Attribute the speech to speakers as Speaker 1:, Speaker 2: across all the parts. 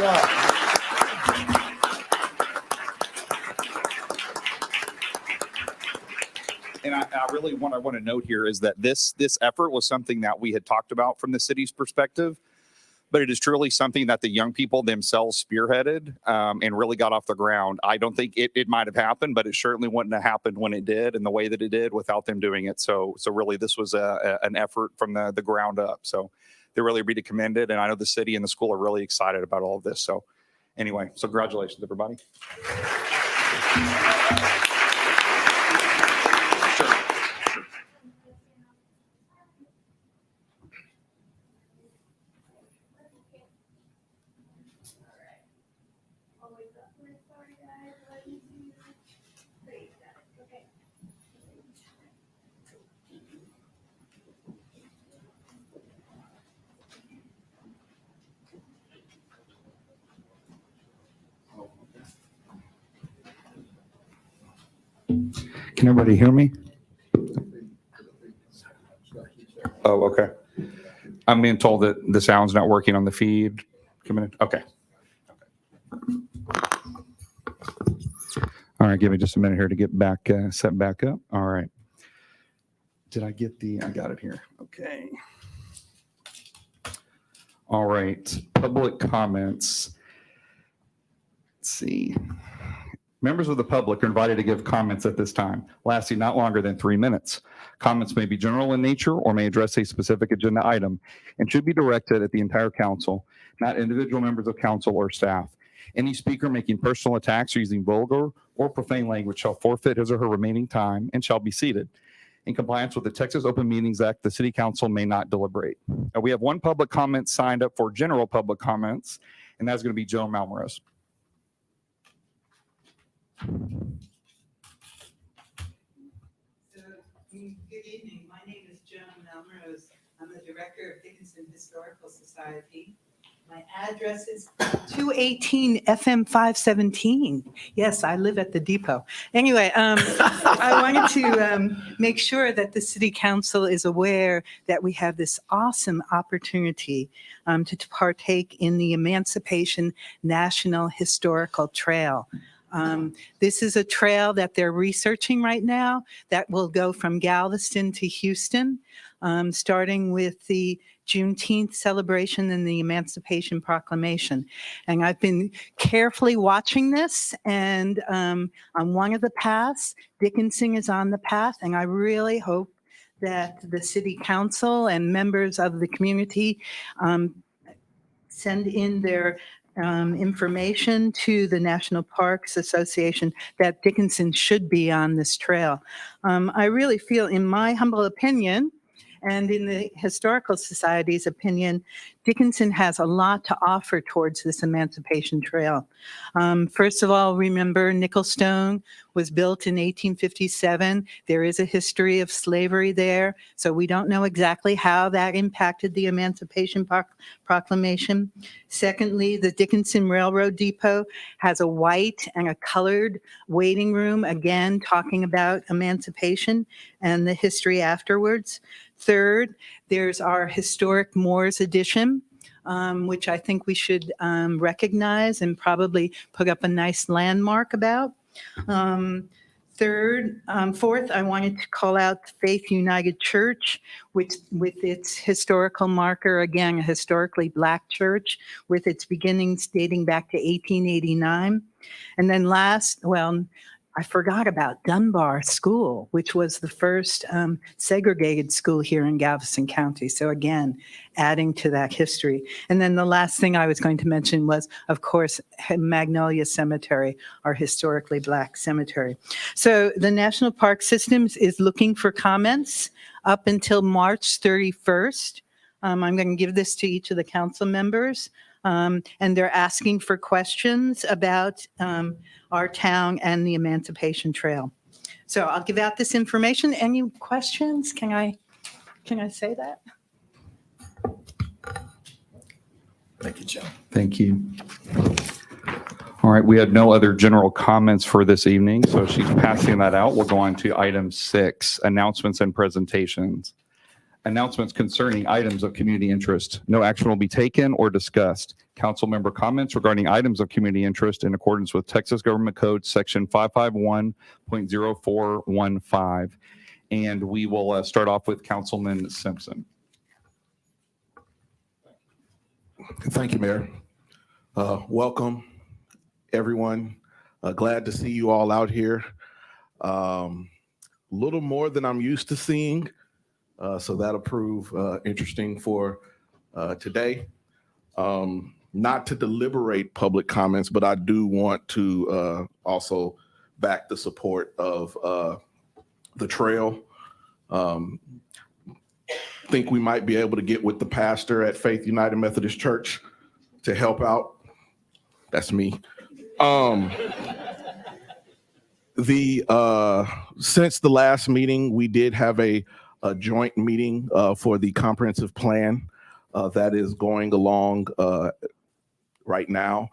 Speaker 1: job. And I really want to note here is that this effort was something that we had talked about from the city's perspective, but it is truly something that the young people themselves spearheaded and really got off the ground. I don't think it might have happened, but it certainly wouldn't have happened when it did and the way that it did without them doing it. So really, this was an effort from the ground up. So they're really be commended, and I know the city and the school are really excited about all of this. So anyway, so congratulations, everybody. Can everybody hear me? Oh, okay. I'm being told that the sound's not working on the feed. Okay. All right, give me just a minute here to get back set back up. All right. Did I get I got it here. Okay. All right. Public comments. Let's see. Members of the public are invited to give comments at this time, lasting not longer than 3 minutes. Comments may be general in nature or may address a specific agenda item and should be directed at the entire council, not individual members of council or staff. Any speaker making personal attacks or using vulgar or profane language shall forfeit his or her remaining time and shall be seated. In compliance with the Texas Open Meetings Act, the City Council may not deliberate. Now, we have one public comment signed up for general public comments, and that's going to be Joe Malmaros.
Speaker 2: Good evening. My name is Joan Melrose. I'm the director of Dickinson Historical Society. My address is 218 FM 517. Yes, I live at the depot. Anyway, I wanted to make sure that the City Council is aware that we have this awesome opportunity to partake in the Emancipation National Historical Trail. This is a trail that they're researching right now that will go from Galveston to Houston, starting with the Juneteenth celebration and the Emancipation Proclamation. And I've been carefully watching this, and on one of the paths, Dickinson is on the path, and I really hope that the City Council and members of the community send in their information to the National Parks Association that Dickinson should be on this trail. I really feel, in my humble opinion, and in the Historical Society's opinion, Dickinson has a lot to offer towards this Emancipation Trail. First of all, remember Nicholstone was built in 1857. There is a history of slavery there, so we don't know exactly how that impacted the Emancipation Proclamation. Secondly, the Dickinson Railroad Depot has a white and a colored waiting room, again, talking about emancipation and the history afterwards. Third, there's our historic Moores edition, which I think we should recognize and probably put up a nice landmark about. Fourth, I wanted to call out Faith United Church, which, with its historical marker, again, a historically Black church, with its beginnings dating back to 1889. And then last, well, I forgot about Dunbar School, which was the first segregated school here in Galveston County. So again, adding to that history. And then the last thing I was going to mention was, of course, Magnolia Cemetery, our historically Black cemetery. So the National Park System is looking for comments up until March 31st. I'm going to give this to each of the council members. And they're asking for questions about our town and the Emancipation Trail. So I'll give out this information. Any questions? Can I say that?
Speaker 3: Thank you, Joe.
Speaker 1: Thank you. All right, we had no other general comments for this evening, so she's passing that out. We'll go on to item 6, announcements and presentations. Announcements concerning items of community interest. No action will be taken or discussed. Council member comments regarding items of community interest in accordance with Texas Government Code Section 551.0415. And we will start off with Councilman Simpson.
Speaker 4: Thank you, Mayor. Welcome, everyone. Glad to see you all out here. Little more than I'm used to seeing, so that'll prove interesting for today. Not to deliberate public comments, but I do want to also back the support of the trail. Think we might be able to get with the pastor at Faith United Methodist Church to help out. That's me. Since the last meeting, we did have a joint meeting for the comprehensive plan that is going along right now.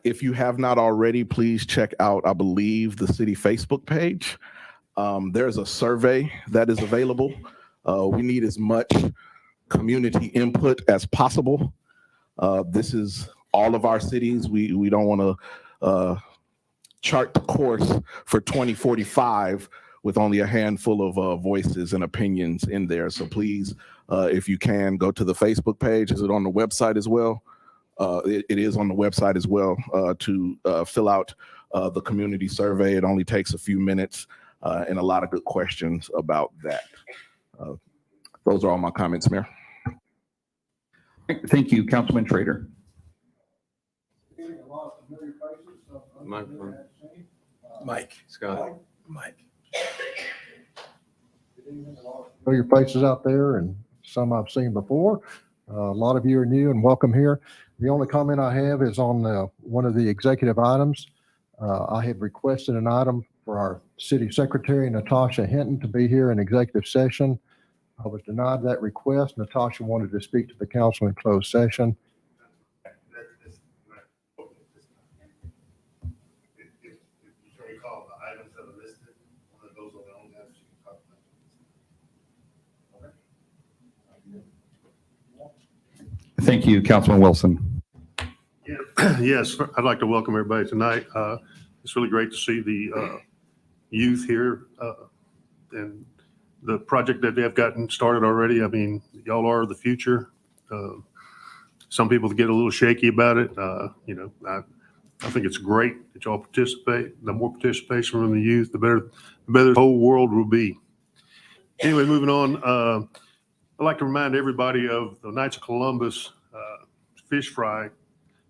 Speaker 4: If you have not already, please check out, I believe, the city Facebook page. There's a survey that is available. We need as much community input as possible. This is all of our cities. We don't want to chart the course for 2045 with only a handful of voices and opinions in there. So please, if you can, go to the Facebook page. Is it on the website as well? It is on the website as well to fill out the community survey. It only takes a few minutes and a lot of good questions about that. Those are all my comments, Mayor.
Speaker 1: Thank you, Councilman Trader.
Speaker 3: Mike. Scott. Mike.
Speaker 5: Familiar faces out there, and some I've seen before. A lot of you are new and welcome here. The only comment I have is on one of the executive items. I had requested an item for our city secretary, Natasha Hinton, to be here in executive session. I was denied that request. Natasha wanted to speak to the council in closed session.
Speaker 1: Thank you, Councilman Wilson.
Speaker 6: Yes, I'd like to welcome everybody tonight. It's really great to see the youth here and the project that they have gotten started already. I mean, y'all are the future. Some people get a little shaky about it. I think it's great that y'all participate. The more participation from the youth, the better the whole world will be. Anyway, moving on. I'd like to remind everybody of the Knights of Columbus fish fry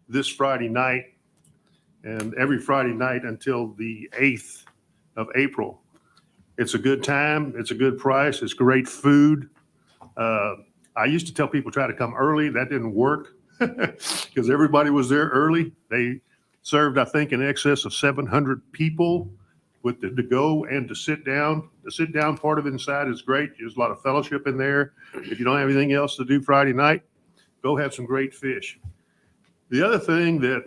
Speaker 6: this Friday night and every Friday night until the 8th of April. It's a good time. It's a good price. It's great food. I used to tell people try to come early. That didn't work because everybody was there early. They served, I think, in excess of 700 people with the to go and to sit down. The sit down part of it inside is great. There's a lot of fellowship in there. If you don't have anything else to do Friday night, go have some great fish. The other thing that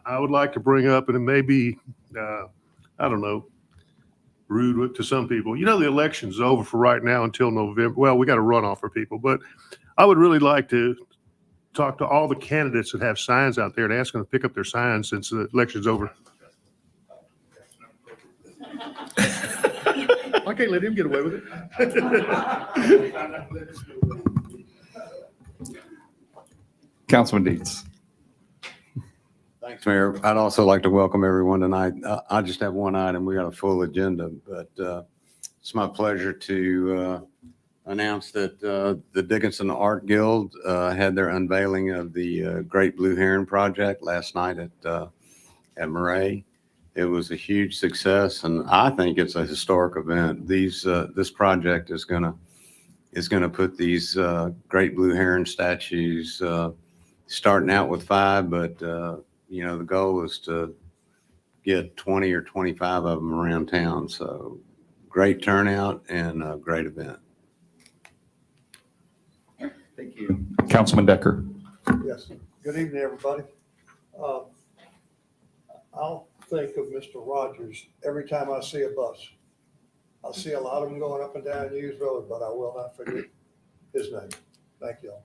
Speaker 6: I would like to bring up, and it may be, I don't know, rude to some people. You know, the election's over for right now until November. Well, we got a runoff for people, but I would really like to talk to all the candidates that have signs out there and ask them to pick up their signs since the election's over. I can't let him get away with it.
Speaker 1: Councilman Dietz.
Speaker 7: Thanks, Mayor. I'd also like to welcome everyone tonight. I just have one item. We got a full agenda, but it's my pleasure to announce that the Dickinson Art Guild had their unveiling of the Great Blue Heron Project last night at Murray. It was a huge success, and I think it's a historic event. This project is gonna put these great blue heron statues, starting out with 5, but the goal is to get 20 or 25 of them around town. So great turnout and a great event.
Speaker 1: Thank you. Councilman Decker.
Speaker 8: Yes. Good evening, everybody. I'll think of Mr. Rogers every time I see a bus. I see a lot of them going up and down Hughes Road, but I will not forget his name. Thank you all.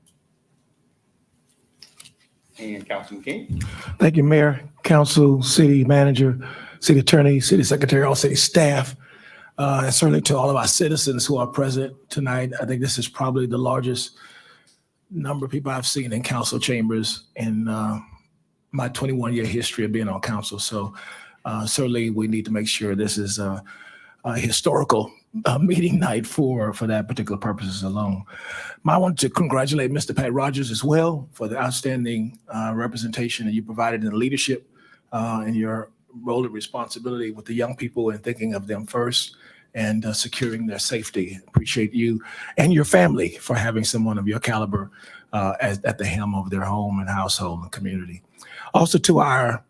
Speaker 1: And Councilman King.
Speaker 3: Thank you, Mayor, Council, City Manager, City Attorney, City Secretary, all city staff, and certainly to all of our citizens who are present tonight. I think this is probably the largest number of people I've seen in council chambers in my 21-year history of being on council. So certainly we need to make sure this is a historical meeting night for that particular purposes alone. I want to congratulate Mr. Pat Rogers as well for the outstanding representation that you provided in the leadership and your role and responsibility with the young people and thinking of them first and securing their safety. Appreciate you and your family for having someone of your caliber at the helm of their home and household and community. Also to our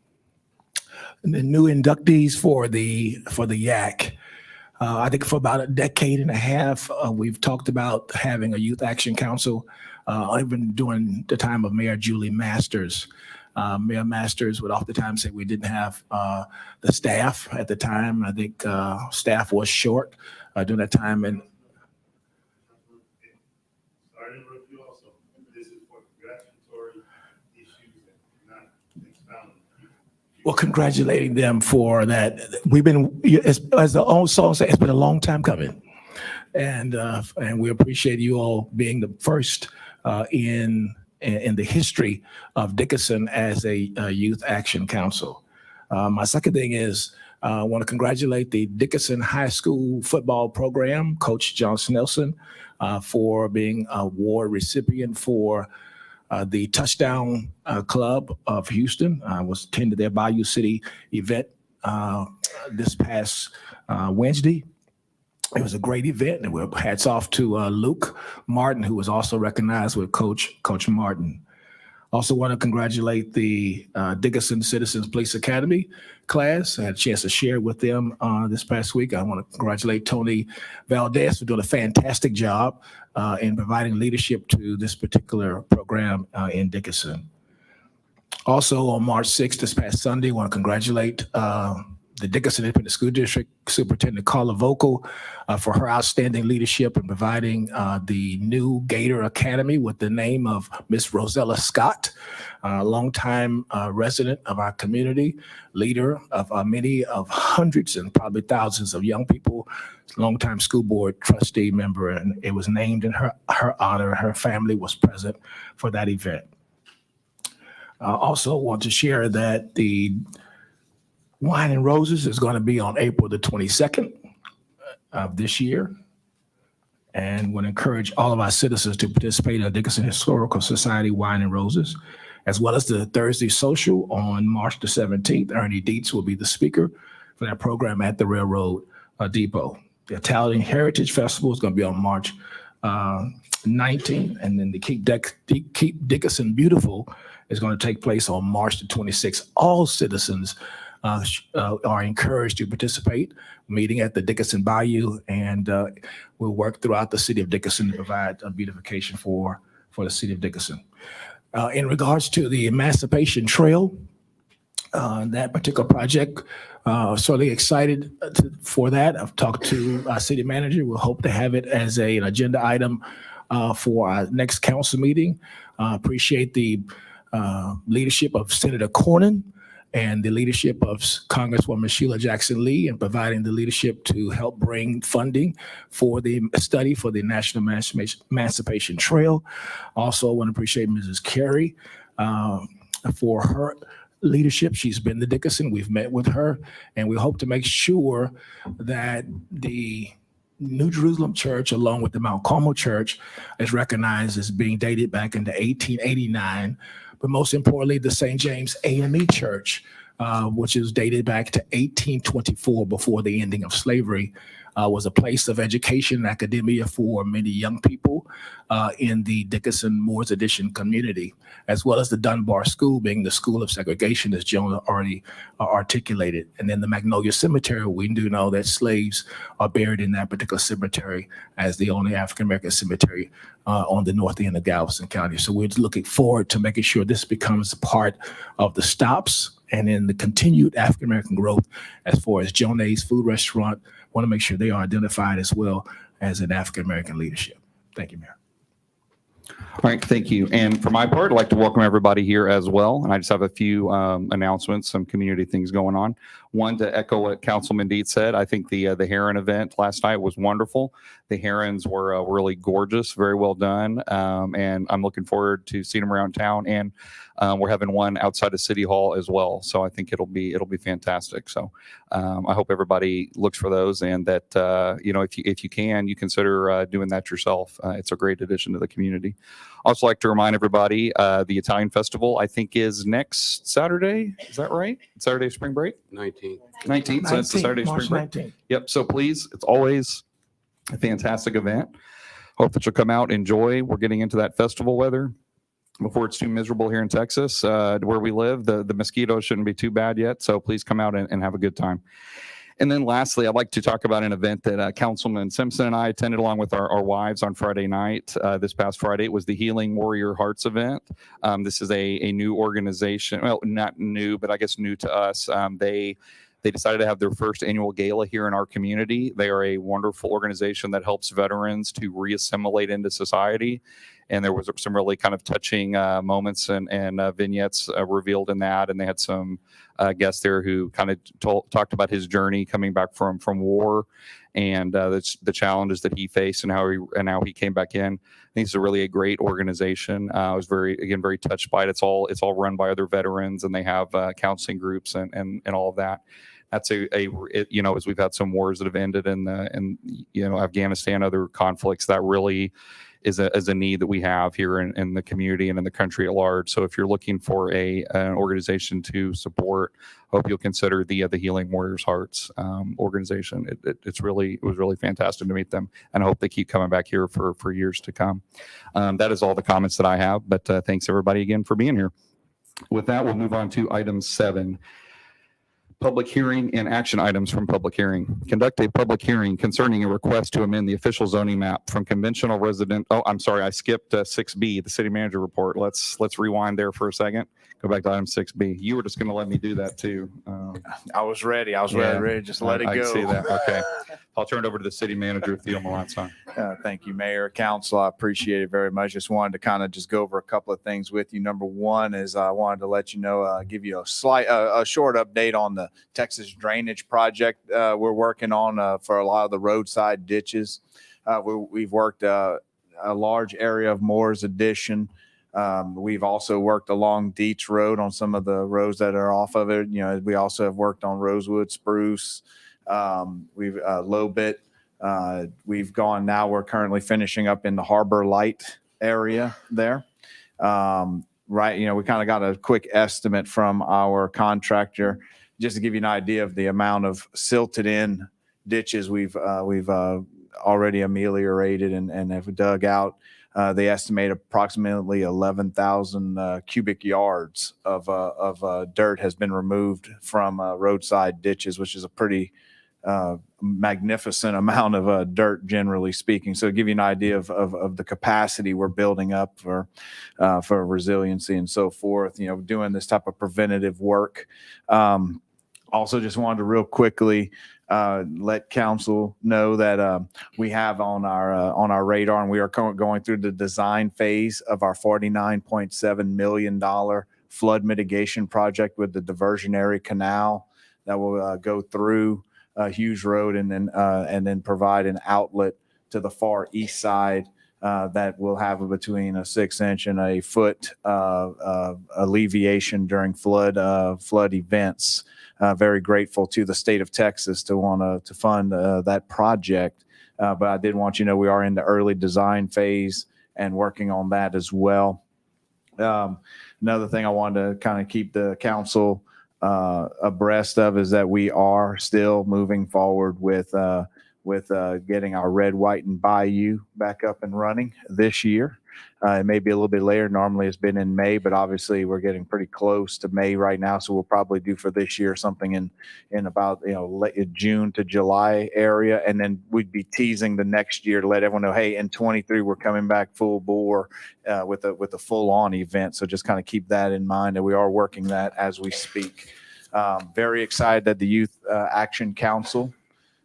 Speaker 3: new inductees for the YAC. I think for about a decade and a half, we've talked about having a youth action council, even during the time of Mayor Julie Masters. Mayor Masters would oftentimes say we didn't have the staff at the time. I think staff was short during that time. And
Speaker 6: Sorry to interrupt you also. This is for congratulatory issues and not expounding.
Speaker 3: well, congratulating them for that. We've been, as the old song says, it's been a long time coming. And we appreciate you all being the first in the history of Dickinson as a youth action council. My second thing is I want to congratulate the Dickinson High School football program, Coach John Snelson, for being a award recipient for the Touchdown Club of Houston. I was attended their Bayou City event this past Wednesday. It was a great event, and we're hats off to Luke Martin, who was also recognized with Coach Martin. Also want to congratulate the Dickinson Citizens Police Academy class. I had a chance to share with them this past week. I want to congratulate Tony Valdez for doing a fantastic job in providing leadership to this particular program in Dickinson. Also on March 6th, this past Sunday, I want to congratulate the Dickinson Independent School District Superintendent Carla Vogel for her outstanding leadership in providing the new Gator Academy with the name of Miss Rosella Scott, a longtime resident of our community, leader of many of hundreds and probably thousands of young people, longtime school board trustee member, and it was named in her honor. Her family was present for that event. Also want to share that the Wine and Roses is going to be on April the 22nd of this year. And would encourage all of our citizens to participate in the Dickinson Historical Society Wine and Roses, as well as the Thursday Social on March the 17th. Ernie Dietz will be the speaker for that program at the Railroad Depot. The Italian Heritage Festival is going to be on March 19th. And then the Keep Dickinson Beautiful is going to take place on March the 26th. All citizens are encouraged to participate, meeting at the Dickinson Bayou, and we'll work throughout the city of Dickinson to provide a beautification for the city of Dickinson. In regards to the Emancipation Trail, that particular project, certainly excited for that. I've talked to our city manager. We'll hope to have it as an agenda item for our next council meeting. Appreciate the leadership of Senator Cornyn and the leadership of Congresswoman Sheila Jackson Lee in providing the leadership to help bring funding for the study for the National Emancipation Trail. Also, I want to appreciate Mrs. Carey for her leadership. She's been to Dickinson. We've met with her, and we hope to make sure that the New Jerusalem Church, along with the Mount Carmel Church, is recognized as being dated back into 1889. But most importantly, the St. James AME Church, which is dated back to 1824, before the ending of slavery, was a place of education and academia for many young people in the Dickinson Moores Edition community, as well as the Dunbar School being the school of segregation, as Jonah already articulated. And then the Magnolia Cemetery, we do know that slaves are buried in that particular cemetery as the only African-American cemetery on the north end of Galveston County. So we're looking forward to making sure this becomes part of the stops and in the continued African-American growth as far as Jonah's Food Restaurant. Want to make sure they are identified as well as an African-American leadership. Thank you, Mayor.
Speaker 1: All right, thank you. And for my part, I'd like to welcome everybody here as well. And I just have a few announcements, some community things going on. One, to echo what Councilman Deet said, I think the Heron event last night was wonderful. The Herons were really gorgeous, very well done. And I'm looking forward to seeing them around town. And we're having one outside of City Hall as well. So I think it'll be fantastic. So I hope everybody looks for those, and that, if you can, you consider doing that yourself. It's a great addition to the community. Also like to remind everybody, the Italian Festival, I think, is next Saturday. Is that right? Saturday of spring break?
Speaker 7: 19.
Speaker 1: 19th. So it's the Saturday of
Speaker 3: March
Speaker 1: spring break.
Speaker 3: 19th.
Speaker 1: Yep. So please, it's always a fantastic event. Hope that you'll come out, enjoy. We're getting into that festival weather before it's too miserable here in Texas, where we live. The mosquitoes shouldn't be too bad yet. So please come out and have a good time. And then lastly, I'd like to talk about an event that Councilman Simpson and I attended along with our wives on Friday night. This past Friday, it was the Healing Warrior Hearts event. This is a new organization. Well, not new, but I guess new to us. They decided to have their first annual gala here in our community. They are a wonderful organization that helps veterans to reassimilate into society. And there was some really kind of touching moments and vignettes revealed in that. And they had some guests there who kind of talked about his journey coming back from war, and the challenges that he faced and how he came back in. I think it's a really great organization. I was very touched by it. It's all run by other veterans, and they have counseling groups and all of that. That's as we've had some wars that have ended in Afghanistan, other conflicts, that really is a need that we have here in the community and in the country at large. So if you're looking for an organization to support, hope you'll consider the Healing Warriors Hearts organization. It was really fantastic to meet them, and I hope they keep coming back here for years to come. That is all the comments that I have, but thanks everybody again for being here. With that, we'll move on to item 7. Public hearing and action items from public hearing. Conduct a public hearing concerning a request to amend the official zoning map from conventional resident. Oh, I'm sorry, I skipped 6B, the city manager report. Let's rewind there for a second. Go back to item 6B. You were just going to let me do that too.
Speaker 9: I was ready. I was
Speaker 1: Yeah,
Speaker 9: ready. Just let it
Speaker 1: I
Speaker 9: go.
Speaker 1: can see that. Okay. I'll turn it over to the city manager, Theo Melanson.
Speaker 9: Thank you, Mayor, Council. I appreciate it very much. Just wanted to kind of just go over a couple of things with you. Number one is I wanted to let you know, give you a short update on the Texas drainage project we're working on for a lot of the roadside ditches. We've worked a large area of Moore's Addition. We've also worked along Dietz Road on some of the roads that are off of it. We also have worked on Rosewood, Spruce. We've Lowbit. We're currently finishing up in the Harbor Light area there. We kind of got a quick estimate from our contractor just to give you an idea of the amount of silted in ditches we've already ameliorated and have dug out. They estimate approximately 11,000 cubic yards of dirt has been removed from roadside ditches, which is a pretty magnificent amount of dirt, generally speaking. So to give you an idea of the capacity we're building up for resiliency and so forth, doing this type of preventative work. Also just wanted to real quickly let council know that we have on our radar, and we are going through the design phase of our $49.7 million flood mitigation project with the diversionary canal that will go through Hughes Road and then provide an outlet to the far east side that will have between a 6-inch and a foot alleviation during flood events. Very grateful to the state of Texas to want to fund that project. But I did want you to know we are in the early design phase and working on that as well. Another thing I wanted to kind of keep the council abreast of is that we are still moving forward with getting our Red, White, and Bayou back up and running this year. It may be a little bit later. Normally it's been in May, but obviously we're getting pretty close to May right now. So we'll probably do for this year something in about late June to July area, and then we'd be teasing the next year to let everyone know, hey, in 23 we're coming back full bore with a full on event. So just kind of keep that in mind, and we are working that as we speak. Very excited that the Youth Action Council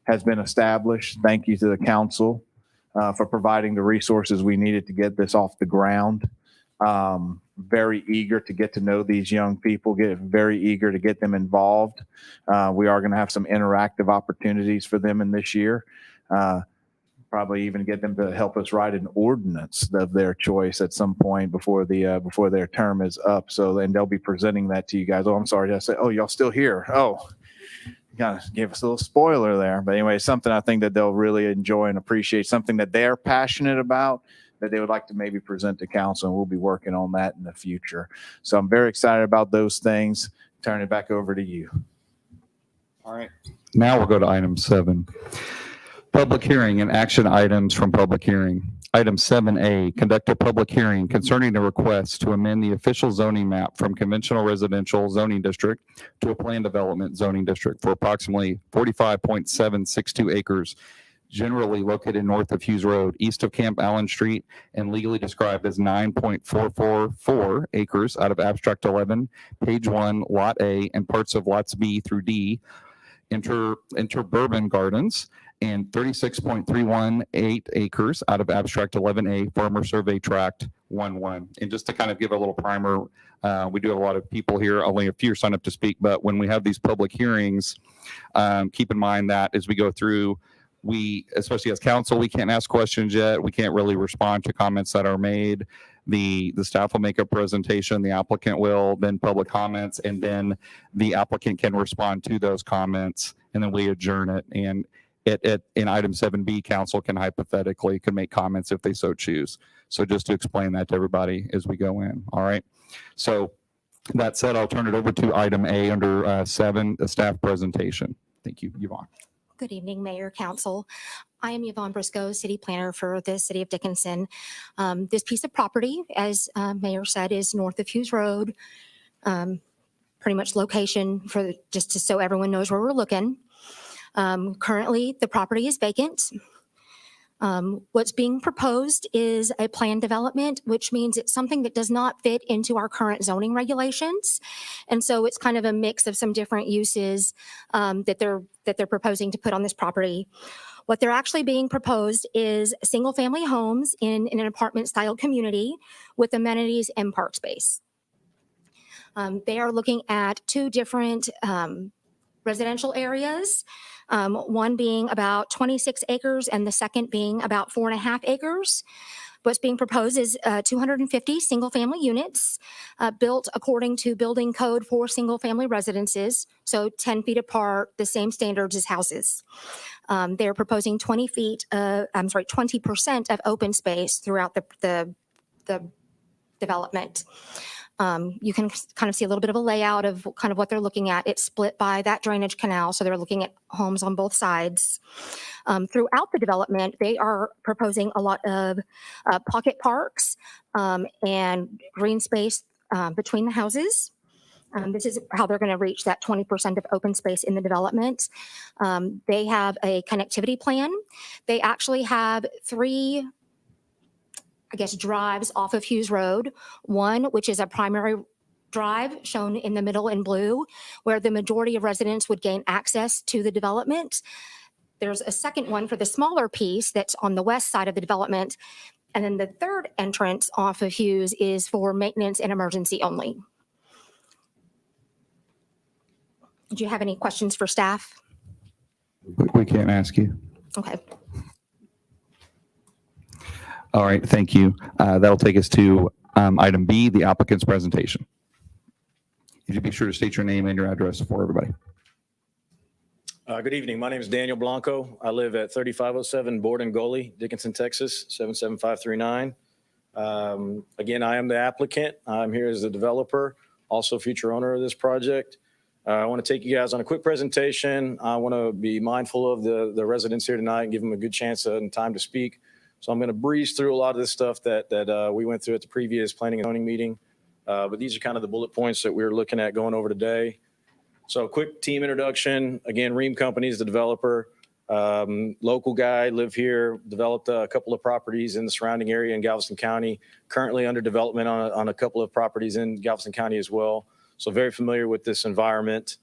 Speaker 9: has been established. Thank you to the council for providing the resources we needed to get this off the ground. Very eager to get to know these young people, very eager to get them involved. We are going to have some interactive opportunities for them in this year. Probably even get them to help us write an ordinance of their choice at some point before their term is up. So, and they'll be presenting that to you guys. Oh, I'm sorry. Did I say, oh, y'all still here? Oh, kind of gave us a little spoiler there. But anyway, something I think that they'll really enjoy and appreciate, something that they're passionate about, that they would like to maybe present to council, and we'll be working on that in the future. So I'm very excited about those things. Turn it back over to you.
Speaker 1: All right. Now we'll go to item 7. Public hearing and action items from public hearing. Item 7A, conduct a public hearing concerning a request to amend the official zoning map from conventional residential zoning district to a planned development zoning district for approximately 45.762 acres, generally located north of Hughes Road, east of Camp Allen Street, and legally described as 9.444 acres out of Abstract 11, Page 1, Lot A, and parts of Lots B through D, Interbourbon Gardens, and 36.318 acres out of Abstract 11A, Farmer Survey Tract 11. And just to kind of give a little primer, we do have a lot of people here, only a few are signed up to speak, but when we have these public hearings, keep in mind that as we go through, we, especially as council, we can't ask questions yet. We can't really respond to comments that are made. The staff will make a presentation, the applicant will, then public comments, and then the applicant can respond to those comments, and then we adjourn it. And in item 7B, council can make comments if they so choose. So just to explain that to everybody as we go in. All right. So that said, I'll turn it over to item A under 7, the staff presentation. Thank you, Yvonne.
Speaker 10: Good evening, Mayor, Council. I am Yvonne Briscoe, City Planner for the City of Dickinson. This piece of property, as Mayor said, is north of Hughes Road. Pretty much location for so everyone knows where we're looking. Currently, the property is vacant. What's being proposed is a planned development, which means it's something that does not fit into our current zoning regulations. And so it's kind of a mix of some different uses that they're proposing to put on this property. What they're actually being proposed is single-family homes in an apartment-style community with amenities and park space. They are looking at 2 different residential areas, one being about 26 acres and the second being about 4.5 acres. What's being proposed is 250 single-family units built according to building code for single-family residences, so 10 feet apart, the same standards as houses. They're proposing 20% of open space throughout the development. You can kind of see a little bit of a layout of kind of what they're looking at. It's split by that drainage canal, so they're looking at homes on both sides. Throughout the development, they are proposing a lot of pocket parks and green space between the houses. This is how they're going to reach that 20% of open space in the development. They have a connectivity plan. They actually have 3 drives off of Hughes Road. One, which is a primary drive shown in the middle in blue, where the majority of residents would gain access to the development. There's a second one for the smaller piece that's on the west side of the development. And then the third entrance off of Hughes is for maintenance and emergency only. Do you have any questions for staff?
Speaker 1: We can't ask you.
Speaker 10: Okay.
Speaker 1: All right, thank you. That'll take us to item B, the applicant's presentation. Could you be sure to state your name and your address for everybody?
Speaker 11: Good evening. My name is Daniel Blanco. I live at 3507 Borden Gully, Dickinson, Texas, 77539. Again, I am the applicant. I'm here as the developer, also future owner of this project. I want to take you guys on a quick presentation. I want to be mindful of the residents here tonight and give them a good chance and time to speak. So I'm going to breeze through a lot of this stuff that we went through at the previous planning and zoning meeting. But these are kind of the bullet points that we're looking at going over today. So quick team introduction. Again, Ream Company is the developer. Local guy, live here, developed a couple of properties in the surrounding area in Galveston County, currently under development on a couple of properties in Galveston County as well. So very familiar with this environment.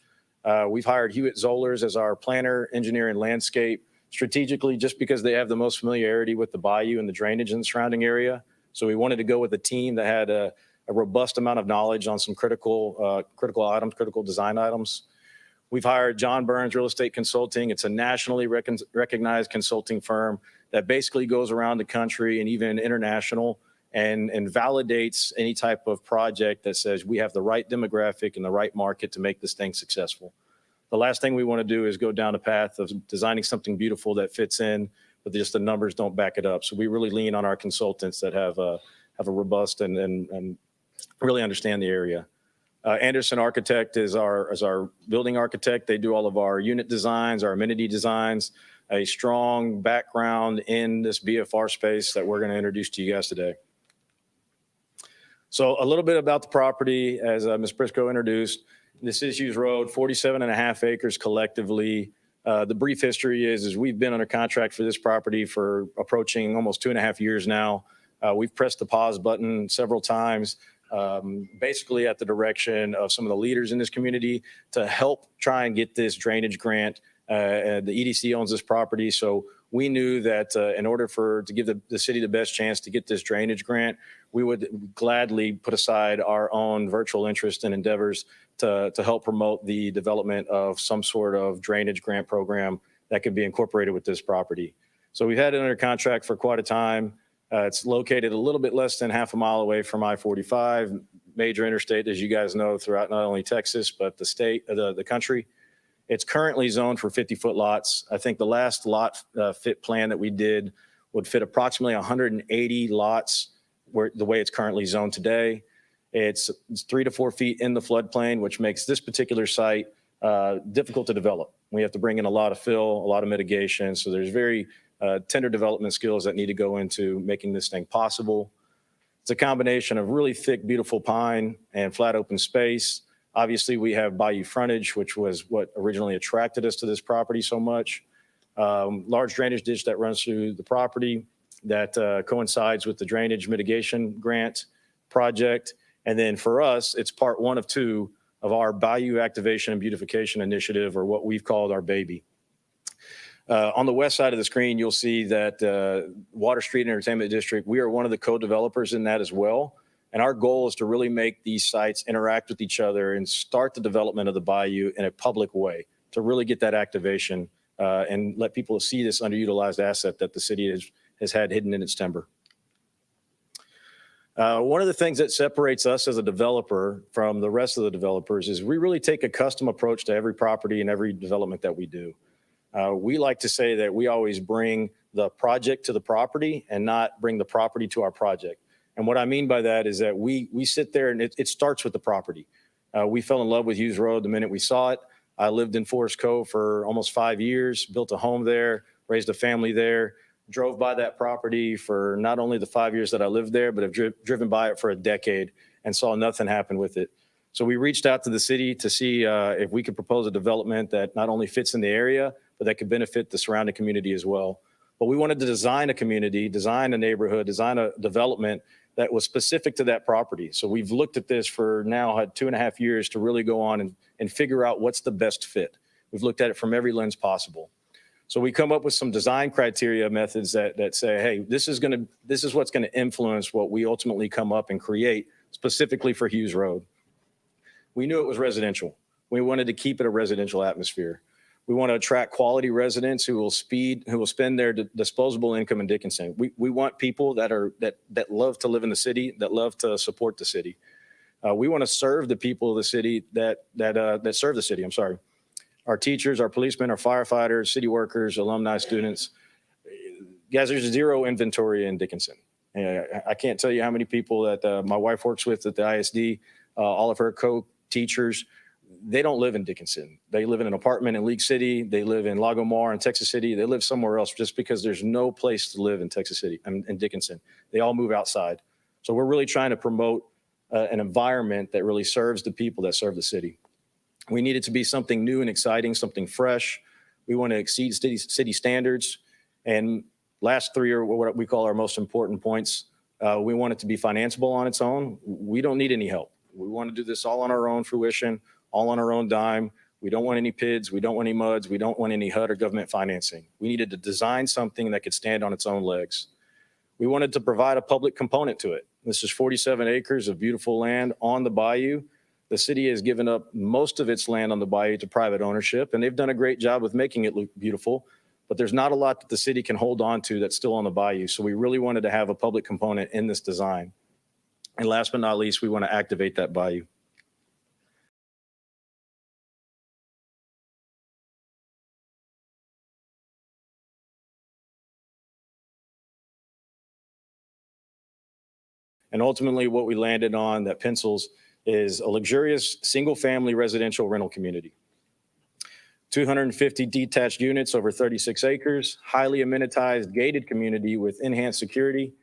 Speaker 11: We've hired Hewitt Zollers as our planner, engineer, and landscape. strategically just because they have the most familiarity with the bayou and the drainage in the surrounding area. So we wanted to go with a team that had a robust amount of knowledge on some critical design items. We've hired John Burns Real Estate Consulting. It's a nationally recognized consulting firm that basically goes around the country and even international and validates any type of project that says we have the right demographic and the right market to make this thing successful. The last thing we want to do is go down a path of designing something beautiful that fits in, but just the numbers don't back it up. So we really lean on our consultants that have a robust and really understand the area. Anderson Architect is our building architect. They do all of our unit designs, our amenity designs, a strong background in this BFR space that we're going to introduce to you guys today. So a little bit about the property, as Ms. Briscoe introduced. This is Hughes Road, 47.5 acres collectively. The brief history is we've been under contract for this property for approaching almost 2.5 years now. We've pressed the pause button several times, basically at the direction of some of the leaders in this community to help try and get this drainage grant. The EDC owns this property, so we knew that in order to give the city the best chance to get this drainage grant, we would gladly put aside our own virtual interest and endeavors to help promote the development of some sort of drainage grant program that could be incorporated with this property. So we've had it under contract for quite a time. It's located a little bit less than half a mile away from I-45, major interstate, as you guys know, throughout not only Texas, but the state, the country. It's currently zoned for 50-foot lots. I think the last lot fit plan that we did would fit approximately 180 lots the way it's currently zoned today. It's 3 to 4 feet in the floodplain, which makes this particular site difficult to develop. We have to bring in a lot of fill, a lot of mitigation. So there's very tender development skills that need to go into making this thing possible. It's a combination of really thick, beautiful pine and flat open space. Obviously, we have bayou frontage, which was what originally attracted us to this property so much. Large drainage ditch that runs through the property that coincides with the drainage mitigation grant project. And then for us, it's part 1 of 2 of our Bayou Activation and Beautification Initiative, or what we've called our baby. On the west side of the screen, you'll see that Water Street Entertainment District, we are one of the co-developers in that as well. And our goal is to really make these sites interact with each other and start the development of the bayou in a public way to really get that activation and let people see this underutilized asset that the city has had hidden in its timber. One of the things that separates us as a developer from the rest of the developers is we really take a custom approach to every property and every development that we do. We like to say that we always bring the project to the property and not bring the property to our project. And what I mean by that is that we sit there and it starts with the property. We fell in love with Hughes Road the minute we saw it. I lived in Forest Cove for almost 5 years, built a home there, raised a family there, drove by that property for not only the 5 years that I lived there, but have driven by it for a decade and saw nothing happen with it. So we reached out to the city to see if we could propose a development that not only fits in the area, but that could benefit the surrounding community as well. But we wanted to design a community, design a neighborhood, design a development that was specific to that property. So we've looked at this for now 2.5 years to really go on and figure out what's the best fit. We've looked at it from every lens possible. So we come up with some design criteria methods that say, hey, this is what's going to influence what we ultimately come up and create specifically for Hughes Road. We knew it was residential. We wanted to keep it a residential atmosphere. We want to attract quality residents who will spend their disposable income in Dickinson. We want people that love to live in the city, that love to support the city. We want to serve the people of the city that serve the city. I'm sorry. Our teachers, our policemen, our firefighters, city workers, alumni, students. Guys, there's zero inventory in Dickinson. I can't tell you how many people that my wife works with at the ISD, all of her co-teachers. They don't live in Dickinson. They live in an apartment in League City. They live in Lago Mar in Texas City. They live somewhere else just because there's no place to live in Texas City and in Dickinson. They all move outside. So we're really trying to promote an environment that really serves the people that serve the city. We need it to be something new and exciting, something fresh. We want to exceed city standards. And last 3 are what we call our most important points. We want it to be financeable on its own. We don't need any help. We want to do this all on our own fruition, all on our own dime. We don't want any PIDs. We don't want any MUDs. We don't want any HUD or government financing. We needed to design something that could stand on its own legs. We wanted to provide a public component to it. This is 47 acres of beautiful land on the bayou. The city has given up most of its land on the bayou to private ownership, and they've done a great job with making it look beautiful, but there's not a lot that the city can hold on to that's still on the bayou. So we really wanted to have a public component in this design. And last but not least, we want to activate that bayou. And ultimately what we landed on that pencils is a luxurious single-family residential rental community. 250 detached units over 36 acres, highly amenitized gated community with enhanced security,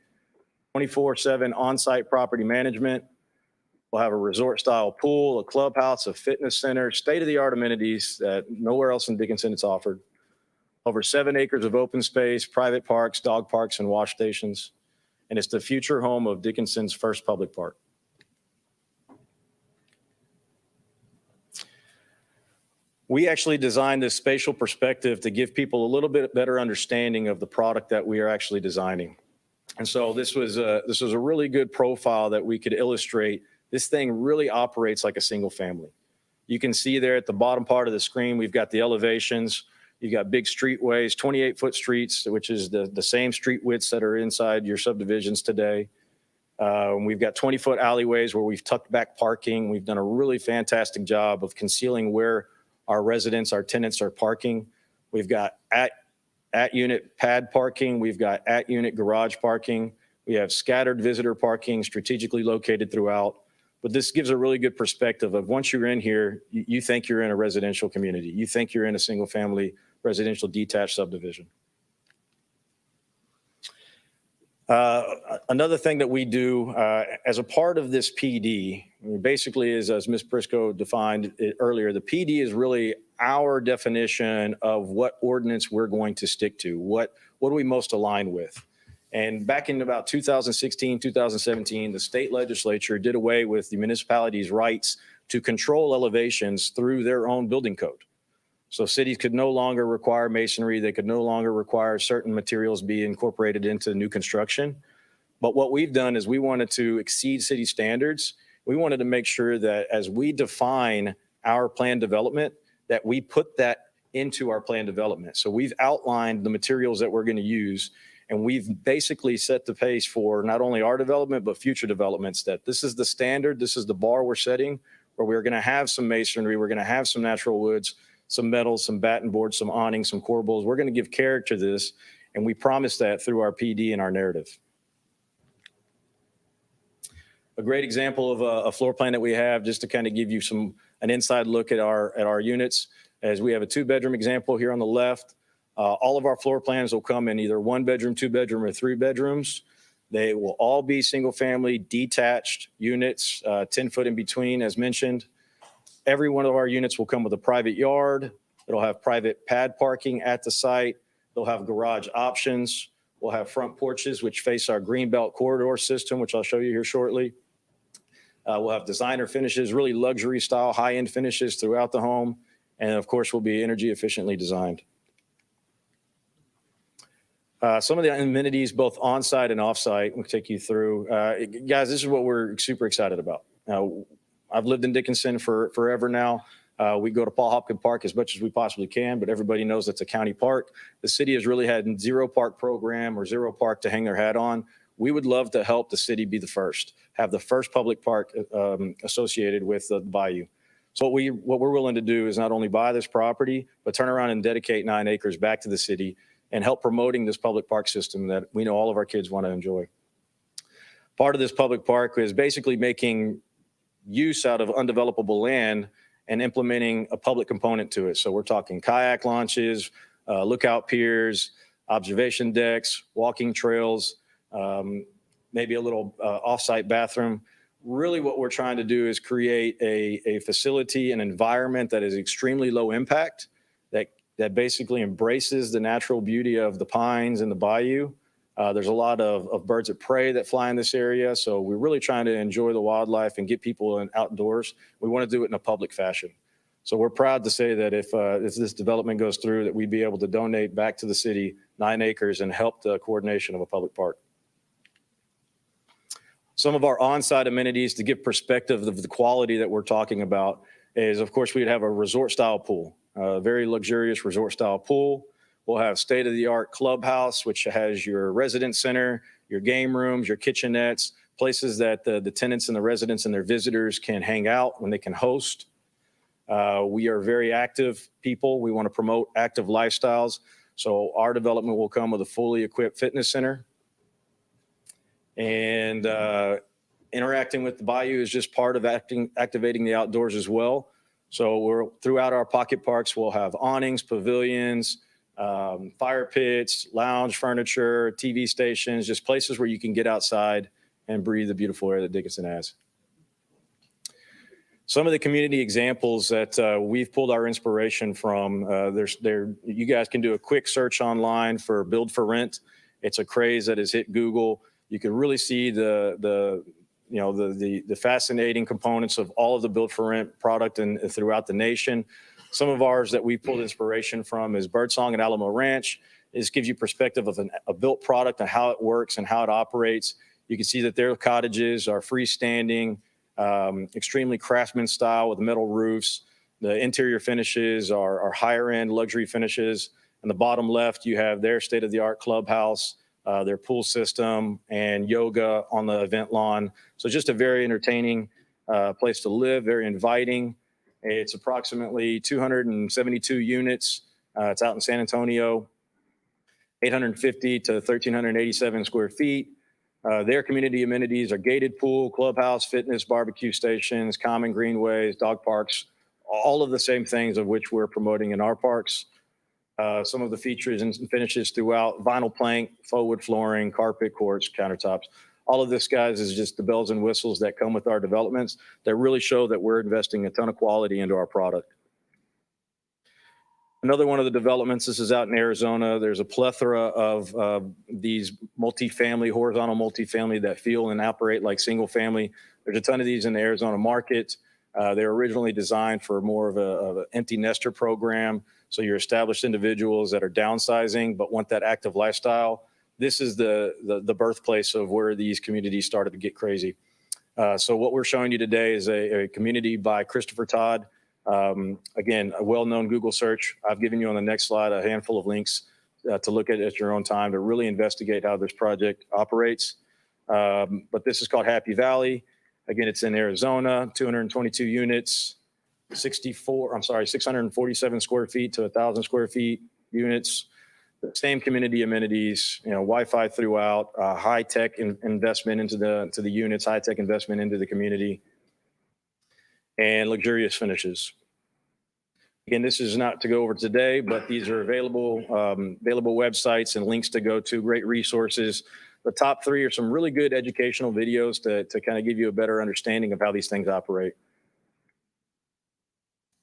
Speaker 11: 24/7 on-site property management. We'll have a resort-style pool, a clubhouse, a fitness center, state-of-the-art amenities that nowhere else in Dickinson is offered. Over 7 acres of open space, private parks, dog parks, and wash stations. And it's the future home of Dickinson's first public park. We actually designed this spatial perspective to give people a little bit better understanding of the product that we are actually designing. And so this was a really good profile that we could illustrate. This thing really operates like a single family. You can see there at the bottom part of the screen, we've got the elevations. You got big streetways, 28-foot streets, which is the same street widths that are inside your subdivisions today. We've got 20-foot alleyways where we've tucked back parking. We've done a really fantastic job of concealing where our residents, our tenants are parking. We've got at-unit pad parking. We've got at-unit garage parking. We have scattered visitor parking strategically located throughout. But this gives a really good perspective of once you're in here, you think you're in a residential community. You think you're in a single-family residential detached subdivision. Another thing that we do as a part of this PD, basically is, as Ms. Briscoe defined it earlier, the PD is really our definition of what ordinance we're going to stick to. What are we most aligned with? And back in about 2016, 2017, the state legislature did away with the municipality's rights to control elevations through their own building code. So cities could no longer require masonry. They could no longer require certain materials be incorporated into new construction. But what we've done is we wanted to exceed city standards. We wanted to make sure that as we define our plan development, that we put that into our plan development. So we've outlined the materials that we're going to use, and we've basically set the pace for not only our development, but future developments, that this is the standard, this is the bar we're setting, where we're going to have some masonry, we're going to have some natural woods, some metals, some batten boards, some awnings, some corbels. We're going to give character to this, and we promise that through our PD and our narrative. A great example of a floor plan that we have, just to kind of give you an inside look at our units, as we have a 2-bedroom example here on the left. All of our floor plans will come in either 1-bedroom, 2-bedroom, or 3 bedrooms. They will all be single-family detached units, 10-foot in between, as mentioned. Every one of our units will come with a private yard. It'll have private pad parking at the site. They'll have garage options. We'll have front porches, which face our Greenbelt corridor system, which I'll show you here shortly. We'll have designer finishes, really luxury style, high-end finishes throughout the home. And of course, will be energy efficiently designed. Some of the amenities, both on-site and off-site, we'll take you through. Guys, this is what we're super excited about. I've lived in Dickinson for forever now. We go to Paul Hopkins Park as much as we possibly can, but everybody knows it's a county park. The city has really had zero park program or zero park to hang their hat on. We would love to help the city be the first, have the first public park associated with the bayou. So what we're willing to do is not only buy this property, but turn around and dedicate 9 acres back to the city and help promoting this public park system that we know all of our kids want to enjoy. Part of this public park is basically making use out of undevelopable land and implementing a public component to it. So we're talking kayak launches, lookout piers, observation decks, walking trails, maybe a little off-site bathroom. Really what we're trying to do is create a facility, an environment that is extremely low impact, that basically embraces the natural beauty of the pines and the bayou. There's a lot of birds of prey that fly in this area. So we're really trying to enjoy the wildlife and get people outdoors. We want to do it in a public fashion. So we're proud to say that if this development goes through, that we'd be able to donate back to the city 9 acres and help the coordination of a public park. Some of our on-site amenities to give perspective of the quality that we're talking about is, of course, we'd have a resort-style pool, a very luxurious resort-style pool. We'll have state-of-the-art clubhouse, which has your residence center, your game rooms, your kitchenettes, places that the tenants and the residents and their visitors can hang out when they can host. We are very active people. We want to promote active lifestyles. So our development will come with a fully equipped fitness center. And interacting with the bayou is just part of activating the outdoors as well. So throughout our pocket parks, we'll have awnings, pavilions, fire pits, lounge furniture, TV stations, just places where you can get outside and breathe the beautiful air that Dickinson has. Some of the community examples that we've pulled our inspiration from, you guys can do a quick search online for Build for Rent. It's a craze that has hit Google. You can really see the fascinating components of all of the Build for Rent product and throughout the nation. Some of ours that we pulled inspiration from is Birdsong and Alamo Ranch. This gives you perspective of a built product and how it works and how it operates. You can see that their cottages are freestanding, extremely craftsman style with metal roofs. The interior finishes are higher end luxury finishes. In the bottom left, you have their state-of-the-art clubhouse, their pool system, and yoga on the event lawn. So just a very entertaining place to live, very inviting. It's approximately 272 units. It's out in San Antonio, 850 to 1,387 square feet. Their community amenities are gated pool, clubhouse, fitness, barbecue stations, common greenways, dog parks, all of the same things of which we're promoting in our parks. Some of the features and finishes throughout: vinyl plank, faux wood flooring, carpet, quartz, countertops. All of this, guys, is just the bells and whistles that come with our developments that really show that we're investing a ton of quality into our product. Another one of the developments, this is out in Arizona. There's a plethora of these multifamily, horizontal multifamily that feel and operate like single family. There's a ton of these in the Arizona market. They were originally designed for more of an empty nester program. So you're established individuals that are downsizing but want that active lifestyle. This is the birthplace of where these communities started to get crazy. So what we're showing you today is a community by Christopher Todd. Again, a well-known Google search. I've given you on the next slide a handful of links to look at your own time to really investigate how this project operates. But this is called Happy Valley. Again, it's in Arizona, 222 units, 647 square feet to 1,000 square feet units. The same community amenities, Wi-Fi throughout, high-tech investment into the units, high-tech investment into the community, and luxurious finishes. Again, this is not to go over today, but these are available websites and links to go to, great resources. The top 3 are some really good educational videos to kind of give you a better understanding of how these things operate.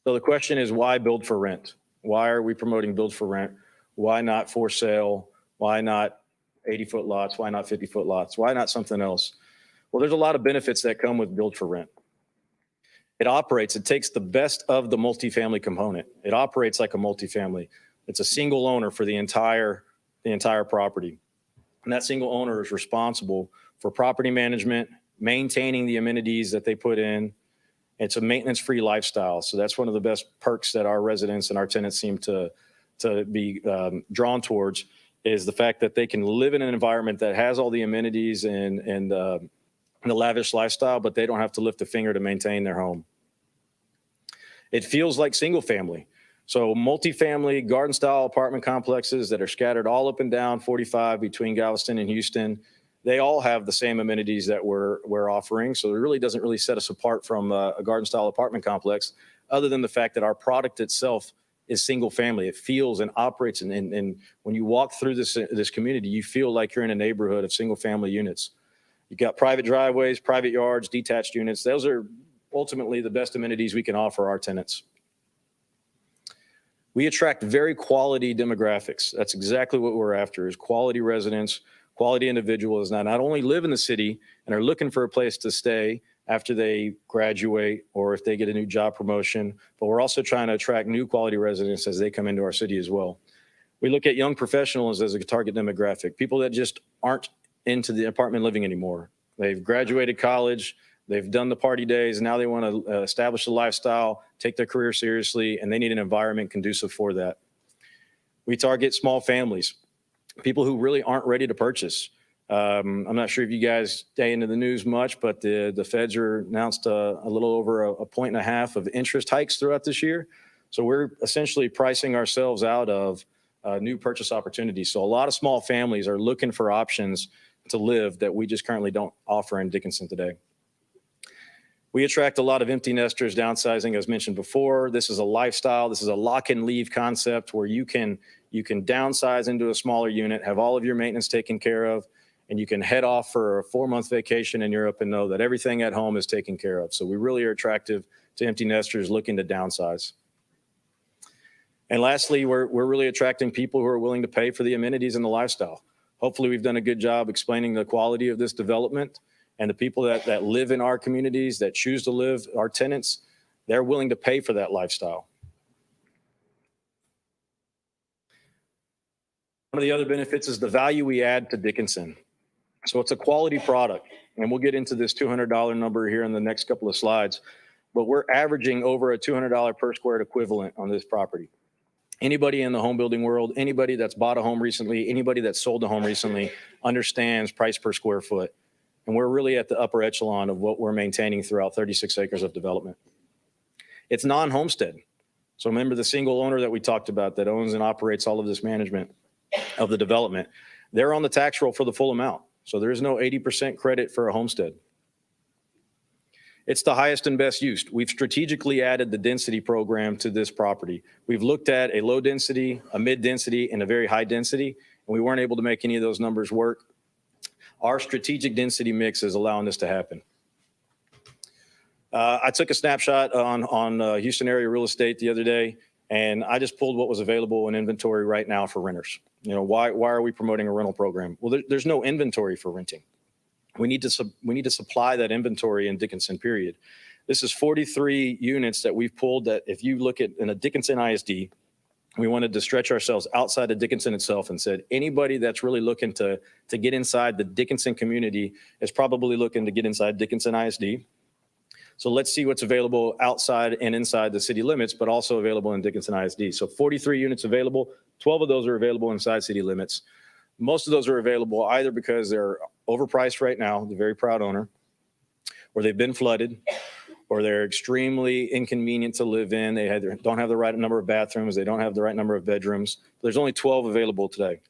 Speaker 11: So the question is, why build for rent? Why are we promoting build for rent? Why not for sale? Why not 80-foot lots? Why not 50-foot lots? Why not something else? Well, there's a lot of benefits that come with build for rent. It takes the best of the multifamily component. It operates like a multifamily. It's a single owner for the entire property. And that single owner is responsible for property management, maintaining the amenities that they put in. It's a maintenance-free lifestyle. So that's one of the best perks that our residents and our tenants seem to be drawn towards, is the fact that they can live in an environment that has all the amenities and the lavish lifestyle, but they don't have to lift a finger to maintain their home. It feels like single family. So multifamily garden-style apartment complexes that are scattered all up and down 45 between Galveston and Houston, they all have the same amenities that we're offering. So it really doesn't really set us apart from a garden-style apartment complex, other than the fact that our product itself is single family. It feels and operates, and when you walk through this community, you feel like you're in a neighborhood of single family units. You've got private driveways, private yards, detached units. Those are ultimately the best amenities we can offer our tenants. We attract very quality demographics. That's exactly what we're after, is quality residents, quality individuals that not only live in the city and are looking for a place to stay after they graduate or if they get a new job promotion. But we're also trying to attract new quality residents as they come into our city as well. We look at young professionals as a target demographic, people that just aren't into the apartment living anymore. They've graduated college, they've done the party days, now they want to establish a lifestyle, take their career seriously, and they need an environment conducive for that. We target small families, people who really aren't ready to purchase. I'm not sure if you guys stay into the news much, but the feds announced a little over a 1.5 of interest hikes throughout this year. So we're essentially pricing ourselves out of new purchase opportunities. So a lot of small families are looking for options to live that we just currently don't offer in Dickinson today. We attract a lot of empty nesters downsizing, as mentioned before. This is a lifestyle. This is a lock and leave concept where you can downsize into a smaller unit, have all of your maintenance taken care of, and you can head off for a 4-month vacation in Europe and know that everything at home is taken care of. So we really are attractive to empty nesters looking to downsize. And lastly, we're really attracting people who are willing to pay for the amenities and the lifestyle. Hopefully, we've done a good job explaining the quality of this development, and the people that live in our communities, that choose to live, our tenants, they're willing to pay for that lifestyle. One of the other benefits is the value we add to Dickinson. So it's a quality product, and we'll get into this $200 number here in the next couple of slides, but we're averaging over a $200 per square equivalent on this property. Anybody in the home building world, anybody that's bought a home recently, anybody that's sold a home recently understands price per square foot. And we're really at the upper echelon of what we're maintaining throughout 36 acres of development. It's non-homestead. So remember the single owner that we talked about that owns and operates all of this management of the development. They're on the tax roll for the full amount. So there's no 80% credit for a homestead. It's the highest and best use. We've strategically added the density program to this property. We've looked at a low density, a mid density, and a very high density, and we weren't able to make any of those numbers work. Our strategic density mix is allowing this to happen. I took a snapshot on Houston area real estate the other day, and I just pulled what was available in inventory right now for renters. You know, why are we promoting a rental program? Well, there's no inventory for renting. We need to supply that inventory in Dickinson, period. This is 43 units that we've pulled that if you look at in a Dickinson ISD, we wanted to stretch ourselves outside of Dickinson itself and said, anybody that's really looking to get inside the Dickinson community is probably looking to get inside Dickinson ISD. So let's see what's available outside and inside the city limits, but also available in Dickinson ISD. So 43 units available, 12 of those are available inside city limits. Most of those are available either because they're overpriced right now, the very proud owner, or they've been flooded, or they're extremely inconvenient to live in. They don't have the right number of bathrooms. They don't have the right number of bedrooms. There's only 12 available today.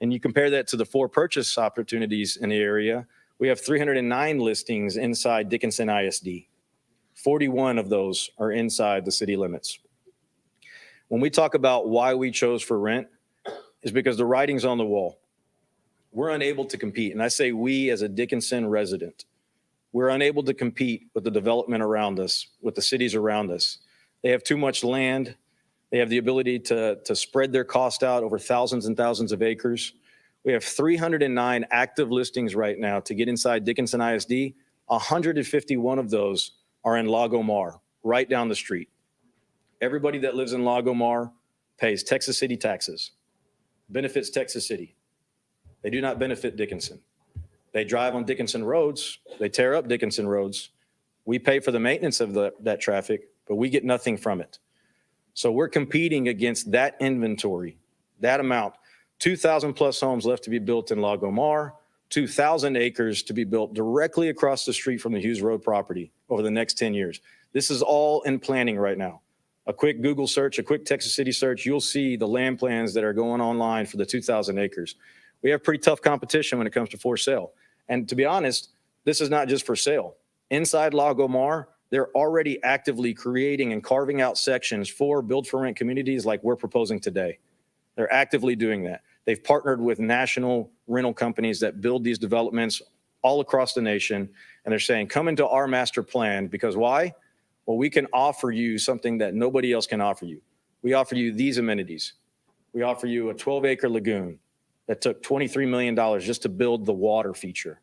Speaker 11: And you compare that to the 4 purchase opportunities in the area, we have 309 listings inside Dickinson ISD. 41 of those are inside the city limits. When we talk about why we chose for rent, is because the writing's on the wall. We're unable to compete. And I say we as a Dickinson resident, we're unable to compete with the development around us, with the cities around us. They have too much land. They have the ability to spread their cost out over thousands and thousands of acres. We have 309 active listings right now to get inside Dickinson ISD. 151 of those are in Lago Mar, right down the street. Everybody that lives in Lago Mar pays Texas City taxes, benefits Texas City. They do not benefit Dickinson. They drive on Dickinson roads. They tear up Dickinson roads. We pay for the maintenance of that traffic, but we get nothing from it. So we're competing against that inventory, that amount. 2,000 plus homes left to be built in Lago Mar, 2,000 acres to be built directly across the street from the Hughes Road property over the next 10 years. This is all in planning right now. A quick Google search, a quick Texas City search, you'll see the land plans that are going online for the 2,000 acres. We have pretty tough competition when it comes to for sale. And to be honest, this is not just for sale. Inside Lago Mar, they're already actively creating and carving out sections for build for rent communities like we're proposing today. They're actively doing that. They've partnered with national rental companies that build these developments all across the nation. And they're saying, come into our master plan, because why? Well, we can offer you something that nobody else can offer you. We offer you these amenities. We offer you a 12-acre lagoon that took $23 million just to build the water feature.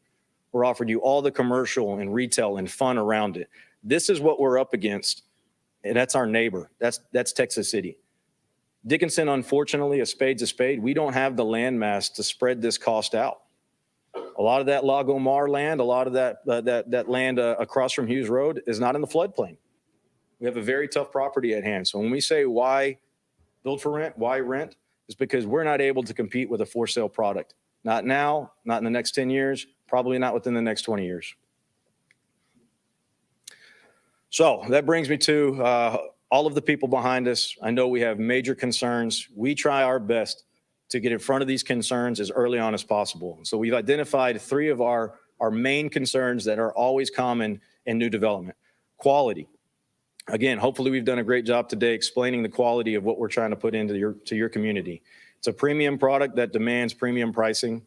Speaker 11: We're offering you all the commercial and retail and fun around it. This is what we're up against, and that's our neighbor. That's Texas City. Dickinson, unfortunately, a spade's a spade. We don't have the land mass to spread this cost out. A lot of that Lago Mar land, a lot of that land across from Hughes Road is not in the floodplain. We have a very tough property at hand. So when we say why build for rent, why rent, it's because we're not able to compete with a for sale product. Not now, not in the next 10 years, probably not within the next 20 years. So that brings me to all of the people behind us. I know we have major concerns. We try our best to get in front of these concerns as early on as possible. So we've identified 3 of our main concerns that are always common in new development. Quality. Again, hopefully we've done a great job today explaining the quality of what we're trying to put into your community. It's a premium product that demands premium pricing.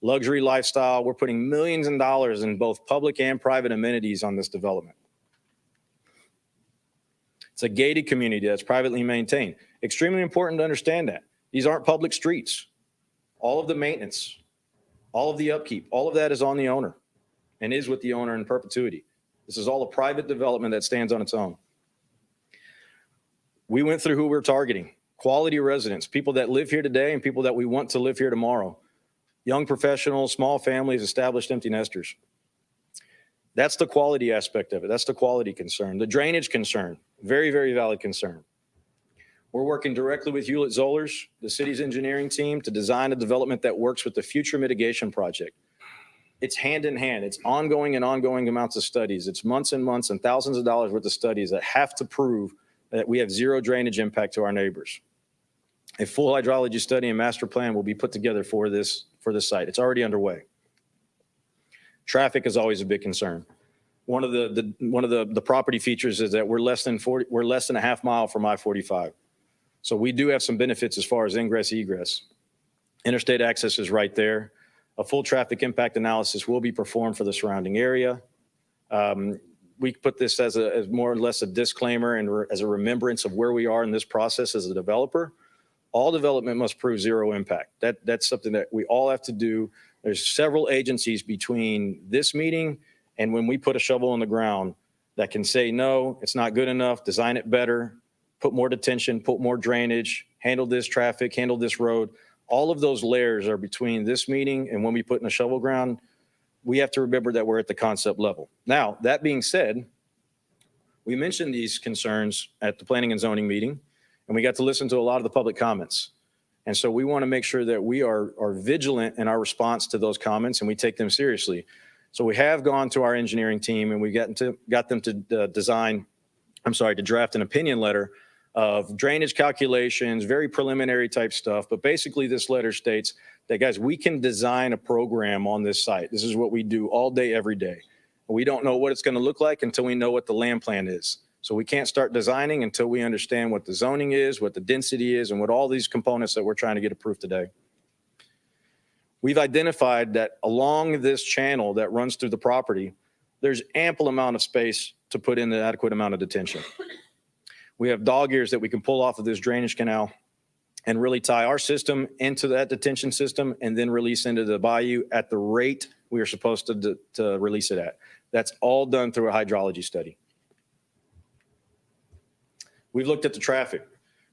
Speaker 11: Luxury lifestyle, we're putting millions of dollars in both public and private amenities on this development. It's a gated community that's privately maintained. Extremely important to understand that. These aren't public streets. All of the maintenance, all of the upkeep, all of that is on the owner and is with the owner in perpetuity. This is all a private development that stands on its own. We went through who we're targeting. Quality residents, people that live here today and people that we want to live here tomorrow. Young professionals, small families, established empty nesters. That's the quality aspect of it. That's the quality concern. The drainage concern, very, very valid concern. We're working directly with Hewlett Zollers, the city's engineering team, to design a development that works with the future mitigation project. It's hand in hand. It's ongoing and ongoing amounts of studies. It's months and months and thousands of dollars worth of studies that have to prove that we have zero drainage impact to our neighbors. A full hydrology study and master plan will be put together for this site. It's already underway. Traffic is always a big concern. One of the property features is that we're less than a half mile from I-45. So we do have some benefits as far as ingress, egress. Interstate access is right there. A full traffic impact analysis will be performed for the surrounding area. We put this as more or less a disclaimer and as a remembrance of where we are in this process as a developer. All development must prove zero impact. That's something that we all have to do. There's several agencies between this meeting and when we put a shovel in the ground that can say, no, it's not good enough, design it better, put more detention, put more drainage, handle this traffic, handle this road. All of those layers are between this meeting and when we put in a shovel ground. We have to remember that we're at the concept level. Now, that being said, we mentioned these concerns at the planning and zoning meeting, and we got to listen to a lot of the public comments. And so we want to make sure that we are vigilant in our response to those comments and we take them seriously. So we have gone to our engineering team and we got them to draft an opinion letter of drainage calculations, very preliminary type stuff. But basically this letter states that, guys, we can design a program on this site. This is what we do all day, every day. We don't know what it's going to look like until we know what the land plan is. So we can't start designing until we understand what the zoning is, what the density is, and what all these components that we're trying to get approved today. We've identified that along this channel that runs through the property, there's ample amount of space to put in the adequate amount of detention. We have dog ears that we can pull off of this drainage canal and really tie our system into that detention system and then release into the bayou at the rate we are supposed to release it at. That's all done through a hydrology study. We've looked at the traffic.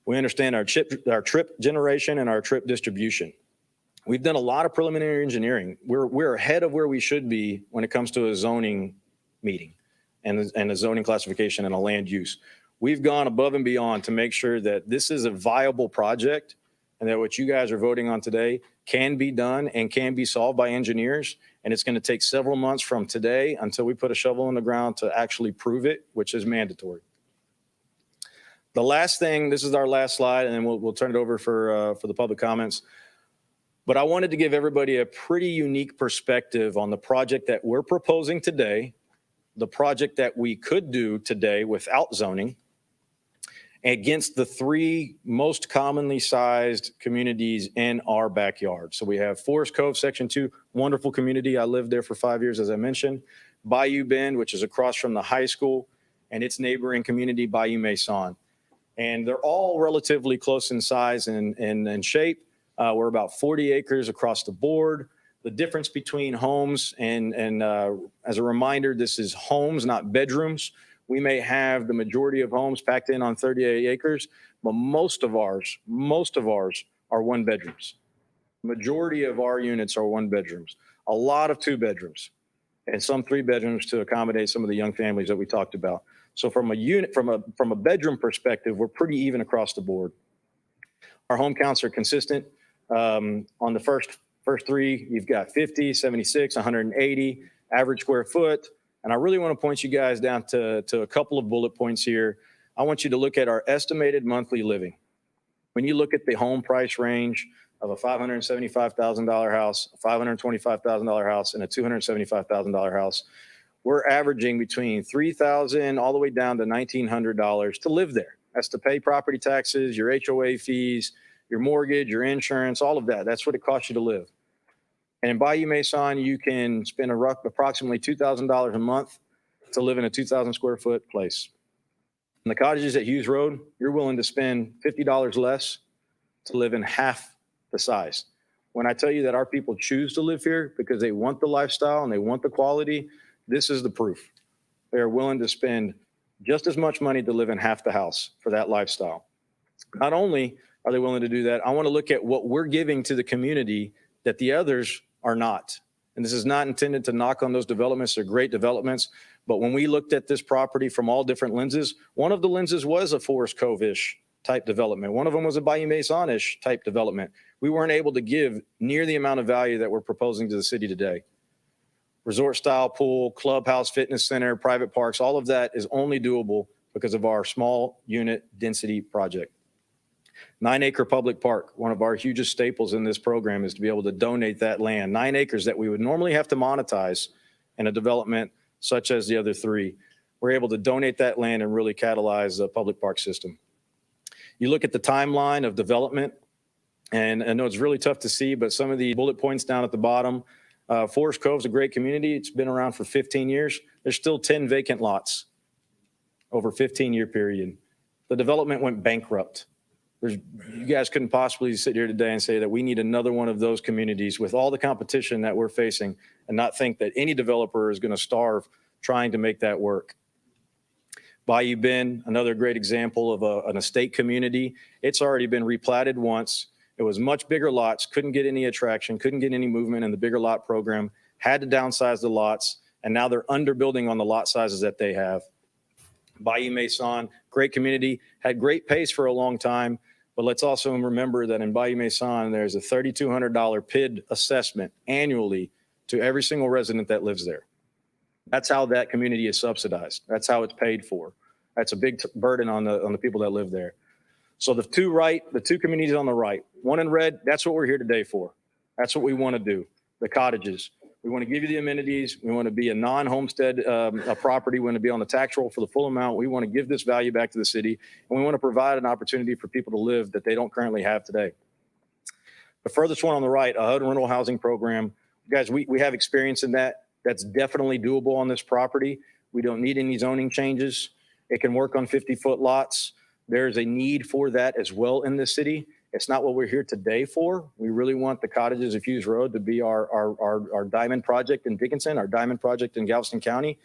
Speaker 11: We understand our trip generation and our trip distribution. We've done a lot of preliminary engineering. We're ahead of where we should be when it comes to a zoning meeting and a zoning classification and a land use. We've gone above and beyond to make sure that this is a viable project and that what you guys are voting on today can be done and can be solved by engineers. And it's going to take several months from today until we put a shovel in the ground to actually prove it, which is mandatory. The last thing, this is our last slide, and then we'll turn it over for the public comments. But I wanted to give everybody a pretty unique perspective on the project that we're proposing today, the project that we could do today without zoning, against the 3 most commonly sized communities in our backyard. So we have Forest Cove, Section 2, wonderful community. I lived there for 5 years, as I mentioned. Bayou Bend, which is across from the high school, and its neighboring community, Bayou Mason. And they're all relatively close in size and shape. We're about 40 acres across the board. The difference between homes and as a reminder, this is homes, not bedrooms. We may have the majority of homes packed in on 38 acres, but most of ours are one bedrooms. Majority of our units are one bedrooms, a lot of two bedrooms, and some three bedrooms to accommodate some of the young families that we talked about. So from a bedroom perspective, we're pretty even across the board. Our home counts are consistent. On the first three, you've got 50, 76, 180 average square foot. And I really want to point you guys down to a couple of bullet points here. I want you to look at our estimated monthly living. When you look at the home price range of a $575,000 house, a $525,000 house, and a $275,000 house, we're averaging between $3,000 all the way down to $1,900 to live there. That's to pay property taxes, your HOA fees, your mortgage, your insurance, all of that. That's what it costs you to live. And in Bayou Mason, you can spend approximately $2,000 a month to live in a 2,000 square foot place. In the cottages at Hughes Road, you're willing to spend $50 less to live in half the size. When I tell you that our people choose to live here because they want the lifestyle and they want the quality, this is the proof. They are willing to spend just as much money to live in half the house for that lifestyle. Not only are they willing to do that, I want to look at what we're giving to the community that the others are not. And this is not intended to knock on those developments. They're great developments. But when we looked at this property from all different lenses, one of the lenses was a Forest Cove-ish type development. One of them was a Bayou Mason-ish type development. We weren't able to give near the amount of value that we're proposing to the city today. Resort style pool, clubhouse, fitness center, private parks, all of that is only doable because of our small unit density project. 9-acre public park, one of our hugest staples in this program is to be able to donate that land. 9 acres that we would normally have to monetize in a development such as the other three. We're able to donate that land and really catalyze the public park system. You look at the timeline of development, and I know it's really tough to see, but some of the bullet points down at the bottom, Forest Cove's a great community. It's been around for 15 years. There's still 10 vacant lots over a 15-year period. The development went bankrupt. You guys couldn't possibly sit here today and say that we need another one of those communities with all the competition that we're facing and not think that any developer is going to starve trying to make that work. Bayou Bend, another great example of an estate community. It's already been replatted once. It was much bigger lots, couldn't get any attraction, couldn't get any movement in the bigger lot program, had to downsize the lots, and now they're underbuilding on the lot sizes that they have. Bayou Mason, great community, had great pace for a long time, but let's also remember that in Bayou Mason, there's a $3,200 PID assessment annually to every single resident that lives there. That's how that community is subsidized. That's how it's paid for. That's a big burden on the people that live there. So the two communities on the right, one in red, that's what we're here today for. That's what we want to do. The cottages. We want to give you the amenities. We want to be a non-homestead a property. We want to be on the tax roll for the full amount. We want to give this value back to the city, and we want to provide an opportunity for people to live that they don't currently have today. The furthest one on the right, a HUD rental housing program. Guys, we have experience in that. That's definitely doable on this property. We don't need any zoning changes. It can work on 50-foot lots. There's a need for that as well in this city. It's not what we're here today for. We really want the cottages of Hughes Road to be our diamond project in Dickinson, our diamond project in Galveston County.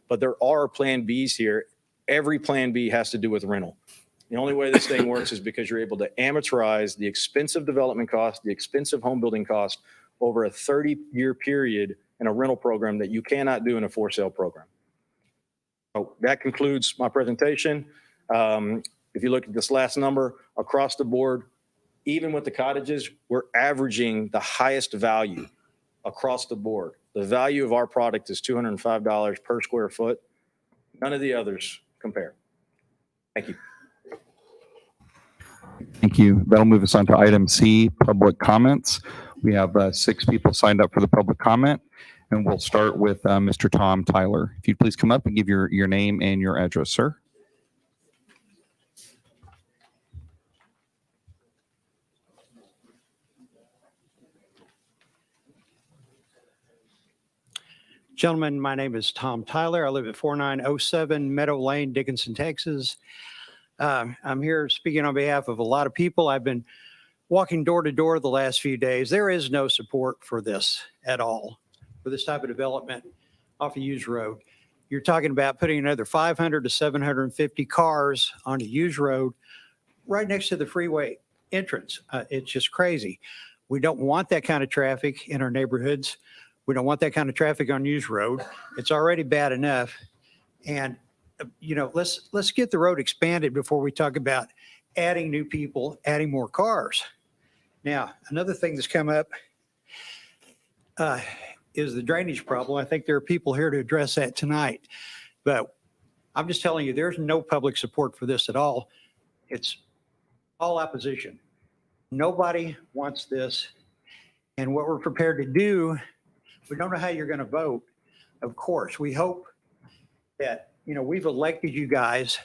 Speaker 11: But there are plan Bs here. Every plan B has to do with rental. The only way this thing works is because you're able to amortize the expensive development cost, the expensive home building cost over a 30-year period in a rental program that you cannot do in a for sale program. So that concludes my presentation. If you look at this last number across the board, even with the cottages, we're averaging the highest value across the board. The value of our product is $205 per square foot. None of the others compare. Thank you.
Speaker 1: Thank you. That'll move us on to item C, public comments. We have 6 people signed up for the public comment, and we'll start with Mr. Tom Tyler. If you'd please come up and give your name and your address, sir.
Speaker 12: Gentlemen, my name is Tom Tyler. I live at 4907 Meadow Lane, Dickinson, Texas. I'm here speaking on behalf of a lot of people. I've been walking door to door the last few days, there is no support for this at all, for this type of development off of Hughes Road. You're talking about putting another 500 to 750 cars on a Hughes Road right next to the freeway entrance. It's just crazy. We don't want that kind of traffic in our neighborhoods. We don't want that kind of traffic on Hughes Road. It's already bad enough. And, let's get the road expanded before we talk about adding new people, adding more cars. Now, another thing that's come up is the drainage problem. I think there are people here to address that tonight. But I'm just telling you, there's no public support for this at all. It's all opposition. Nobody wants this. And what we're prepared to do, we don't know how you're going to vote. Of course, we hope that, we've elected you guys.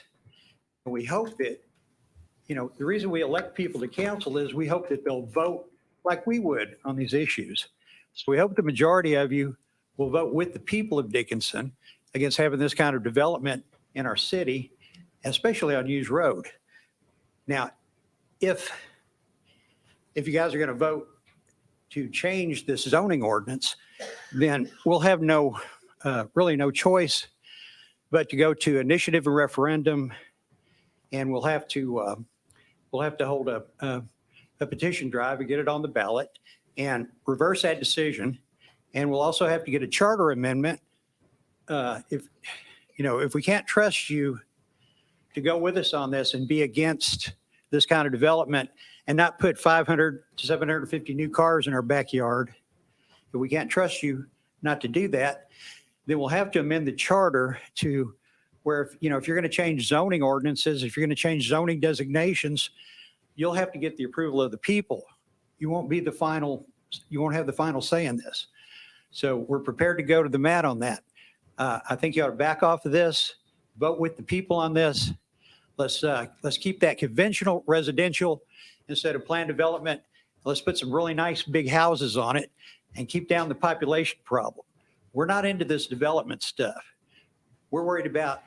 Speaker 12: And we hope that, the reason we elect people to council is we hope that they'll vote like we would on these issues. So we hope the majority of you will vote with the people of Dickinson against having this kind of development in our city, especially on Hughes Road. Now, if you guys are going to vote to change this zoning ordinance, then we'll have really no choice but to go to initiative and referendum, and we'll have to hold a petition drive and get it on the ballot and reverse that decision. And we'll also have to get a charter amendment. If we can't trust you to go with us on this and be against this kind of development and not put 500 to 750 new cars in our backyard, if we can't trust you not to do that, then we'll have to amend the charter to where, if you're going to change zoning ordinances, if you're going to change zoning designations, you'll have to get the approval of the people. You won't have the final say in this. So we're prepared to go to the mat on that. I think you ought to back off of this, vote with the people on this. Let's keep that conventional residential instead of planned development. Let's put some really nice big houses on it and keep down the population problem. We're not into this development stuff. We're worried about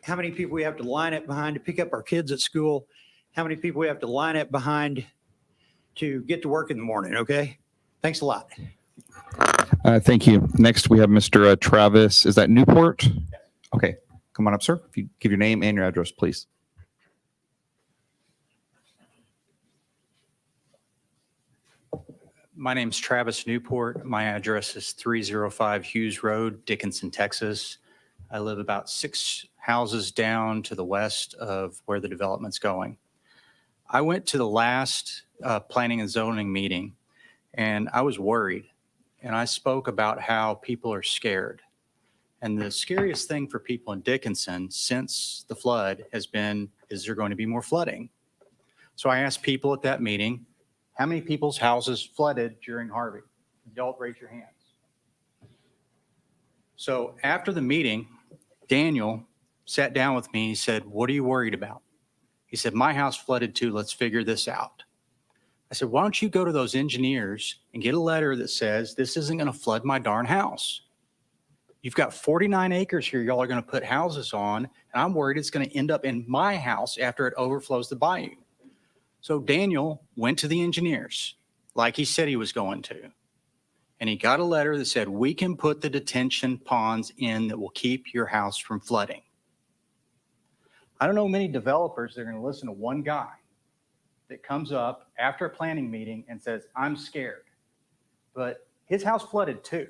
Speaker 12: how many people we have to line up behind to pick up our kids at school, how many people we have to line up behind to get to work in the morning, okay? Thanks a lot.
Speaker 1: Thank you. Next, we have Mr. Travis. Is that Newport? Okay, come on up, sir. If you give your name and your address, please.
Speaker 13: My name's Travis Newport. My address is 305 Hughes Road, Dickinson, Texas. I live about 6 houses down to the west of where the development's going. I went to the last planning and zoning meeting, and I was worried. And I spoke about how people are scared. And the scariest thing for people in Dickinson since the flood has been, is there going to be more flooding? So I asked people at that meeting, how many people's houses flooded during Harvey? Y'all raise your hands. So after the meeting, Daniel sat down with me. He said, what are you worried about? He said, my house flooded too. Let's figure this out. I said, why don't you go to those engineers and get a letter that says this isn't going to flood my darn house? You've got 49 acres here y'all are going to put houses on, and I'm worried it's going to end up in my house after it overflows the bayou. So Daniel went to the engineers like he said he was going to, and he got a letter that said, we can put the detention ponds in that will keep your house from flooding. I don't know many developers that are going to listen to one guy that comes up after a planning meeting and says, I'm scared. But his house flooded too.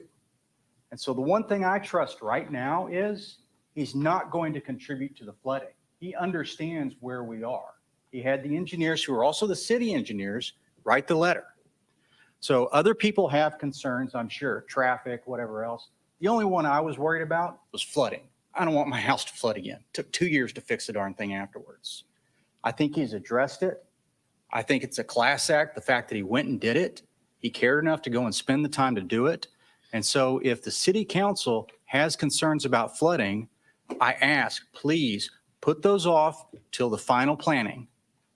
Speaker 13: And so the one thing I trust right now is he's not going to contribute to the flooding. He understands where we are. He had the engineers who are also the city engineers write the letter. So other people have concerns, I'm sure, traffic, whatever else. The only one I was worried about was flooding. I don't want my house to flood again. It took 2 years to fix the darn thing afterwards. I think he's addressed it. I think it's a class act, the fact that he went and did it. He cared enough to go and spend the time to do it. And so if the city council has concerns about flooding, I ask, please put those off till the final planning,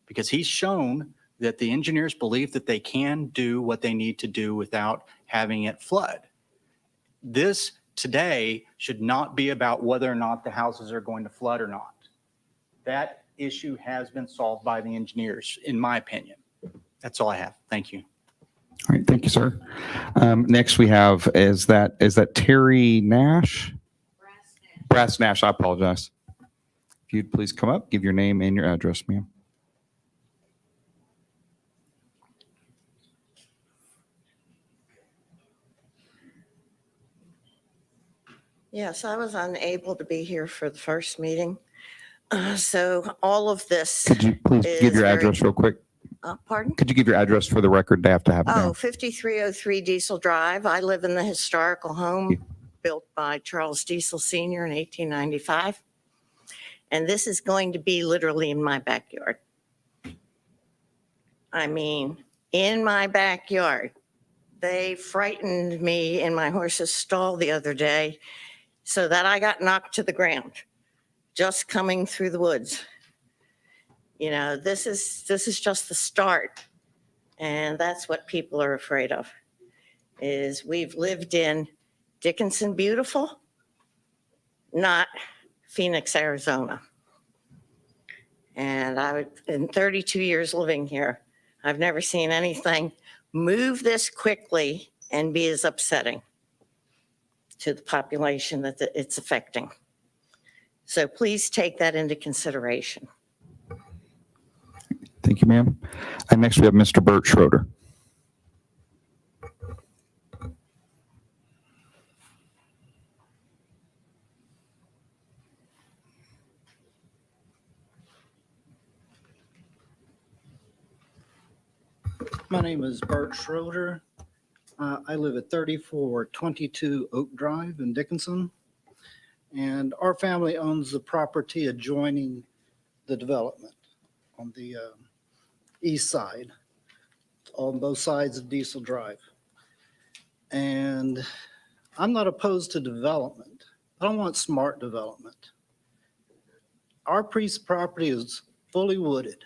Speaker 13: because he's shown that the engineers believe that they can do what they need to do without having it flood. This today should not be about whether or not the houses are going to flood or not. That issue has been solved by the engineers, in my opinion. That's all I have. Thank you.
Speaker 1: All right, thank you, sir. Next we have, is that Terry Nash? Brass Nash, I apologize. If you'd please come up, give your name and your address, ma'am.
Speaker 14: Yes, I was unable to be here for the first meeting. So all of this,
Speaker 1: Could you please give
Speaker 14: is
Speaker 1: your
Speaker 14: very-
Speaker 1: address real quick?
Speaker 14: pardon?
Speaker 1: Could you give your address for the record? They have to have it
Speaker 14: Oh,
Speaker 1: down.
Speaker 14: 5303 Diesel Drive. I live in the historical home
Speaker 1: Yeah.
Speaker 14: built by Charles Diesel Sr. in 1895. And this is going to be literally in my backyard. I mean, in my backyard. They frightened me in my horse's stall the other day so that I got knocked to the ground just coming through the woods. You know, this is just the start. And that's what people are afraid of, is we've lived in Dickinson beautiful, not Phoenix, Arizona. And in 32 years living here, I've never seen anything move this quickly and be as upsetting to the population that it's affecting. So please take that into consideration.
Speaker 1: Thank you, ma'am. And next we have Mr. Bert Schroeder.
Speaker 15: My name is Bert Schroeder. I live at 3422 Oak Drive in Dickinson. And our family owns the property adjoining the development on the east side, on both sides of Diesel Drive. And I'm not opposed to development. I don't want smart development. Our piece of property is fully wooded.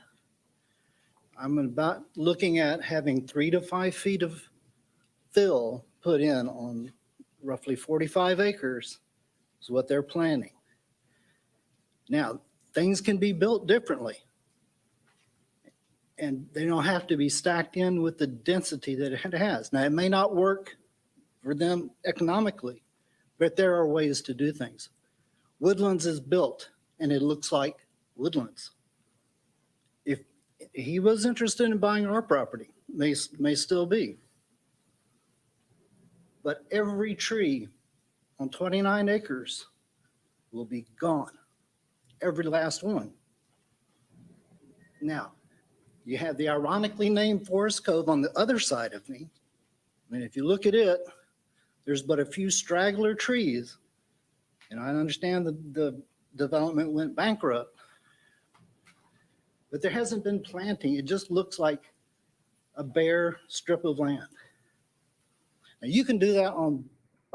Speaker 15: I'm about looking at having 3 to 5 feet of fill put in on roughly 45 acres is what they're planning. Now, things can be built differently. And they don't have to be stacked in with the density that it has. Now, it may not work for them economically, but there are ways to do things. Woodlands is built and it looks like Woodlands. If he was interested in buying our property, may still be. But every tree on 29 acres will be gone, every last one. Now, you have the ironically named Forest Cove on the other side of me. I mean, if you look at it, there's but a few straggler trees. And I understand the development went bankrupt, but there hasn't been planting. It just looks like a bare strip of land. Now, you can do that on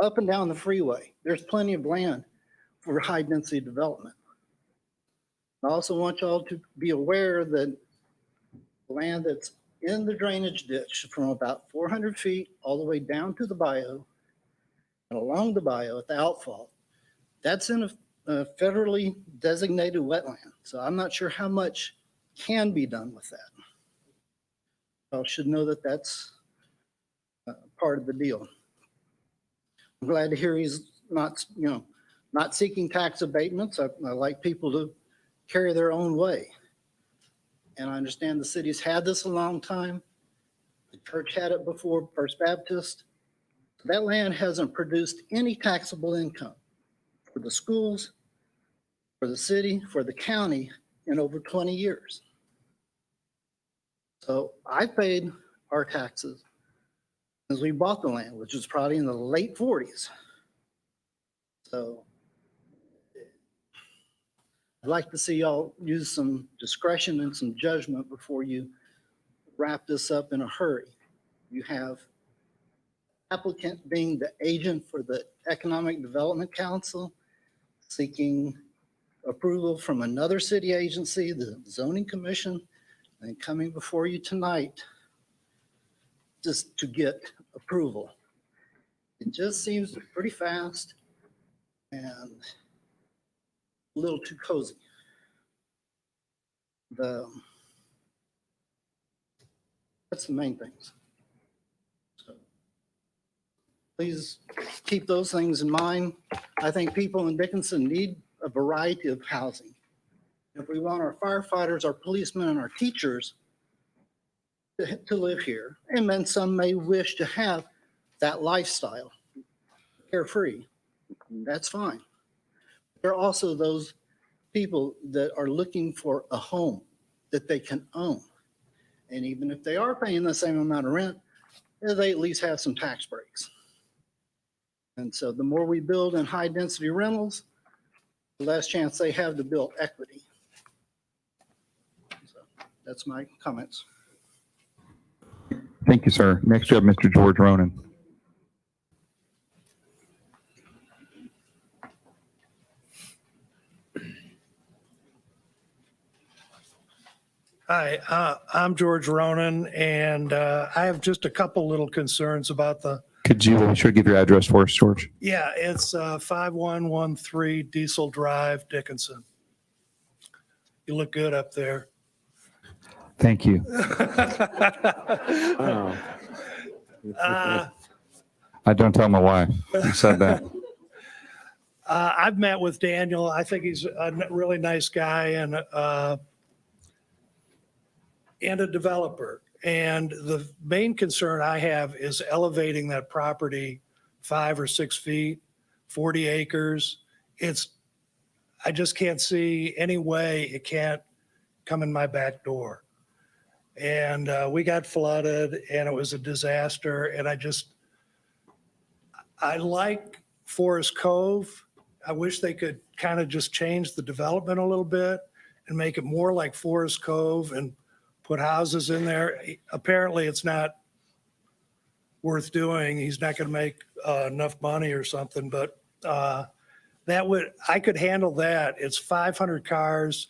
Speaker 15: up and down the freeway. There's plenty of land for high density development. I also want y'all to be aware that land that's in the drainage ditch from about 400 feet all the way down to the bayou and along the bayou at the outfall, that's in a federally designated wetland. So I'm not sure how much can be done with that. Y'all should know that that's part of the deal. I'm glad to hear he's not seeking tax abatements. I like people to carry their own way. And I understand the city's had this a long time. The church had it before First Baptist. That land hasn't produced any taxable income for the schools, for the city, for the county in over 20 years. So I paid our taxes as we bought the land, which was probably in the late 40s. So I'd like to see y'all use some discretion and some judgment before you wrap this up in a hurry. You have applicant being the agent for the Economic Development Council, seeking approval from another city agency, the Zoning Commission, and coming before you tonight just to get approval. It just seems pretty fast and a little too cozy. That's That's the main things. So, please keep those things in mind. I think people in Dickinson need a variety of housing. If we want our firefighters, our policemen, and our teachers to live here, and then some may wish to have that lifestyle, carefree, that's fine. There are also those people that are looking for a home that they can own. And even if they are paying the same amount of rent, they at least have some tax breaks. And so the more we build in high density rentals, the less chance they have to build equity. So that's my comments.
Speaker 1: Thank you, sir. Next, you have Mr. George Ronan.
Speaker 16: Hi, I'm George Ronan, and I have just a couple little concerns about the,
Speaker 1: Could you be sure to give your address for us, George?
Speaker 16: yeah, it's 5113 Diesel Drive, Dickinson. You look good up there.
Speaker 1: Thank you. I don't tell my wife. You said that.
Speaker 16: I've met with Daniel. I think he's a really nice guy and a developer. And the main concern I have is elevating that property 5 or 6 feet, 40 acres. I just can't see any way it can't come in my back door. And we got flooded and it was a disaster. And I like Forest Cove. I wish they could kind of just change the development a little bit and make it more like Forest Cove and put houses in there. Apparently it's not worth doing. He's not going to make enough money or something, but I could handle that. It's 500 cars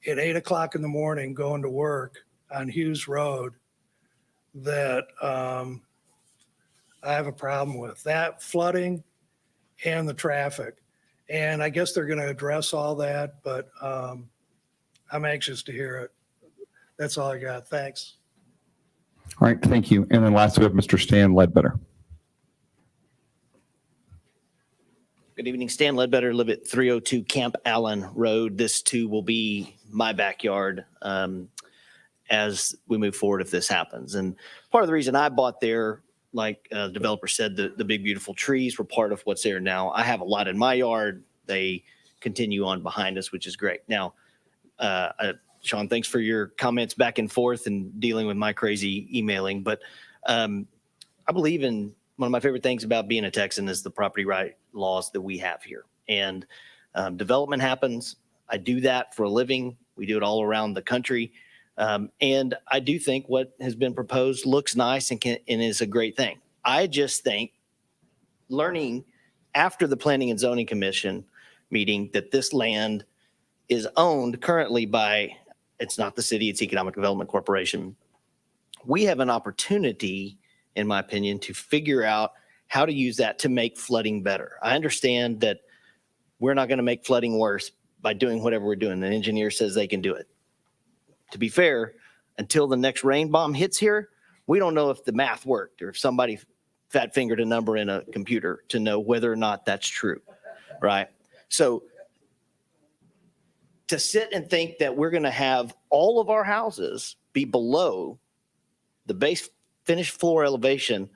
Speaker 16: at 8 o'clock in the morning going to work on Hughes Road that I have a problem with. That flooding and the traffic. And I guess they're going to address all that, but I'm anxious to hear it. That's all I got. Thanks.
Speaker 1: All right, thank you. And then last, we have Mr. Stan Ledbetter.
Speaker 17: Good evening, Stan Ledbetter, live at 302 Camp Allen Road. This too will be my backyard as we move forward if this happens. And part of the reason I bought there, like the developer said, the big beautiful trees were part of what's there now. I have a lot in my yard. They continue on behind us, which is great. Now, Sean, thanks for your comments back and forth and dealing with my crazy emailing. But I believe in one of my favorite things about being a Texan is the property right laws that we have here. And development happens. I do that for a living. We do it all around the country. And I do think what has been proposed looks nice and is a great thing. I just think learning after the Planning and Zoning Commission meeting that this land is owned currently by, it's not the city, it's Economic Development Corporation. We have an opportunity, in my opinion, to figure out how to use that to make flooding better. I understand that we're not going to make flooding worse by doing whatever we're doing. The engineer says they can do it. To be fair, until the next rain bomb hits here, we don't know if the math worked or if somebody fat fingered a number in a computer to know whether or not that's true, right? So to sit and think that we're going to have all of our houses be below the base finished floor elevation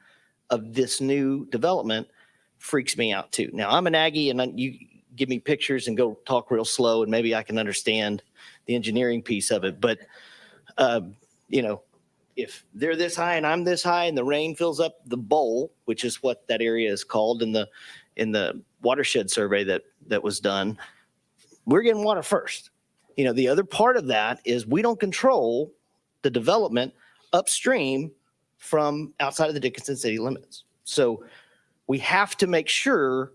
Speaker 17: of this new development freaks me out too. Now, I'm an Aggie, and you give me pictures and go talk real slow, and maybe I can understand the engineering piece of it. But, if they're this high and I'm this high and the rain fills up the bowl, which is what that area is called in the watershed survey that was done, we're getting water first. The other part of that is we don't control the development upstream from outside of the Dickinson city limits. So we have to make sure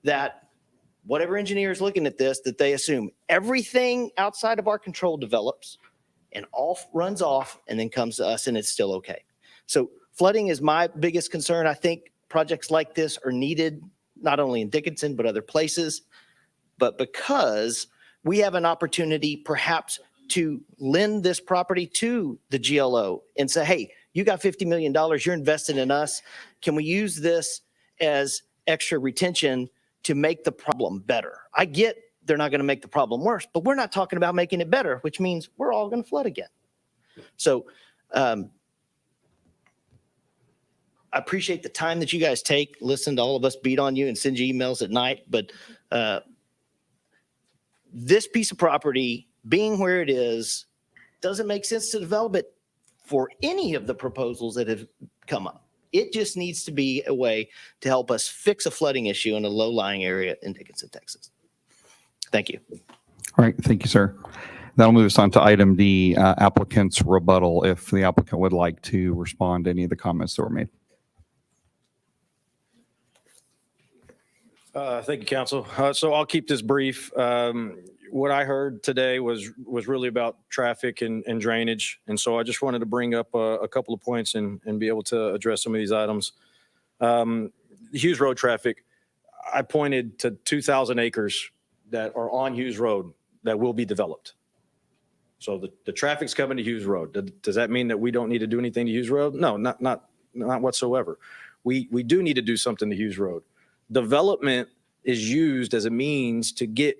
Speaker 17: that whatever engineer is looking at this, that they assume everything outside of our control develops and runs off and then comes to us and it's still okay. So flooding is my biggest concern. I think projects like this are needed not only in Dickinson, but other places. But because we have an opportunity perhaps to lend this property to the GLO and say, hey, you got $50 million, you're invested in us. Can we use this as extra retention to make the problem better? I get they're not going to make the problem worse, but we're not talking about making it better, which means we're all going to flood again. So I appreciate the time that you guys take, listen to all of us beat on you and send you emails at night. But this piece of property being where it is, doesn't make sense to develop it for any of the proposals that have come up. It just needs to be a way to help us fix a flooding issue in a low-lying area in Dickinson, Texas. Thank you.
Speaker 1: All right, thank you, sir. That'll move us on to item D, applicant's rebuttal, if the applicant would like to respond to any of the comments that were made.
Speaker 11: Thank you, council. So I'll keep this brief. What I heard today was really about traffic and drainage. And so I just wanted to bring up a couple of points and be able to address some of these items. Hughes Road traffic, I pointed to 2,000 acres that are on Hughes Road that will be developed. So the traffic's coming to Hughes Road. Does that mean that we don't need to do anything to Hughes Road? No, not whatsoever. We do need to do something to Hughes Road. Development is used as a means to get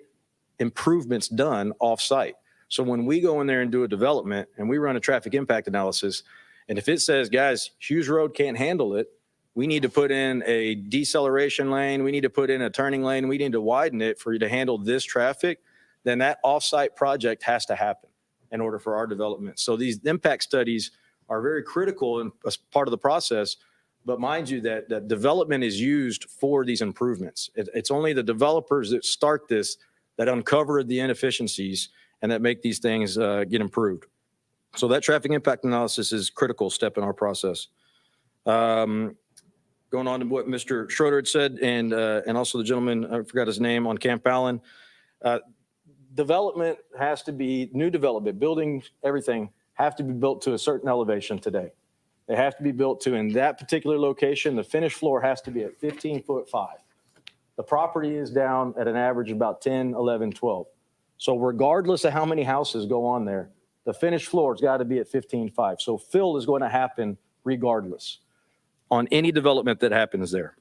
Speaker 11: improvements done off-site. So when we go in there and do a development and we run a traffic impact analysis, and if it says, guys, Hughes Road can't handle it, we need to put in a deceleration lane, we need to put in a turning lane, we need to widen it for you to handle this traffic, then that off-site project has to happen in order for our development. So these impact studies are very critical and as part of the process. But mind you, that development is used for these improvements. It's only the developers that start this that uncover the inefficiencies and that make these things get improved. So that traffic impact analysis is a critical step in our process. Going on to what Mr. Schroeder had said, and also the gentleman, I forgot his name, on Camp Allen. Development has to be, new development, buildings, everything have to be built to a certain elevation today. They have to be built to, in that particular location, the finished floor has to be at 15'5". The property is down at an average of about 10, 11, 12. So regardless of how many houses go on there, the finished floor has got to be at 15'5". So fill is going to happen regardless on any development that happens there.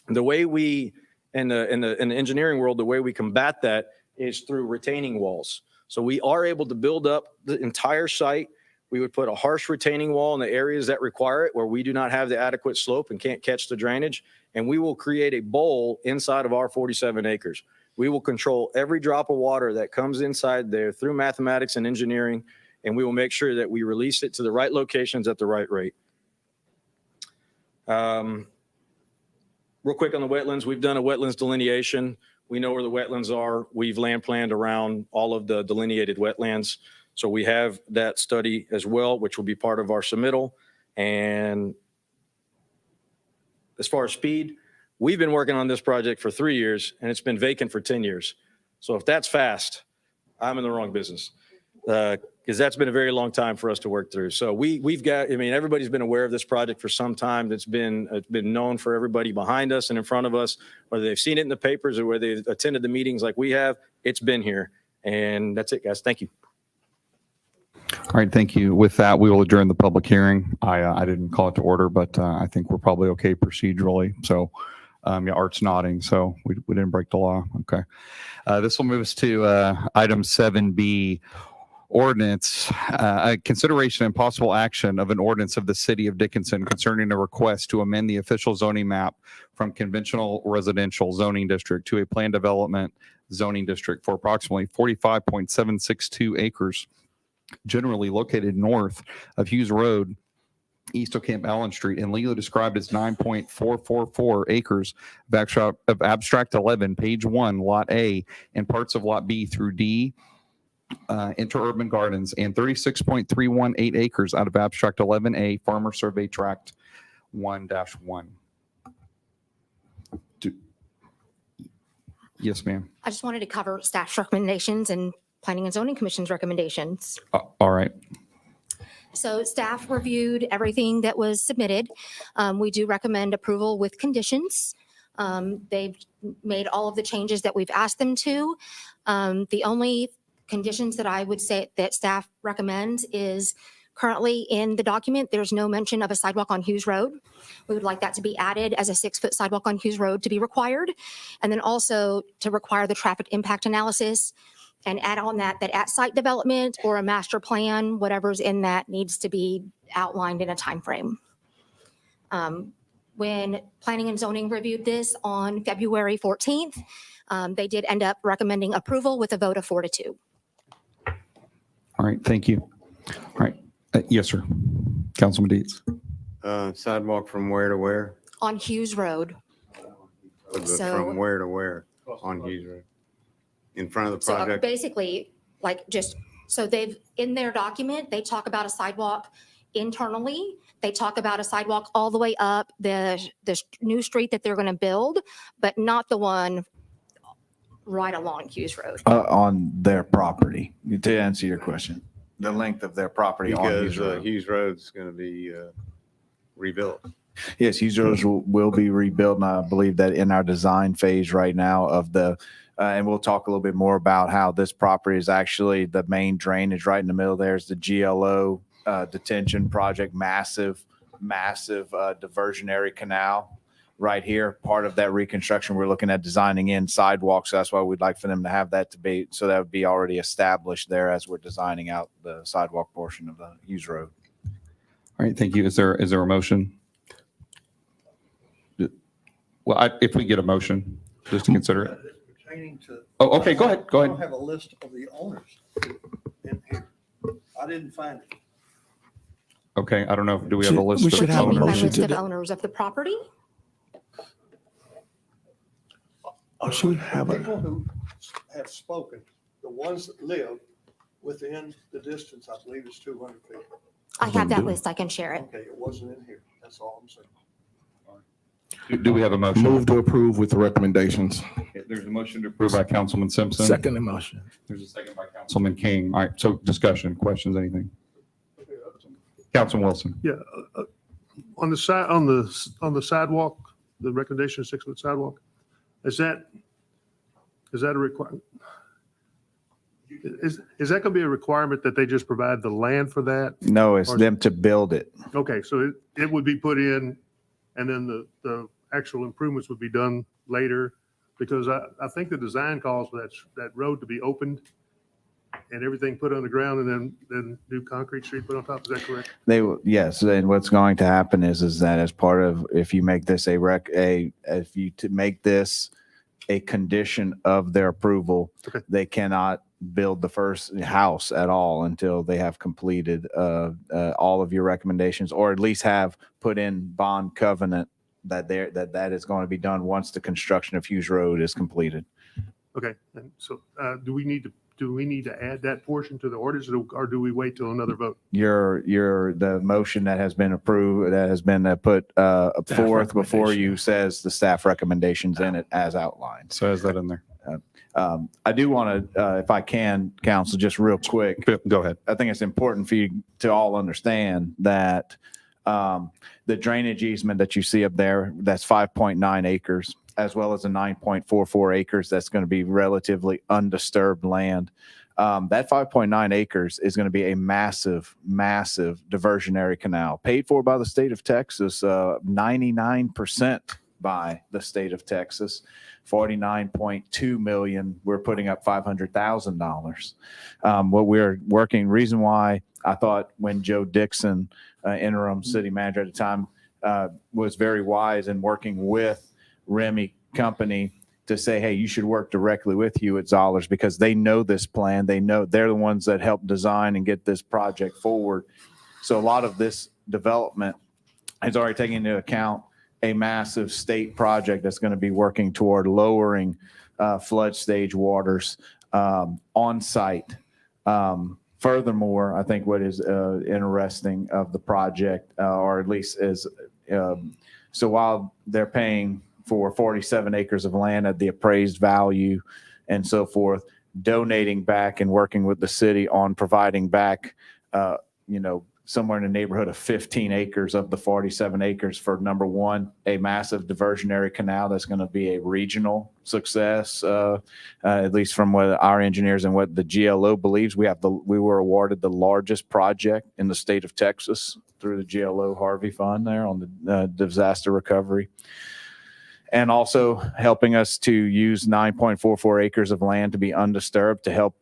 Speaker 11: The way we, in the engineering world, the way we combat that is through retaining walls. So we are able to build up the entire site. We would put a harsh retaining wall in the areas that require it, where we do not have the adequate slope and can't catch the drainage. And we will create a bowl inside of our 47 acres. We will control every drop of water that comes inside there through mathematics and engineering, and we will make sure that we release it to the right locations at the right rate. Real quick on the wetlands, we've done a wetlands delineation. We know where the wetlands are. We've land planned around all of the delineated wetlands. So we have that study as well, which will be part of our submittal. And as far as speed, we've been working on this project for 3 years and it's been vacant for 10 years. So if that's fast, I'm in the wrong business. Because that's been a very long time for us to work through. So we've got, I mean, everybody's been aware of this project for some time. It's been known for everybody behind us and in front of us, whether they've seen it in the papers or whether they've attended the meetings like we have. It's been here. And that's it, guys. Thank you.
Speaker 1: All right, thank you. With that, we will adjourn the public hearing. I didn't call it to order, but I think we're probably okay procedurally. So yeah, Art's nodding, so we didn't break the law. Okay. This will move us to item 7B, ordinance, consideration and possible action of an ordinance of the city of Dickinson concerning a request to amend the official zoning map from conventional residential zoning district to a planned development zoning district for approximately 45.762 acres, generally located north of Hughes Road, east of Camp Allen Street, and legally described as 9.444 acres of abstract 11, page 1, lot A, and parts of lot B through D, interurban gardens, and 36.318 acres out of abstract 11A, farmer survey tract 1-1. Yes, ma'am.
Speaker 10: I just wanted to cover staff's recommendations and Planning and Zoning Commission's recommendations.
Speaker 1: All right.
Speaker 10: So staff reviewed everything that was submitted. We do recommend approval with conditions. They've made all of the changes that we've asked them to. The only conditions that I would say that staff recommends is currently in the document, there's no mention of a sidewalk on Hughes Road. We would like that to be added as a 6-foot sidewalk on Hughes Road to be required. And then also to require the traffic impact analysis and add on that at site development or a master plan, whatever's in that needs to be outlined in a timeframe. When Planning and Zoning reviewed this on February 14th, they did end up recommending approval with a vote of 4-2.
Speaker 1: All right, thank you. All right, yes, sir. Councilman Dietz.
Speaker 7: Sidewalk from where to where?
Speaker 10: On Hughes Road. So-
Speaker 7: From where to where on Hughes Road? In front of the
Speaker 10: So
Speaker 7: project?
Speaker 10: basically, so they've, in their document, they talk about a sidewalk internally. They talk about a sidewalk all the way up the new street that they're going to build, but not the one right along Hughes Road.
Speaker 9: On their property, to answer your question, the length of their property on
Speaker 7: Because
Speaker 9: Hughes Road.
Speaker 7: Hughes Road's going to be rebuilt.
Speaker 9: Yes, Hughes Road will be rebuilt, and I believe that in our design phase right now of the, and we'll talk a little bit more about how this property is actually the main drainage right in the middle. There's the GLO detention project, massive diversionary canal right here. Part of that reconstruction, we're looking at designing in sidewalks. So that's why we'd like for them to have that to be, so that would be already established there as we're designing out the sidewalk portion of the Hughes Road.
Speaker 1: All right, thank you. Is there a motion? Well, if we get a motion, just to consider it.
Speaker 8: Pertaining to.
Speaker 1: Oh, okay, go ahead.
Speaker 8: I don't have a list of the owners in here. I didn't find it.
Speaker 1: Okay, I don't know. Do we have a list
Speaker 3: We
Speaker 1: of
Speaker 3: should have a
Speaker 10: What do you mean by
Speaker 3: motion
Speaker 10: list
Speaker 3: to
Speaker 10: of
Speaker 3: the-
Speaker 10: owners of the property?
Speaker 3: Oh, should we have a,
Speaker 8: People who have spoken, the ones that live within the distance, I believe is 200 feet.
Speaker 10: I have that
Speaker 3: do it.
Speaker 10: list. I can share it.
Speaker 8: Okay, it wasn't in here. That's all I'm saying.
Speaker 1: Do we have a motion?
Speaker 4: Move to approve with the recommendations.
Speaker 1: Okay, there's a motion to approve by Councilman Simpson.
Speaker 3: second emotion?
Speaker 1: There's a second by Councilman King. All right, so discussion, questions, anything? Councilman Wilson.
Speaker 6: Yeah, on the side, on the sidewalk, the recommendation, 6-foot sidewalk, is that a requirement? Is that going to be a requirement that they just provide the land for that?
Speaker 9: No, it's
Speaker 6: Or-
Speaker 9: them to build it.
Speaker 6: Okay, so it would be put in, and then the actual improvements would be done later? Because I think the design calls for that road to be opened and everything put on the ground, and then new concrete street put on top. Is that correct?
Speaker 9: Yes, and what's going to happen is that as part of, if you make this if you to make this a condition of their approval,
Speaker 6: Okay.
Speaker 9: they cannot build the first house at all until they have completed all of your recommendations, or at least have put in bond covenant that is going to be done once the construction of Hughes Road is completed.
Speaker 6: Okay, and so do we need to add that portion to the orders, or do we wait till another vote?
Speaker 9: The motion that has been approved, that has been put forth before you, says the staff recommendations in it as outlined.
Speaker 1: So is that in there?
Speaker 9: I do want to, if I can, counsel, just real quick.
Speaker 1: Go ahead.
Speaker 9: I think it's important for you to all understand that the drainage easement that you see up there, that's 5.9 acres, as well as a 9.44 acres that's going to be relatively undisturbed land. That 5.9 acres is going to be a massive diversionary canal paid for by the state of Texas, 99% by the state of Texas, 49.2 million. We're putting up $500,000. What we're working, reason why I thought when Joe Dickinson, interim city manager at the time, was very wise in working with Remy Company to say, hey, you should work directly with Hewitt Zollers, because they know this plan. They know, they're the ones that helped design and get this project forward. So a lot of this development is already taking into account a massive state project that's going to be working toward lowering flood stage waters on site. Furthermore, I think what is interesting of the project, or at least is, so while they're paying for 47 acres of land at the appraised value and so forth, donating back and working with the city on providing back, somewhere in the neighborhood of 15 acres of the 47 acres for number one, a massive diversionary canal that's going to be a regional success, at least from what our engineers and what the GLO believes. We were awarded the largest project in the state of Texas through the GLO Harvey Fund there on the disaster recovery. And also helping us to use 9.44 acres of land to be undisturbed to help,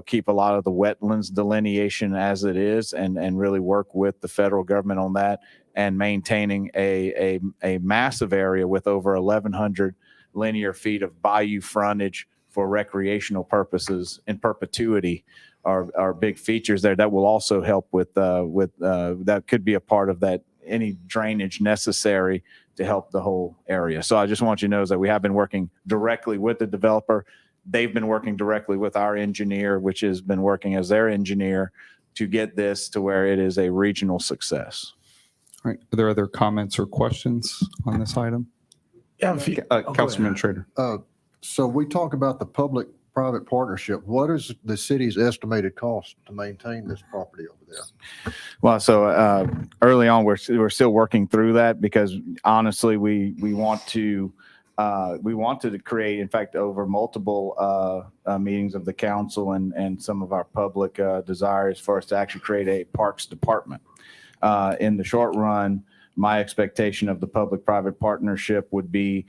Speaker 9: keep a lot of the wetlands delineation as it is, and really work with the federal government on that, and maintaining a massive area with over 1,100 linear feet of bayou frontage for recreational purposes in perpetuity are big features there that will also help with that could be a part of that, any drainage necessary to help the whole area. So I just want you to know is that we have been working directly with the developer. They've been working directly with our engineer, which has been working as their engineer to get this to where it is a regional success.
Speaker 1: All right. Are there other comments or questions on this item?
Speaker 3: Yeah,
Speaker 1: Councilman Schrader.
Speaker 5: So we talk about the public-private partnership. What is the city's estimated cost to maintain this property over there?
Speaker 9: Well, so early on, we're still working through that because honestly, we want to create, in fact, over multiple meetings of the council and some of our public desires for us to actually create a parks department. In the short run, my expectation of the public-private partnership would be,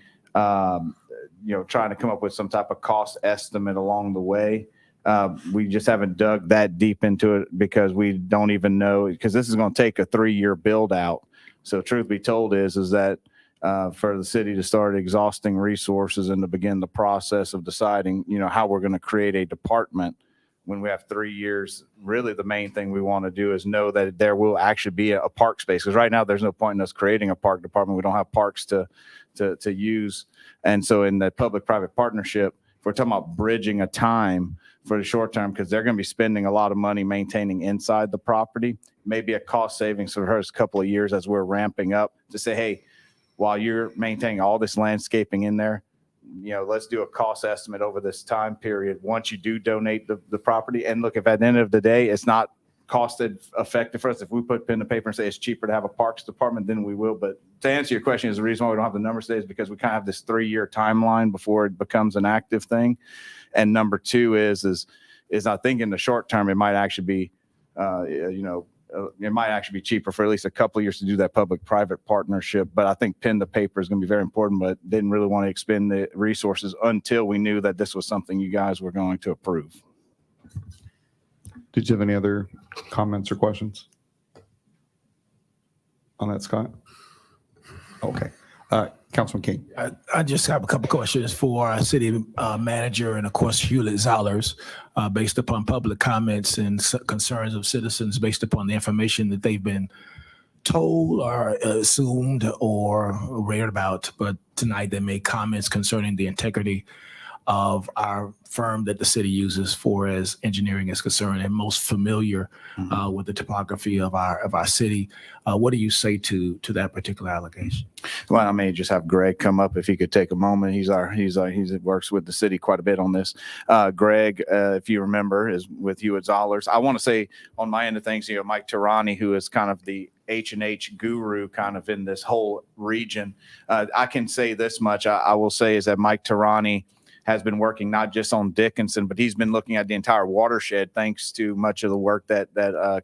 Speaker 9: trying to come up with some type of cost estimate along the way. We just haven't dug that deep into it because we don't even know, because this is going to take a 3-year build out. So truth be told is that for the city to start exhausting resources and to begin the process of deciding, how we're going to create a department when we have 3 years, really the main thing we want to do is know that there will actually be a park space. Because right now there's no point in us creating a park department. We don't have parks to use. And so in the public-private partnership, if we're talking about bridging a time for the short term, because they're going to be spending a lot of money maintaining inside the property, maybe a cost savings for us a couple of years as we're ramping up to say, hey, while you're maintaining all this landscaping in there, let's do a cost estimate over this time period once you do donate the property. And look, if at the end of the day, it's not cost effective for us, if we put pen to paper and say it's cheaper to have a parks department, then we will. But to answer your question, is the reason why we don't have the numbers today is because we kind of have this 3-year timeline before it becomes an active thing. And number two is I think in the short term, it might actually be, it might actually be cheaper for at least a couple of years to do that public-private partnership. But I think pen to paper is going to be very important, but didn't really want to expend the resources until we knew that this was something you guys were going to approve.
Speaker 1: Did you have any other comments or questions on that, Scott? Okay. Councilman King.
Speaker 3: I just have a couple questions for our city manager and, of course, Hewlett Zollers, based upon public comments and concerns of citizens based upon the information that they've been told or assumed or read about. But tonight they made comments concerning the integrity of our firm that the city uses for as engineering is concerned and most familiar with the topography of our city. What do you say to that particular allegation?
Speaker 9: Well, I may just have Greg come up if he could take a moment. He works with the city quite a bit on this. Greg, if you remember, is with Hewlett Zollers. I want to say on my end of things, Mike Tirani, who is kind of the H&H guru kind of in this whole region. I can say this much. I will say is that Mike Tirani has been working not just on Dickinson, but he's been looking at the entire watershed thanks to much of the work that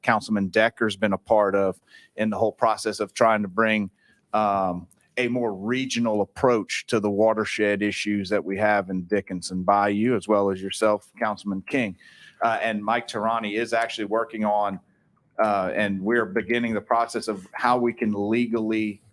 Speaker 9: Councilman Decker's been a part of in the whole process of trying to bring a more regional approach to the watershed issues that we have in Dickinson Bayou, as well as yourself, Councilman King. And Mike Tirani is actually working on, and we're beginning the process of how we can legally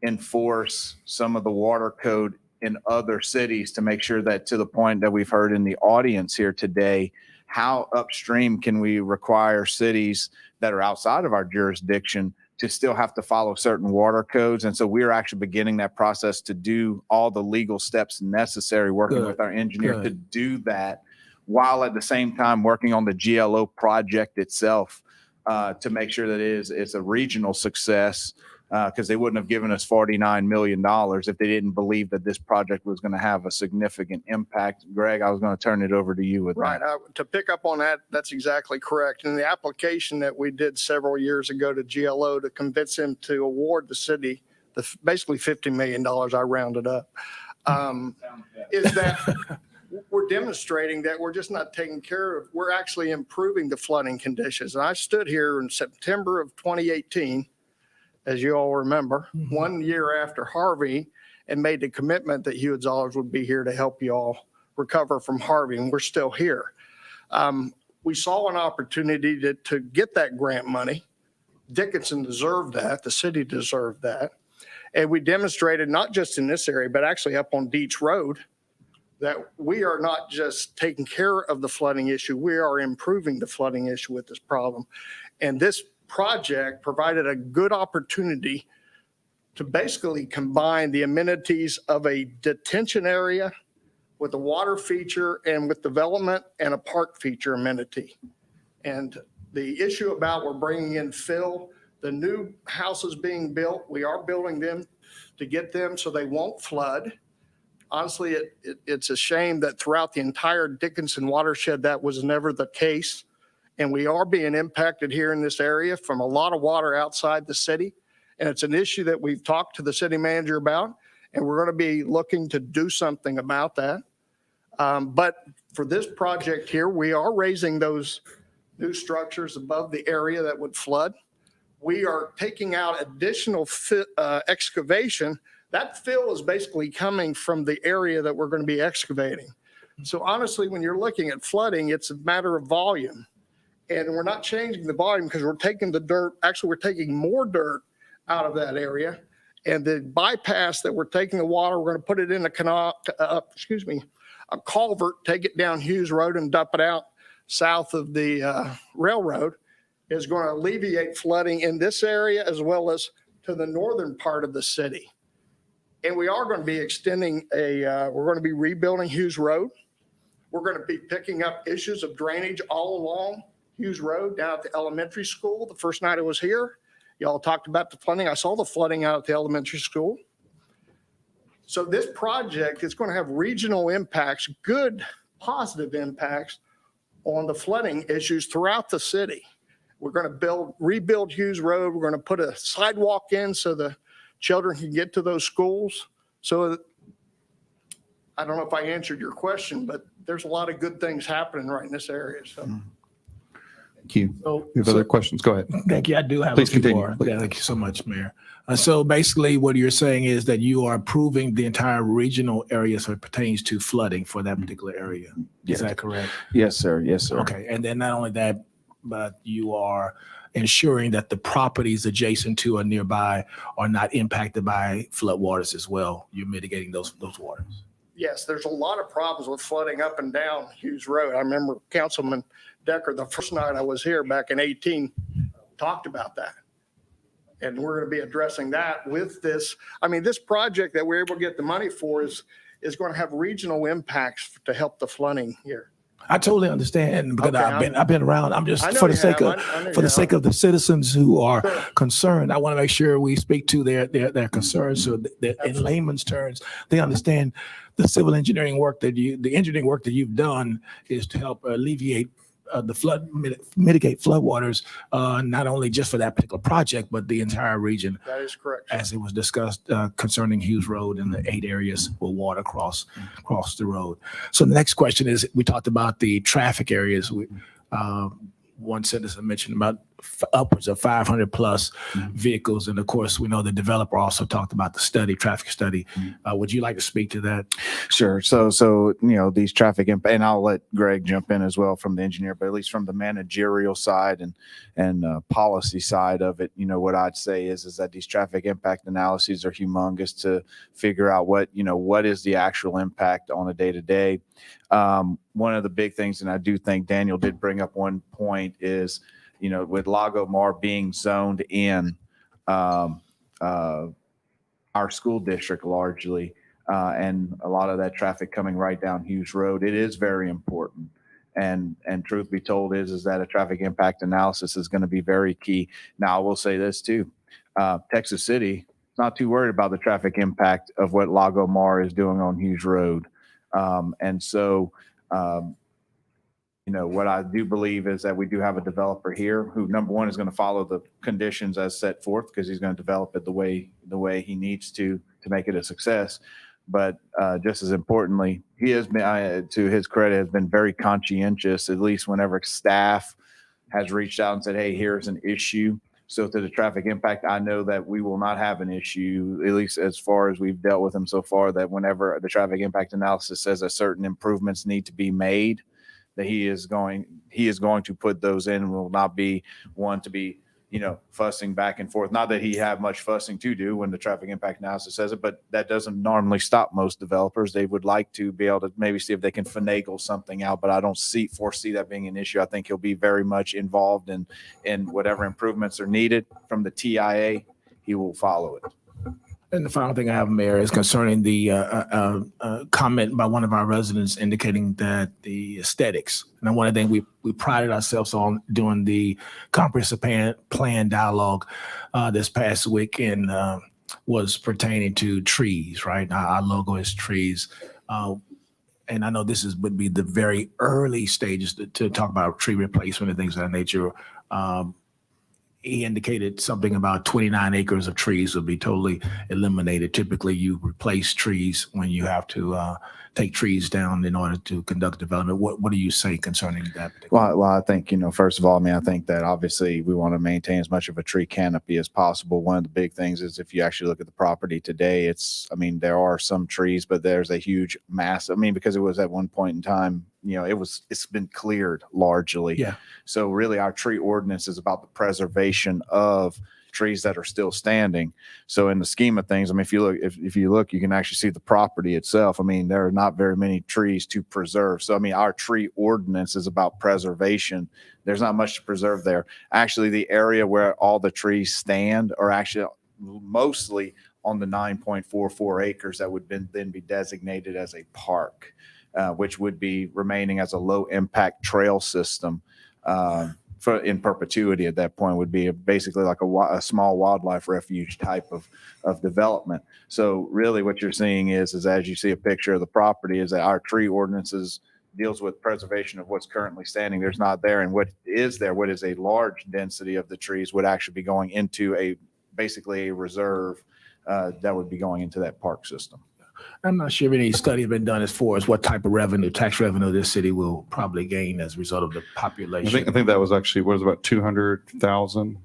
Speaker 9: enforce some of the water code in other cities to make sure that, to the point that we've heard in the audience here today, how upstream can we require cities that are outside of our jurisdiction to still have to follow certain water codes? And so we're actually beginning that process to do all the legal steps necessary, working with our engineer to do that, while at the same time working on the GLO project itself to make sure that it's a regional success. because they wouldn't have given us $49 million if they didn't believe that this project was going to have a significant impact. Greg, I was going to turn it over to you with
Speaker 8: Right.
Speaker 9: that.
Speaker 8: To pick up on that, that's exactly correct. In the application that we did several years ago to GLO to convince them to award the city basically $50 million, I rounded up, is that we're demonstrating that we're just not taking care of, we're actually improving the flooding conditions. And I stood here in September of 2018, as you all remember, 1 year after Harvey, and made the commitment that Hewitt Zollers would be here to help you all recover from Harvey, and we're still here. We saw an opportunity to get that grant money. Dickinson deserved that. The city deserved that. And we demonstrated, not just in this area, but actually up on Beach Road, that we are not just taking care of the flooding issue, we are improving the flooding issue with this problem. And this project provided a good opportunity to basically combine the amenities of a detention area with a water feature and with development and a park feature amenity. And the issue about we're bringing in fill, the new houses being built, we are building them to get them so they won't flood. Honestly, it's a shame that throughout the entire Dickinson watershed, that was never the case. And we are being impacted here in this area from a lot of water outside the city. And it's an issue that we've talked to the city manager about, and we're going to be looking to do something about that. But for this project here, we are raising those new structures above the area that would flood. We are taking out additional excavation. That fill is basically coming from the area that we're going to be excavating. So honestly, when you're looking at flooding, it's a matter of volume. And we're not changing the volume because we're taking the dirt, actually we're taking more dirt out of that area. And the bypass that we're taking the water, we're going to put it in a canal, a culvert, take it down Hughes Road and dump it out south of the railroad, is going to alleviate flooding in this area as well as to the northern part of the city. And we are going to be extending we're going to be rebuilding Hughes Road. We're going to be picking up issues of drainage all along Hughes Road down at the elementary school. The first night I was here, y'all talked about the flooding. I saw the flooding out at the elementary school. So this project is going to have regional impacts, good, positive impacts on the flooding issues throughout the city. We're going to rebuild Hughes Road. We're going to put a sidewalk in so the children can get to those schools. So I don't know if I answered your question, but there's a lot of good things happening right in this area. So.
Speaker 1: Thank you. You have other questions? Go ahead.
Speaker 3: Thank you. I do have
Speaker 1: Please
Speaker 3: a few
Speaker 1: continue.
Speaker 3: more. Yeah, thank you so much, Mayor. So basically what you're saying is that you are approving the entire regional area as it pertains to flooding for that particular area.
Speaker 9: Yes.
Speaker 3: Is that correct?
Speaker 9: Yes, sir. Yes, sir.
Speaker 3: Okay. And then not only that, but you are ensuring that the properties adjacent to or nearby are not impacted by flood waters as well. You're mitigating those waters.
Speaker 8: Yes, there's a lot of problems with flooding up and down Hughes Road. I remember Councilman Decker, the first night I was here back in 18, talked about that. And we're going to be addressing that with this. I mean, this project that we're able to get the money for is going to have regional impacts to help the flooding here.
Speaker 3: I totally understand because
Speaker 8: Okay,
Speaker 3: I've been around. I'm just
Speaker 8: I know
Speaker 3: for the
Speaker 8: you
Speaker 3: sake
Speaker 8: have.
Speaker 3: of
Speaker 8: I know
Speaker 3: for
Speaker 8: you
Speaker 3: the sake
Speaker 8: have.
Speaker 3: of the citizens who are
Speaker 8: Sure.
Speaker 3: concerned. I want to make sure we speak to their concerns so that in layman's terms they understand the civil engineering work the engineering work that you've done is to help alleviate mitigate floodwaters, not only just for that particular project, but the entire region.
Speaker 8: That is correct.
Speaker 3: As it was discussed concerning Hughes Road and the 8 areas where water cross the road. So the next question is, we talked about the traffic areas. One citizen mentioned about upwards of 500 plus vehicles. And of course, we know the developer also talked about the traffic study. Would you like to speak to that?
Speaker 9: Sure. So these traffic and I'll let Greg jump in as well from the engineer, but at least from the managerial side and policy side of it, what I'd say is that these traffic impact analyses are humongous to figure out what is the actual impact on a day to day. One of the big things, and I do think Daniel did bring up one point, is with Lago Mar being zoned in our school district largely, and a lot of that traffic coming right down Hughes Road, it is very important. And truth be told is that a traffic impact analysis is going to be very key. Now, I will say this too. Texas City is not too worried about the traffic impact of what Lago Mar is doing on Hughes Road. And so, what I do believe is that we do have a developer here who, number one, is going to follow the conditions as set forth because he's going to develop it the way he needs to make it a success. But just as importantly, he has been, to his credit, has been very conscientious, at least whenever staff has reached out and said, hey, here's an issue. So to the traffic impact, I know that we will not have an issue, at least as far as we've dealt with him so far, that whenever the traffic impact analysis says that certain improvements need to be made, that he is going to put those in and will not be one to be, fussing back and forth. Not that he have much fussing to do when the traffic impact analysis says it, but that doesn't normally stop most developers. They would like to be able to maybe see if they can finagle something out, but I don't foresee that being an issue. I think he'll be very much involved in whatever improvements are needed from the TIA. He will follow it.
Speaker 3: And the final thing I have, Mayor, is concerning the comment by one of our residents indicating that the aesthetics. And one of the things we prided ourselves on doing the comprehensive plan dialogue this past week and was pertaining to trees, right? Our logo is trees. And I know would be the very early stages to talk about tree replacement and things of that nature. He indicated something about 29 acres of trees would be totally eliminated. Typically, you replace trees when you have to take trees down in order to conduct development. What do you say concerning that?
Speaker 9: Well, I think, first of all, I think that obviously we want to maintain as much of a tree canopy as possible. One of the big things is if you actually look at the property today, there are some trees, but there's a huge mass. Because it was at one point in time, it's been cleared largely.
Speaker 3: Yeah.
Speaker 9: So really our tree ordinance is about the preservation of trees that are still standing. So in the scheme of things, if you look, you can actually see the property itself. There are not very many trees to preserve. So, our tree ordinance is about preservation. There's not much to preserve there. Actually, the area where all the trees stand are actually mostly on the 9.44 acres that would then be designated as a park, which would be remaining as a low impact trail system. In perpetuity at that point would be basically like a small wildlife refuge type of development. So really what you're seeing is as you see a picture of the property is that our tree ordinances deals with preservation of what's currently standing. There's not there. And what is a large density of the trees would actually be going into basically a reserve that would be going into that park system.
Speaker 3: I'm not sure if any study has been done as far as what type of tax revenue this city will probably gain as a result of the population.
Speaker 1: I think that was actually, about 200,000?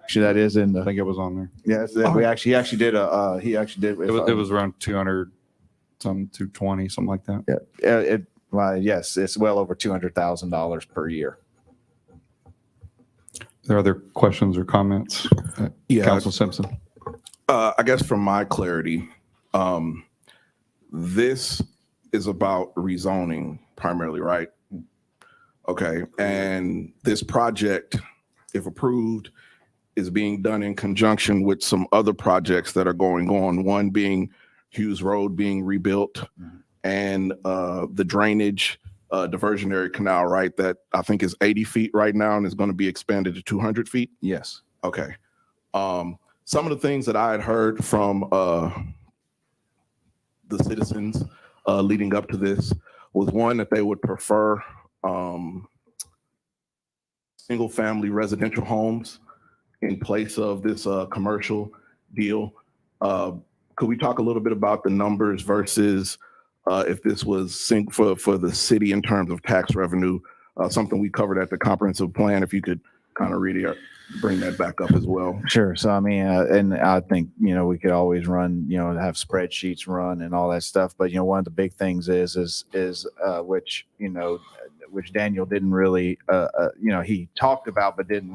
Speaker 9: Actually, that is in
Speaker 1: I think it was on there.
Speaker 9: Yeah, he actually did.
Speaker 1: It was around 200, some 220, something like that.
Speaker 9: Yeah. Yes, it's well over $200,000 per year.
Speaker 1: Are there other questions or comments?
Speaker 4: Yeah.
Speaker 1: Council Simpson.
Speaker 4: I guess from my clarity, this is about rezoning primarily, right? Okay. And this project, if approved, is being done in conjunction with some other projects that are going on, one being Hughes Road being rebuilt and the drainage diversionary canal, right? That I think is 80 feet right now and is going to be expanded to 200 feet.
Speaker 9: Yes.
Speaker 4: Okay. Some of the things that I had heard from the citizens leading up to this was one that they would prefer single family residential homes in place of this commercial deal. Could we talk a little bit about the numbers versus if this was for the city in terms of tax revenue, something we covered at the comprehensive plan, if you could kind of bring that back up as well.
Speaker 9: Sure. So, and I think, we could always run, have spreadsheets run and all that stuff. But, one of the big things is which Daniel didn't really, he talked about, but didn't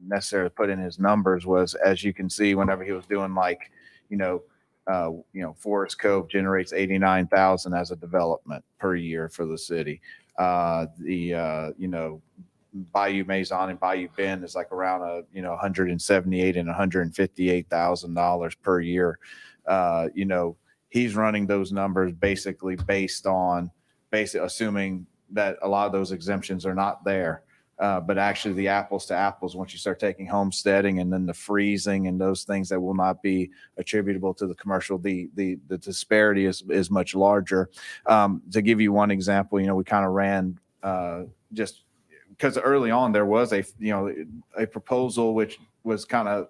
Speaker 9: necessarily put in his numbers was, as you can see, whenever he was doing Forest Cove generates 89,000 as a development per year for the city. Bayou Maison and Bayou Bend is like around $178,000 and $158,000 per year. He's running those numbers basically based on assuming that a lot of those exemptions are not there. but actually the apples to apples, once you start taking homesteading and then the freezing and those things that will not be attributable to the commercial, the disparity is much larger. To give you one example, we kind of ran just because early on there was a proposal which was kind of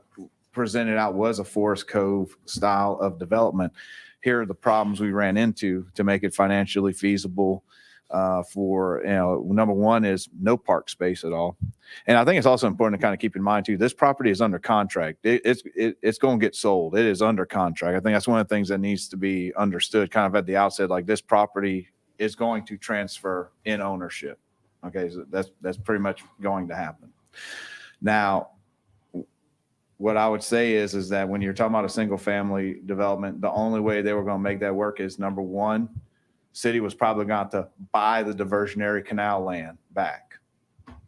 Speaker 9: presented out was a Forest Cove style of development. Here are the problems we ran into to make it financially feasible. Number one is no park space at all. And I think it's also important to kind of keep in mind too, this property is under contract. It's going to get sold. It is under contract. I think that's one of the things that needs to be understood kind of at the outset, like this property is going to transfer in ownership. Okay. So that's pretty much going to happen. Now, what I would say is that when you're talking about a single family development, the only way they were going to make that work is number one, city was probably going to buy the diversionary canal land back.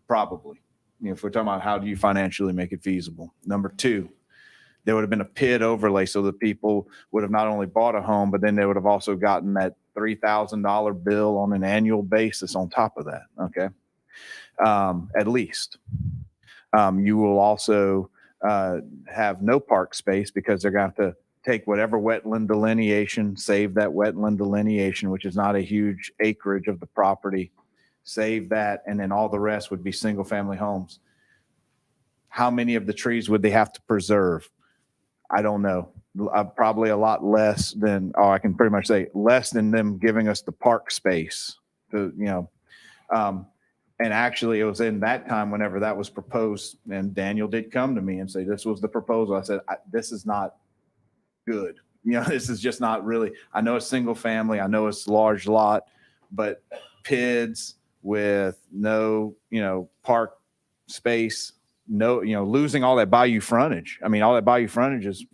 Speaker 9: Probably. If we're talking about how do you financially make it feasible. Number two, there would have been a PID overlay so that people would have not only bought a home, but then they would have also gotten that $3,000 bill on an annual basis on top of that. Okay. At least. You will also have no park space because they're going to have to take whatever wetland delineation, save that wetland delineation, which is not a huge acreage of the property, save that, and then all the rest would be single family homes. How many of the trees would they have to preserve? I don't know. Probably a lot less than, I can pretty much say less than them giving us the park space to, and actually, it was in that time whenever that was proposed, and Daniel did come to me and say, this was the proposal. I said, this is not good. This is just not really, I know it's single family. I know it's large lot, but PIDs with no, park space, no, losing all that bayou frontage. I mean, all that bayou frontage is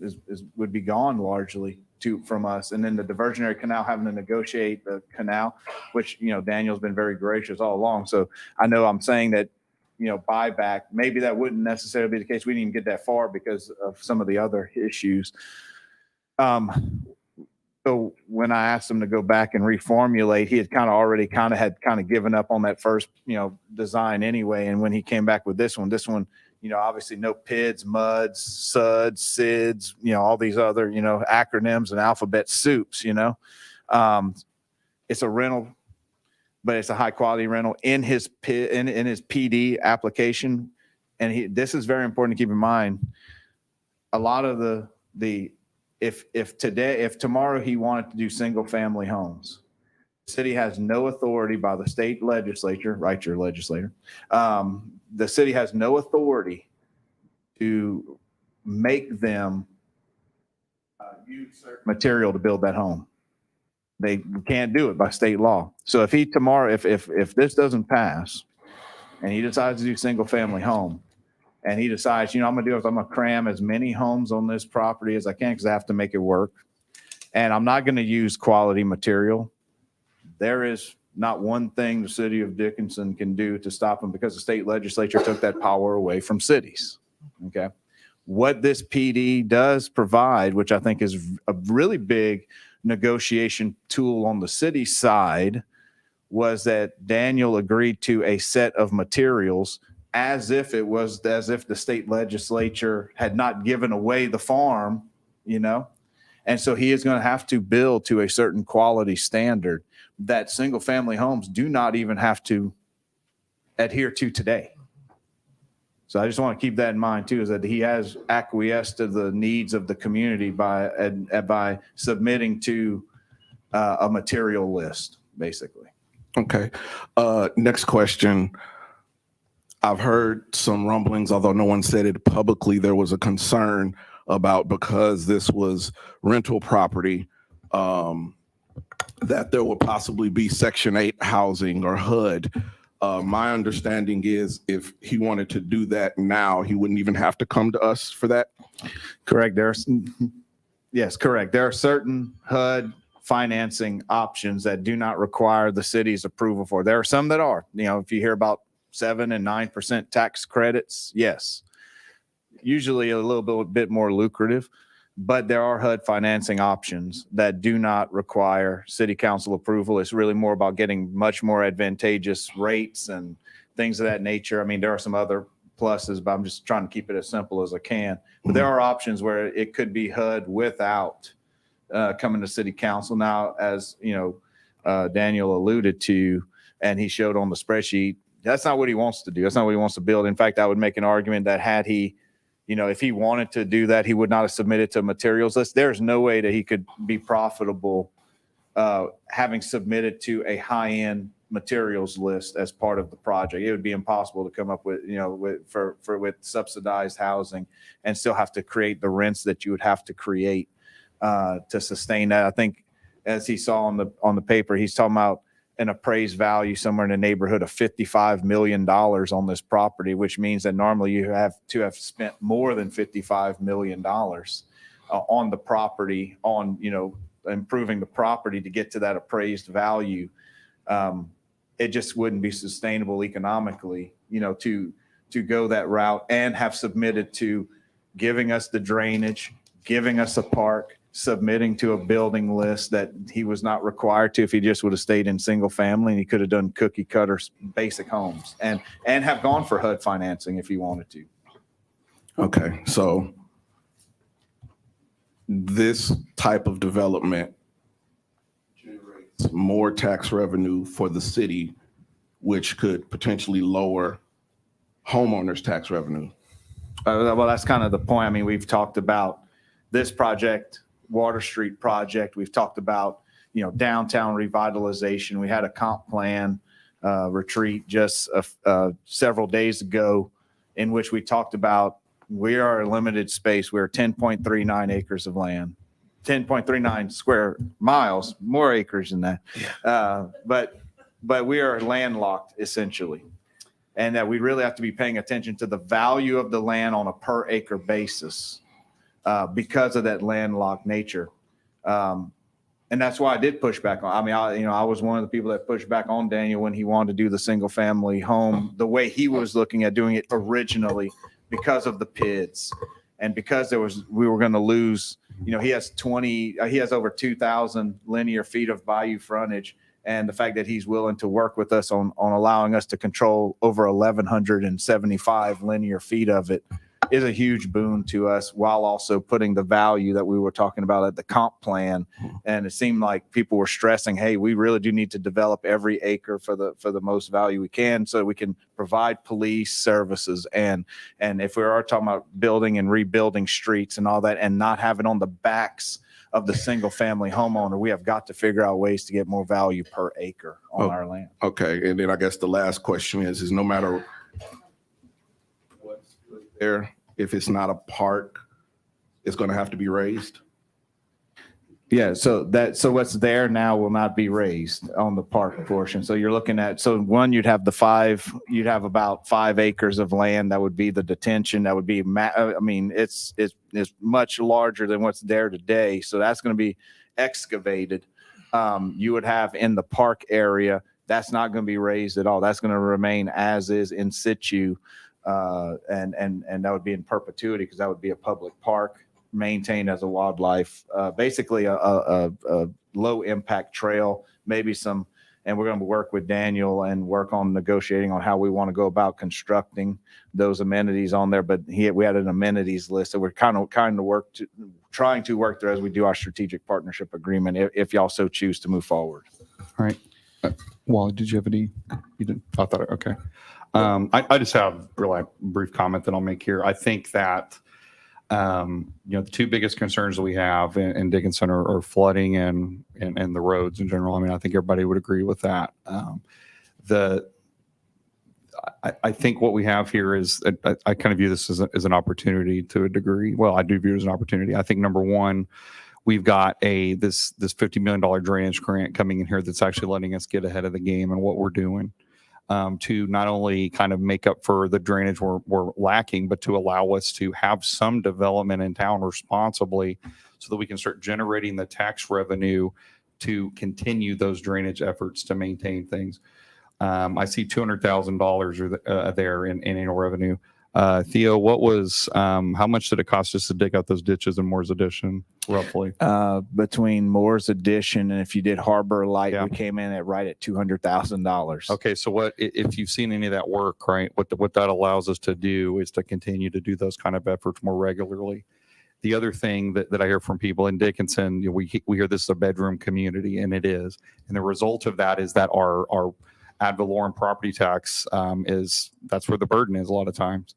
Speaker 9: would be gone largely from us. And then the diversionary canal, having to negotiate the canal, which, Daniel's been very gracious all along. So I know I'm saying that, buyback, maybe that wouldn't necessarily be the case. We didn't even get that far because of some of the other issues. So when I asked him to go back and reformulate, he had already given up on that first, design anyway. And when he came back with this one, obviously no PIDs, MUDs, SUDs, SIDs, all these other, acronyms and alphabet soups, it's a rental, but it's a high quality rental in his in his PD application. And this is very important to keep in mind. A lot of if tomorrow he wanted to do single family homes, the city has no authority by the state legislature, right? Your legislator. The city has no authority to make them use certain material to build that home. They can't do it by state law. So if he tomorrow, if this doesn't pass and he decides to do single family home, and he decides, I'm going to cram as many homes on this property as I can because I have to make it work. And I'm not going to use quality material. There is not one thing the city of Dickinson can do to stop him because the state legislature took that power away from cities. Okay. What this PD does provide, which I think is a really big negotiation tool on the city side, was that Daniel agreed to a set of materials as if the state legislature had not given away the farm, and so he is going to have to build to a certain quality standard that single family homes do not even have to adhere to today. So I just want to keep that in mind too, is that he has acquiesced to the needs of the community by submitting to a material list, basically.
Speaker 4: Okay. Next question. I've heard some rumblings, although no one said it publicly, there was a concern about, because this was rental property, that there would possibly be Section 8 housing or HUD. My understanding is if he wanted to do that now, he wouldn't even have to come to us for that.
Speaker 9: Correct. Yes, correct. There are certain HUD financing options that do not require the city's approval for. There are some that are, if you hear about 7 and 9% tax credits, yes, usually a little bit more lucrative, but there are HUD financing options that do not require city council approval. It's really more about getting much more advantageous rates and things of that nature. I mean, there are some other pluses, but I'm just trying to keep it as simple as I can. But there are options where it could be HUD without coming to city council. Now, as you know, Daniel alluded to, and he showed on the spreadsheet, that's not what he wants to do. That's not what he wants to build. In fact, I would make an argument that had he, if he wanted to do that, he would not have submitted to a materials list. There's no way that he could be profitable having submitted to a high-end materials list as part of the project. It would be impossible to come up with, with subsidized housing and still have to create the rents that you would have to create to sustain that. I think as he saw on the paper, he's talking about an appraised value somewhere in the neighborhood of $55 million on this property, which means that normally you have to have spent more than $55 million on the property, on, improving the property to get to that appraised value. It just wouldn't be sustainable economically, to go that route and have submitted to giving us the drainage, giving us a park, submitting to a building list that he was not required to if he just would have stayed in single family, and he could have done cookie cutter basic homes and have gone for HUD financing if he wanted to.
Speaker 4: Okay, so this type of development generates more tax revenue for the city, which could potentially lower homeowners' tax revenue.
Speaker 9: Well, that's kind of the point. I mean, we've talked about this project, Water Street project. We've talked about, downtown revitalization. We had a comp plan retreat just several days ago in which we talked about we are a limited space. We're 10.39 acres of land, 10.39 square miles, more acres than that. But we are landlocked essentially. And that we really have to be paying attention to the value of the land on a per acre basis because of that landlocked nature. And that's why I did push back on. I mean, I was one of the people that pushed back on Daniel when he wanted to do the single family home the way he was looking at doing it originally because of the PIDs and because we were going to lose. He has over 2,000 linear feet of bayou frontage. And the fact that he's willing to work with us on allowing us to control over 1,175 linear feet of it is a huge boon to us, while also putting the value that we were talking about at the comp plan. And it seemed like people were stressing, hey, we really do need to develop every acre for the most value we can so we can provide police services. And if we are talking about building and rebuilding streets and all that and not having on the backs of the single family homeowner, we have got to figure out ways to get more value per acre on our land.
Speaker 4: Okay, and then I guess the last question is no matter what's there, if it's not a park, it's going to have to be raised?
Speaker 9: Yeah, so what's there now will not be raised on the park portion. So you're looking at, one, you'd have about 5 acres of land. That would be the detention. That would be, it's much larger than what's there today. So that's going to be excavated. You would have in the park area, that's not going to be raised at all. That's going to remain as is in situ. And that would be in perpetuity because that would be a public park maintained as a wildlife, basically a low impact trail, maybe some, and we're going to work with Daniel and work on negotiating on how we want to go about constructing those amenities on there. But we had an amenities list, so we're trying to work there as we do our strategic partnership agreement, if y'all so choose to move forward.
Speaker 1: All right. Wally, did you have any? You didn't? I thought, okay. I just have really a brief comment that I'll make here. I think that the two biggest concerns that we have in Dickinson are flooding and the roads in general. I mean, I think everybody would agree with that. I think what we have here is I kind of view this as an opportunity to a degree. Well, I do view it as an opportunity. I think number one, we've got this $50 million drainage grant coming in here that's actually letting us get ahead of the game and what we're doing. To not only kind of make up for the drainage we're lacking, but to allow us to have some development in town responsibly so that we can start generating the tax revenue to continue those drainage efforts to maintain things. I see $200,000 there in annual revenue. Theo, how much did it cost us to dig out those ditches in Moore's Addition, roughly?
Speaker 9: Between Moore's Addition and if you did Harbor Light,
Speaker 1: Yeah.
Speaker 9: we came in at right at $200,000.
Speaker 1: Okay, so if you've seen any of that work, right? What that allows us to do is to continue to do those kind of efforts more regularly. The other thing that I hear from people in Dickinson, we hear this is a bedroom community, and it is. And the result of that is that our ad valorem property tax that's where the burden is a lot of times.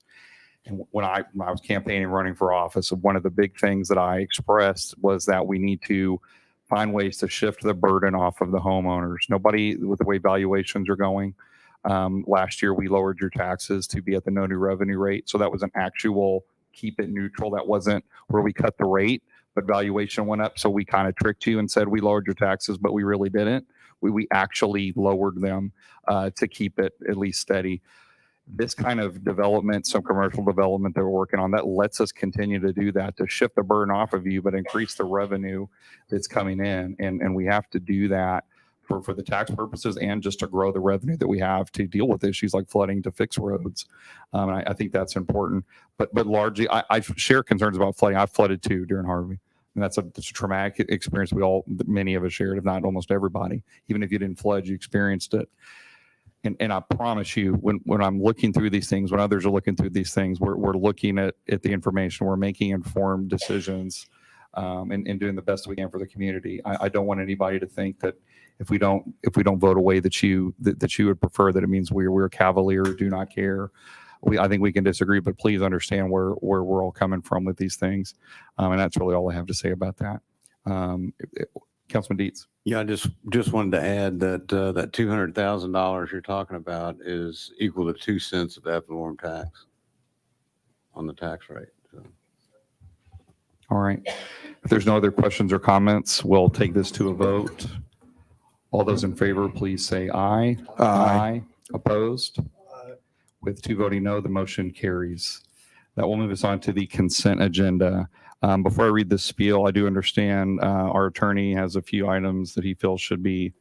Speaker 1: And when I was campaigning, running for office, one of the big things that I expressed was that we need to find ways to shift the burden off of the homeowners. Nobody, with the way valuations are going, last year we lowered your taxes to be at the no new revenue rate. So that was an actual keep it neutral. That wasn't where we cut the rate, but valuation went up. So we kind of tricked you and said we lowered your taxes, but we really didn't. We actually lowered them to keep it at least steady. This kind of development, some commercial development that we're working on, that lets us continue to do that, to shift the burden off of you, but increase the revenue that's coming in. And we have to do that for the tax purposes and just to grow the revenue that we have to deal with issues like flooding, to fix roads. And I think that's important. But largely, I share concerns about flooding. I've flooded too during Harvey. And that's a traumatic experience many of us shared, if not almost everybody. Even if you didn't flood, you experienced it. And I promise you, when I'm looking through these things, when others are looking through these things, we're looking at the information, we're making informed decisions, and doing the best we can for the community. I don't want anybody to think that if we don't vote away that you would prefer that it means we're cavalier, do not care. I think we can disagree, but please understand where we're all coming from with these things. And that's really all I have to say about that. Councilman Dietz.
Speaker 7: Yeah, I just wanted to add that that $200,000 you're talking about is equal to 2 cents of ad valorem tax on the tax rate. So.
Speaker 1: All right. If there's no other questions or comments, we'll take this to a vote. All those in favor, please say aye. Aye. Opposed? With 2 voting no, the motion carries. That will move us on to the consent agenda. Before I read this spiel, I do understand our attorney has a few items that he feels should be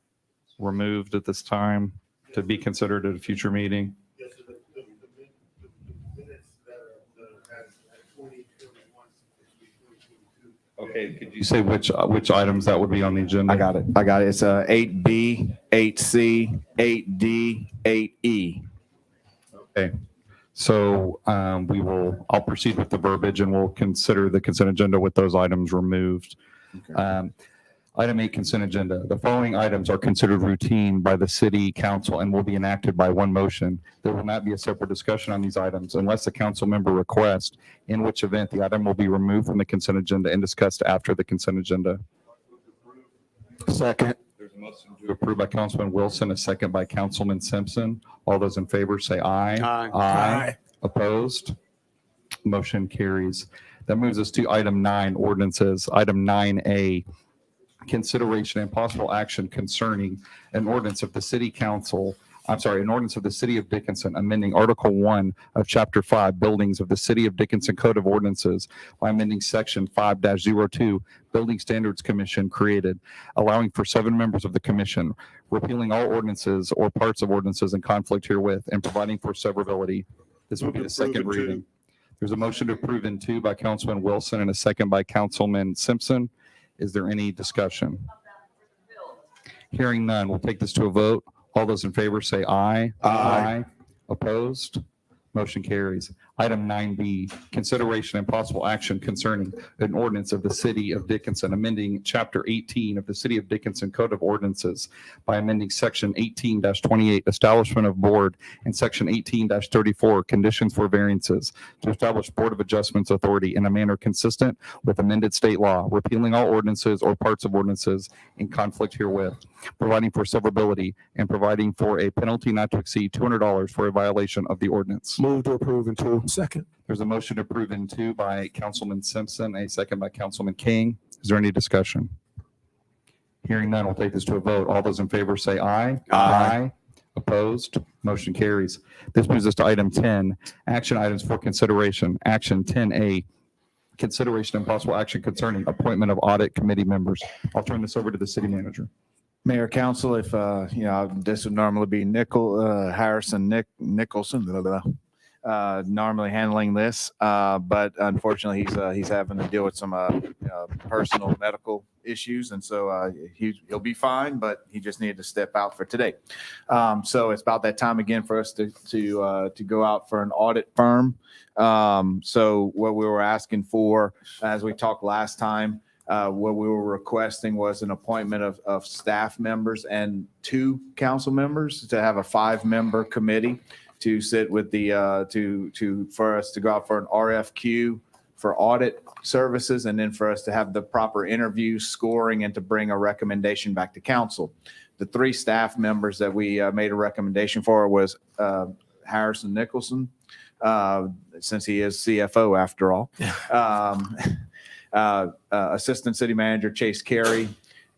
Speaker 1: removed at this time to be considered at a future meeting.
Speaker 6: Yes, so the minutes that are at 2021.
Speaker 1: Okay, could you say which items that would be on the agenda?
Speaker 9: I got it. It's 8B, 8C, 8D, 8E.
Speaker 1: Okay. So I'll proceed with the verbiage and we'll consider the consent agenda with those items removed. Okay. Item 8, consent agenda. The following items are considered routine by the city council and will be enacted by one motion. There will not be a separate discussion on these items unless the council member requests, in which event the item will be removed from the consent agenda and discussed after the consent agenda.
Speaker 9: Second.
Speaker 1: There's a motion to approve by Councilman Wilson, a second by Councilman Simpson. All those in favor say aye.
Speaker 7: Aye.
Speaker 1: Aye. Opposed? Motion carries. That moves us to item 9, ordinances. Item 9A, consideration and possible action concerning an ordinance of the city of Dickinson, amending Article 1 of Chapter 5, Buildings of the City of Dickinson Code of Ordinances by amending Section 5-02, Building Standards Commission created, allowing for 7 members of the commission, repealing all ordinances or parts of ordinances in conflict herewith, and providing for severability. This will be the second reading. There's a motion to approve in 2 by Councilman Wilson and a second by Councilman Simpson. Is there any discussion? Hearing none, we'll take this to a vote. All those in favor say aye. Aye. Opposed? Motion carries. Item 9B, consideration and possible action concerning an ordinance of the City of Dickinson, amending Chapter 18 of the City of Dickinson Code of Ordinances by amending Section 18-28, Establishment of Board, and Section 18-34, Conditions for Variances, to establish Board of Adjustments authority in a manner consistent with amended state law, repealing all ordinances or parts of ordinances in conflict herewith, providing for severability, and providing for a penalty not to exceed $200 for a violation of the ordinance.
Speaker 3: Move to approve in 2. Second.
Speaker 1: There's a motion to approve in 2 by Councilman Simpson, a second by Councilman King. Is there any discussion? Hearing none, we'll take this to a vote. All those in favor say aye. Aye. Opposed? Motion carries. This moves us to item 10, action items for consideration. Action 10A, consideration and possible action concerning appointment of audit committee members. I'll turn this over to the city manager.
Speaker 9: Mayor, council, if, this would normally be Harrison Nicholson, normally handling this, but unfortunately he's having to deal with some personal medical issues, and so he'll be fine, but he just needed to step out for today. So it's about that time again for us to go out for an audit firm. So what we were asking for, as we talked last time, what we were requesting was an appointment of staff members and 2 council members to have a 5-member committee to sit with the for us to go out for an RFQ for audit services, and then for us to have the proper interview scoring and to bring a recommendation back to council. The 3 staff members that we made a recommendation for was Harrison Nicholson, since he is CFO after all. Assistant City Manager Chase Carey,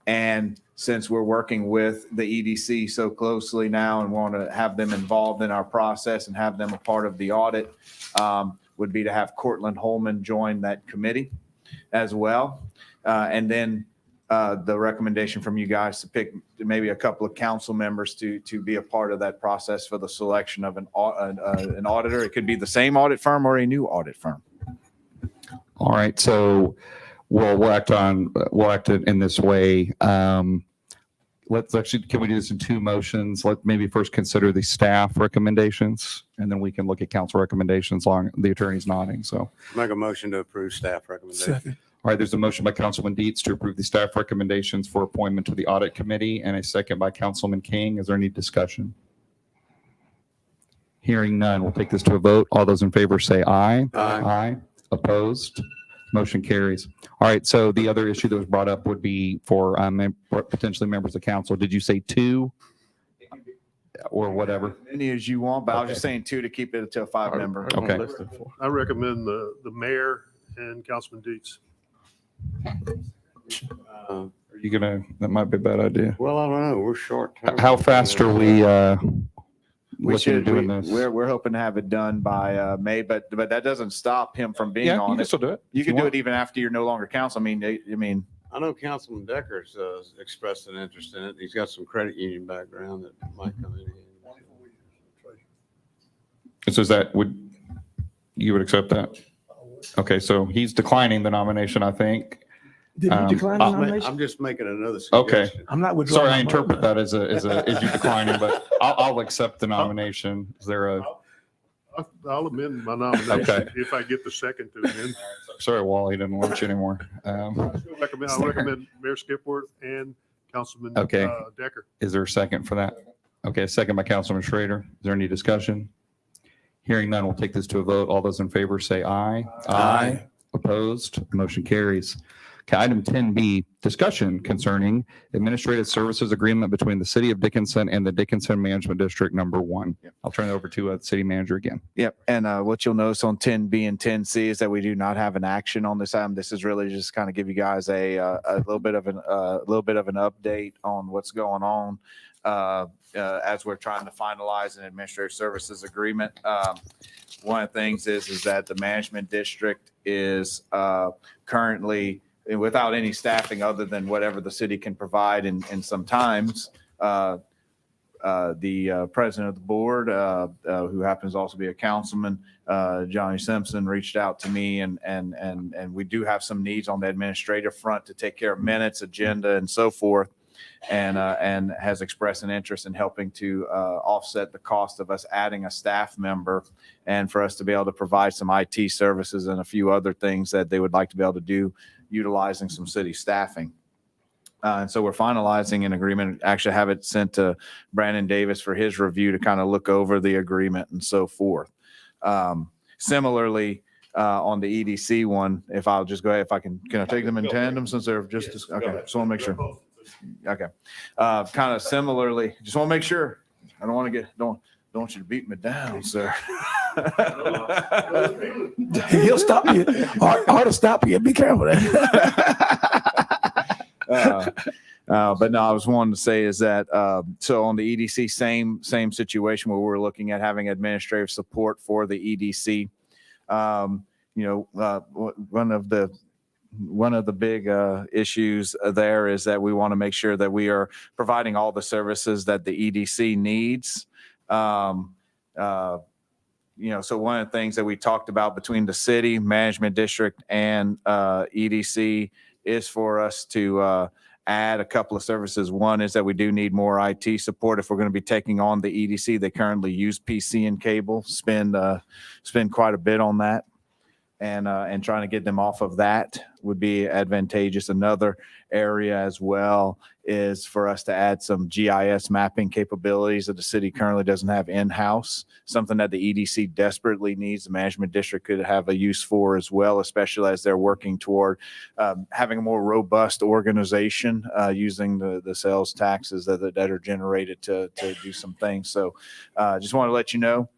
Speaker 9: and since we're working with the EDC so closely now and want to have them involved in our process and have them a part of the audit, would be to have Cortland Holman join that committee as well. And then the recommendation from you guys to pick maybe a couple of council members to be a part of that process for the selection of an auditor. It could be the same audit firm or a new audit firm.
Speaker 1: All right, so we'll act in this way. Let's actually, can we do this in 2 motions? Let maybe first consider the staff recommendations, and then we can look at council recommendations along the attorney's nodding. So
Speaker 7: Make a motion to approve staff recommendation.
Speaker 1: all right, there's a motion by Councilman Dietz to approve the staff recommendations for appointment to the audit committee, and a second by Councilman King. Is there any discussion? Hearing none, we'll take this to a vote. All those in favor say aye. Aye. Opposed? Motion carries. All right, so the other issue that was brought up would be for potentially members of council. Did you say 2 or whatever?
Speaker 9: Any as you want, but I was just saying 2 to keep it to a 5-member.
Speaker 1: Okay.
Speaker 6: I recommend the mayor and Councilman Dietz.
Speaker 1: Are you gonna, that might be a bad idea.
Speaker 7: Well, I don't know. We're short.
Speaker 1: How fast are we looking at doing this?
Speaker 9: We're hoping to have it done by May, but that doesn't stop him from being
Speaker 1: Yeah,
Speaker 9: on
Speaker 1: you
Speaker 9: it.
Speaker 1: can still do it.
Speaker 9: You
Speaker 1: if
Speaker 9: can do
Speaker 1: want.
Speaker 9: it even after you're no longer council. I mean,
Speaker 7: I know Councilman Decker's expressed an interest in it. He's got some credit union background that might come in.
Speaker 1: So is that, you would accept that? Okay, so he's declining the nomination, I think.
Speaker 3: Did you decline the nomination?
Speaker 7: I'm just making another
Speaker 1: Okay.
Speaker 7: suggestion.
Speaker 3: I'm not withdrawing.
Speaker 1: Sorry, I
Speaker 3: my
Speaker 1: interpret
Speaker 3: vote.
Speaker 1: that as you declining, but I'll accept the nomination. Is there a,
Speaker 6: I'll amend my nomination
Speaker 1: Okay.
Speaker 6: if I get the second to amend.
Speaker 1: sorry, Wally didn't want you anymore.
Speaker 6: I'll recommend Mayor Skipworth and Councilman
Speaker 1: Okay.
Speaker 6: Decker.
Speaker 1: Is there a second for that? Okay, a second by Councilman Schrader. Is there any discussion? Hearing none, we'll take this to a vote. All those in favor say aye.
Speaker 3: Aye.
Speaker 1: Opposed? Motion carries. Okay, item 10B, discussion concerning administrative services agreement between the City of Dickinson and the Dickinson Management District Number 1. I'll turn it over to the city manager again.
Speaker 9: Yep. And what you'll notice on 10B and 10C is that we do not have an action on this item. This is really just kind of give you guys a little bit of an update on what's going on as we're trying to finalize an administrative services agreement. One of the things is that the management district is currently without any staffing other than whatever the city can provide. And sometimes the president of the board, who happens to also be a councilman, Johnny Simpson, reached out to me, and we do have some needs on the administrative front to take care of minutes, agenda, and so forth, and has expressed an interest in helping to offset the cost of us adding a staff member, and for us to be able to provide some IT services and a few other things that they would like to be able to do utilizing some city staffing. And so we're finalizing an agreement, actually have it sent to Brandon Davis for his review to kind of look over the agreement and so forth. Similarly, on the EDC one, if I'll just go ahead, if I can I take them in tandem since they're just, okay, just want to make sure. Okay. Kind of similarly, just want to make sure. I don't want to don't want you to beat me down, sir.
Speaker 3: He'll stop you. Or to stop you. Be careful.
Speaker 9: But no, I was wanting to say is that, so on the EDC, same situation where we're looking at having administrative support for the EDC. One of the big issues there is that we want to make sure that we are providing all the services that the EDC needs. so one of the things that we talked about between the city management district and EDC is for us to add a couple of services. One is that we do need more IT support if we're going to be taking on the EDC. They currently use PC and cable, spend quite a bit on that. And trying to get them off of that would be advantageous. Another area as well is for us to add some GIS mapping capabilities that the city currently doesn't have in-house, something that the EDC desperately needs. The management district could have a use for as well, especially as they're working toward having a more robust organization using the sales taxes that are generated to do some things. So just want to let you know,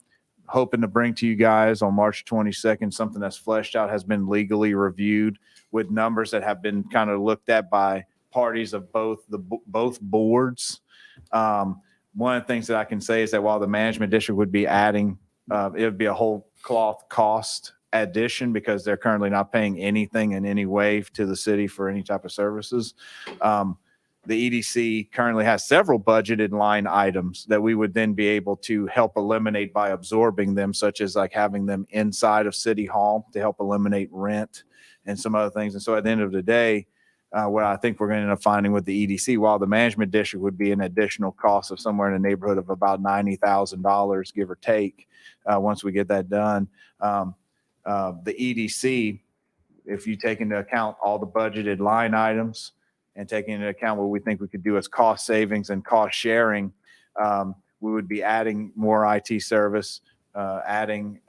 Speaker 9: hoping to bring to you guys on March 22nd, something that's fleshed out, has been legally reviewed with numbers that have been kind of looked at by parties of both boards. One of the things that I can say is that while the management district would be adding, it would be a whole cloth cost addition because they're currently not paying anything in any way to the city for any type of services. The EDC currently has several budgeted line items that we would then be able to help eliminate by absorbing them, such as like having them inside of City Hall to help eliminate rent and some other things. And so at the end of the day, what I think we're going to end up finding with the EDC, while the management district would be an additional cost of somewhere in the neighborhood of about $90,000, give or take, once we get that done, the EDC, if you take into account all the budgeted line items, and taking into account what we think we could do as cost savings and cost sharing, we would be adding more IT service, adding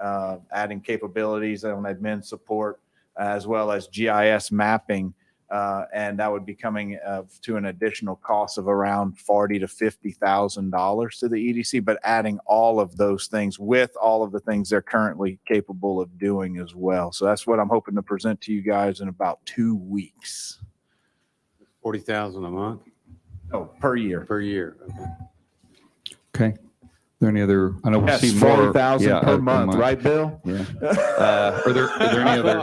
Speaker 9: capabilities on admin support, as well as GIS mapping, and that would be coming to an additional cost of around $40,000 to $50,000 to the EDC. But adding all of those things with all of the things they're currently capable of doing as well. So that's what I'm hoping to present to you guys in about 2 weeks.
Speaker 7: 40,000 a month?
Speaker 9: Oh, per year.
Speaker 7: Per year.
Speaker 1: Okay. Are there any other? I know we'll
Speaker 9: Yes,
Speaker 1: see more.
Speaker 9: 40,000 per month, right, Bill?
Speaker 1: Yeah. Are there any other?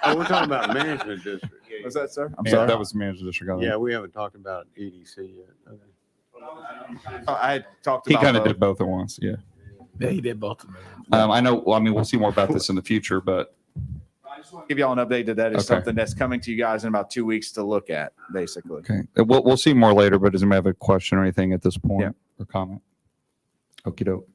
Speaker 7: Oh, we're talking about management district.
Speaker 9: Was that, sir? I'm
Speaker 1: Yeah,
Speaker 9: sorry.
Speaker 1: that was managed district.
Speaker 7: Yeah, we haven't talked about EDC yet. Okay.
Speaker 9: I talked
Speaker 1: He
Speaker 9: about
Speaker 1: kind of
Speaker 9: both.
Speaker 1: did both at once. Yeah.
Speaker 3: Yeah, he did both of them.
Speaker 1: I know. Well, I mean, we'll see more about this in the future, but
Speaker 9: I just want to give y'all an update that is
Speaker 1: Okay.
Speaker 9: something that's coming to you guys in about 2 weeks to look at, basically.
Speaker 1: okay. We'll see more later. But does anybody have a question or anything at this point
Speaker 9: Yeah.
Speaker 1: or comment? Okie doke.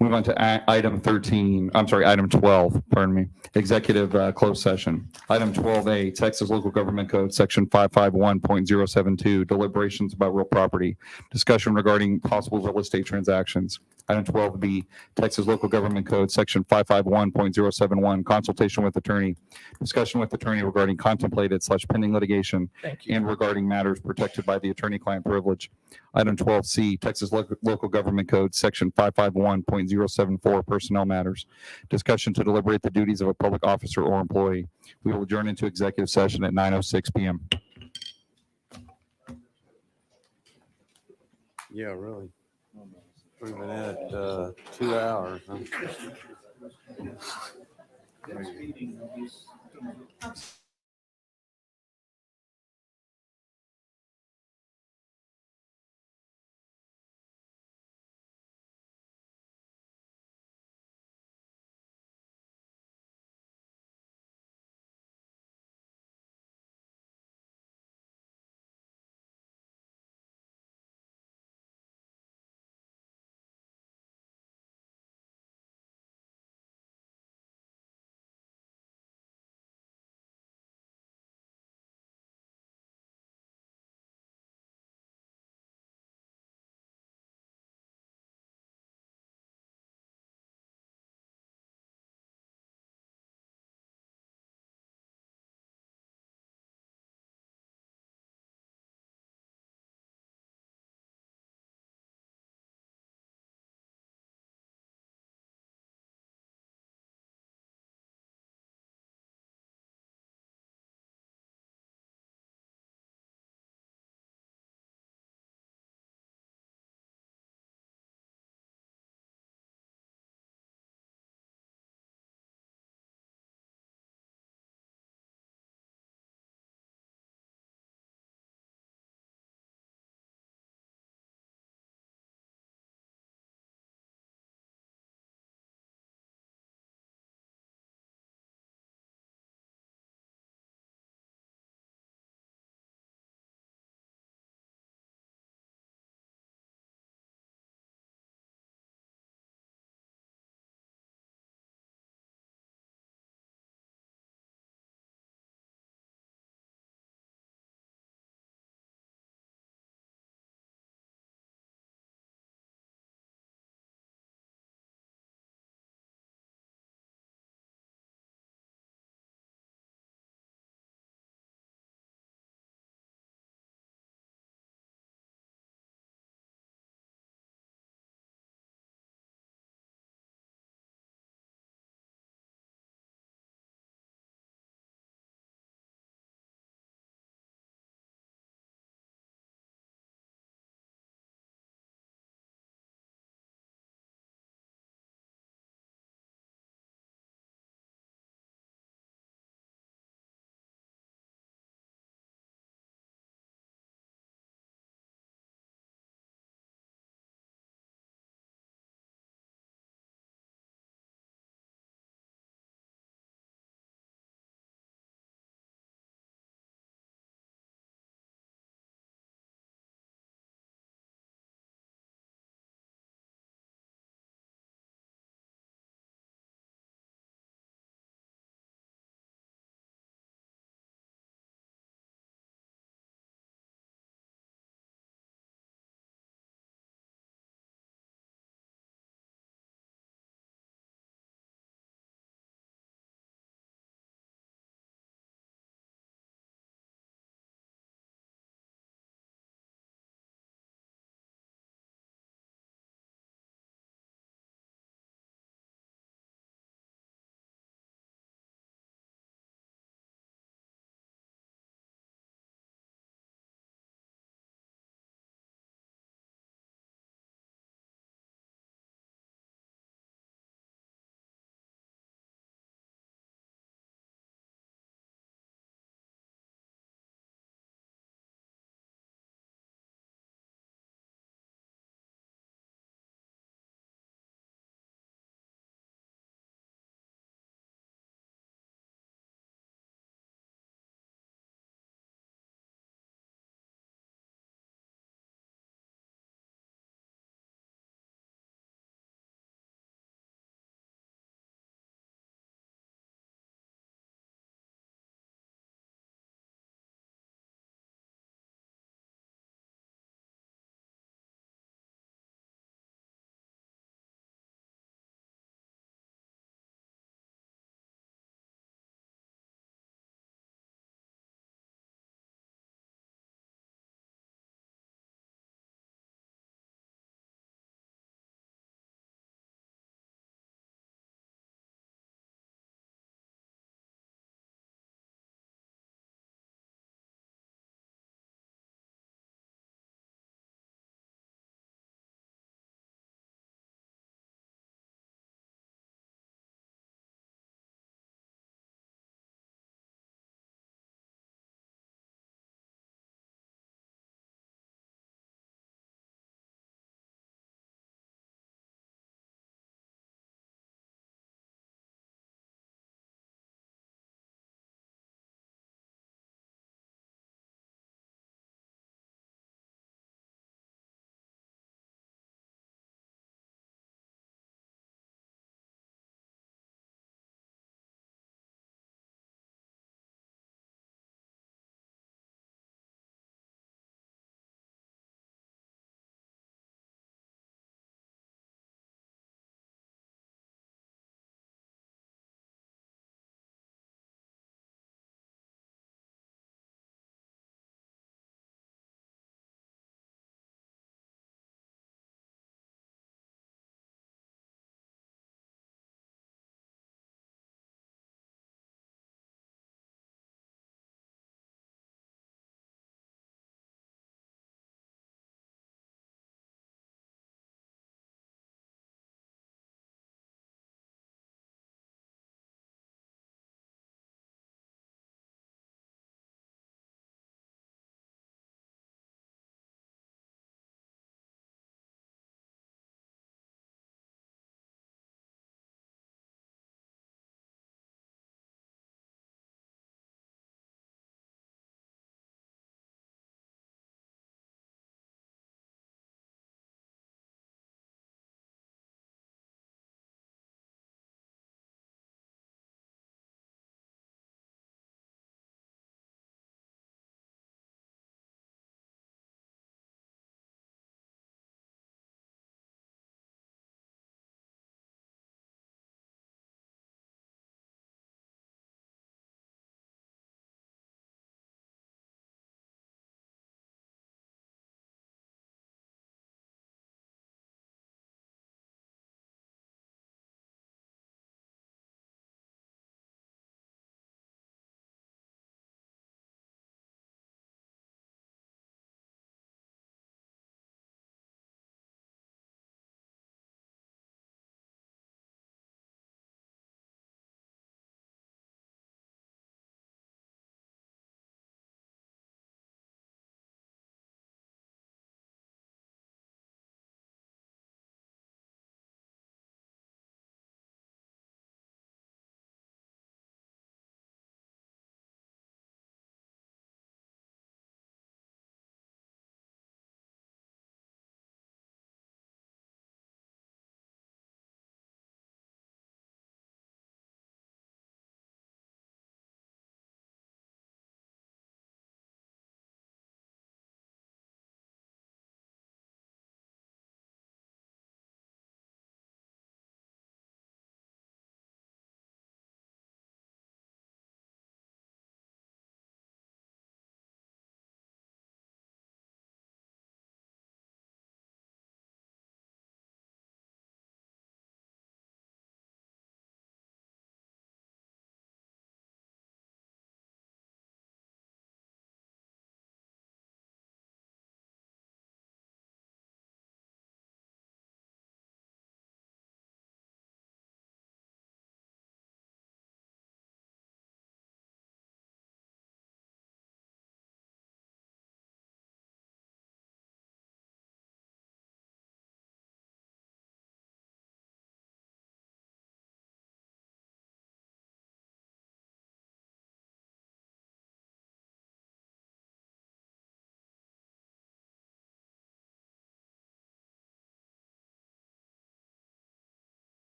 Speaker 1: Move on to item 12, pardon me, executive closed session. Item 12A, Texas Local Government Code, Section 551.072, deliberations about real property, discussion regarding possible real estate transactions. Item 12B, Texas Local Government Code, Section 551.071, consultation with attorney, discussion with attorney regarding contemplated / pending litigation
Speaker 3: Thank you.
Speaker 1: and regarding matters protected by the attorney-client privilege. Item 12C, Texas Local Government Code, Section 551.074, personnel matters. Discussion to deliberate the duties of a public officer or employee. We will adjourn into executive session at 9:06 p.m.
Speaker 7: Yeah, really. We've been at 2 hours. Huh?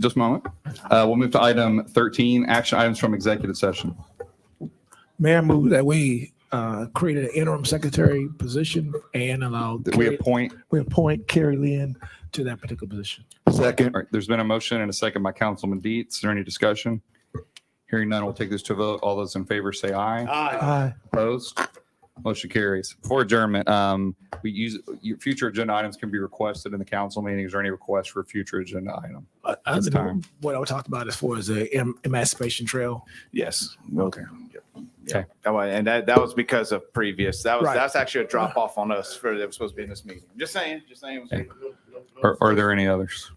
Speaker 1: Just a moment. We'll move to item 13, action items from executive session.
Speaker 3: Mayor, move that we create an interim secretary position and allow.
Speaker 1: That we
Speaker 3: appoint Carrie Lynn to that particular position.
Speaker 4: Second.
Speaker 1: All right, there's been a motion and a second by Councilman Dietz. Is there any discussion? Hearing none, we'll take this to a vote. All those in favor say aye.
Speaker 3: Aye.
Speaker 1: Opposed? Motion carries. For adjournment, future agenda items can be requested in the council meeting. Is there any request for a future agenda item?
Speaker 3: Other
Speaker 1: time.
Speaker 3: than what I talked about as far as the Emancipation Trail.
Speaker 9: Yes. Okay.
Speaker 1: Okay.
Speaker 9: And that was because of previous,
Speaker 3: Right.
Speaker 9: that's actually a drop off on us for, that was supposed to be in this meeting. Just saying.
Speaker 1: Okay. Are there any others?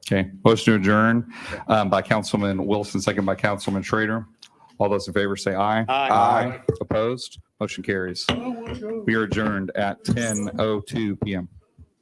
Speaker 1: Okay, motion to adjourn by Councilman Wilson, second by Councilman Schrader. All those in favor say aye.
Speaker 7: Aye.
Speaker 1: Opposed? Motion carries. We are adjourned at 10:02 PM.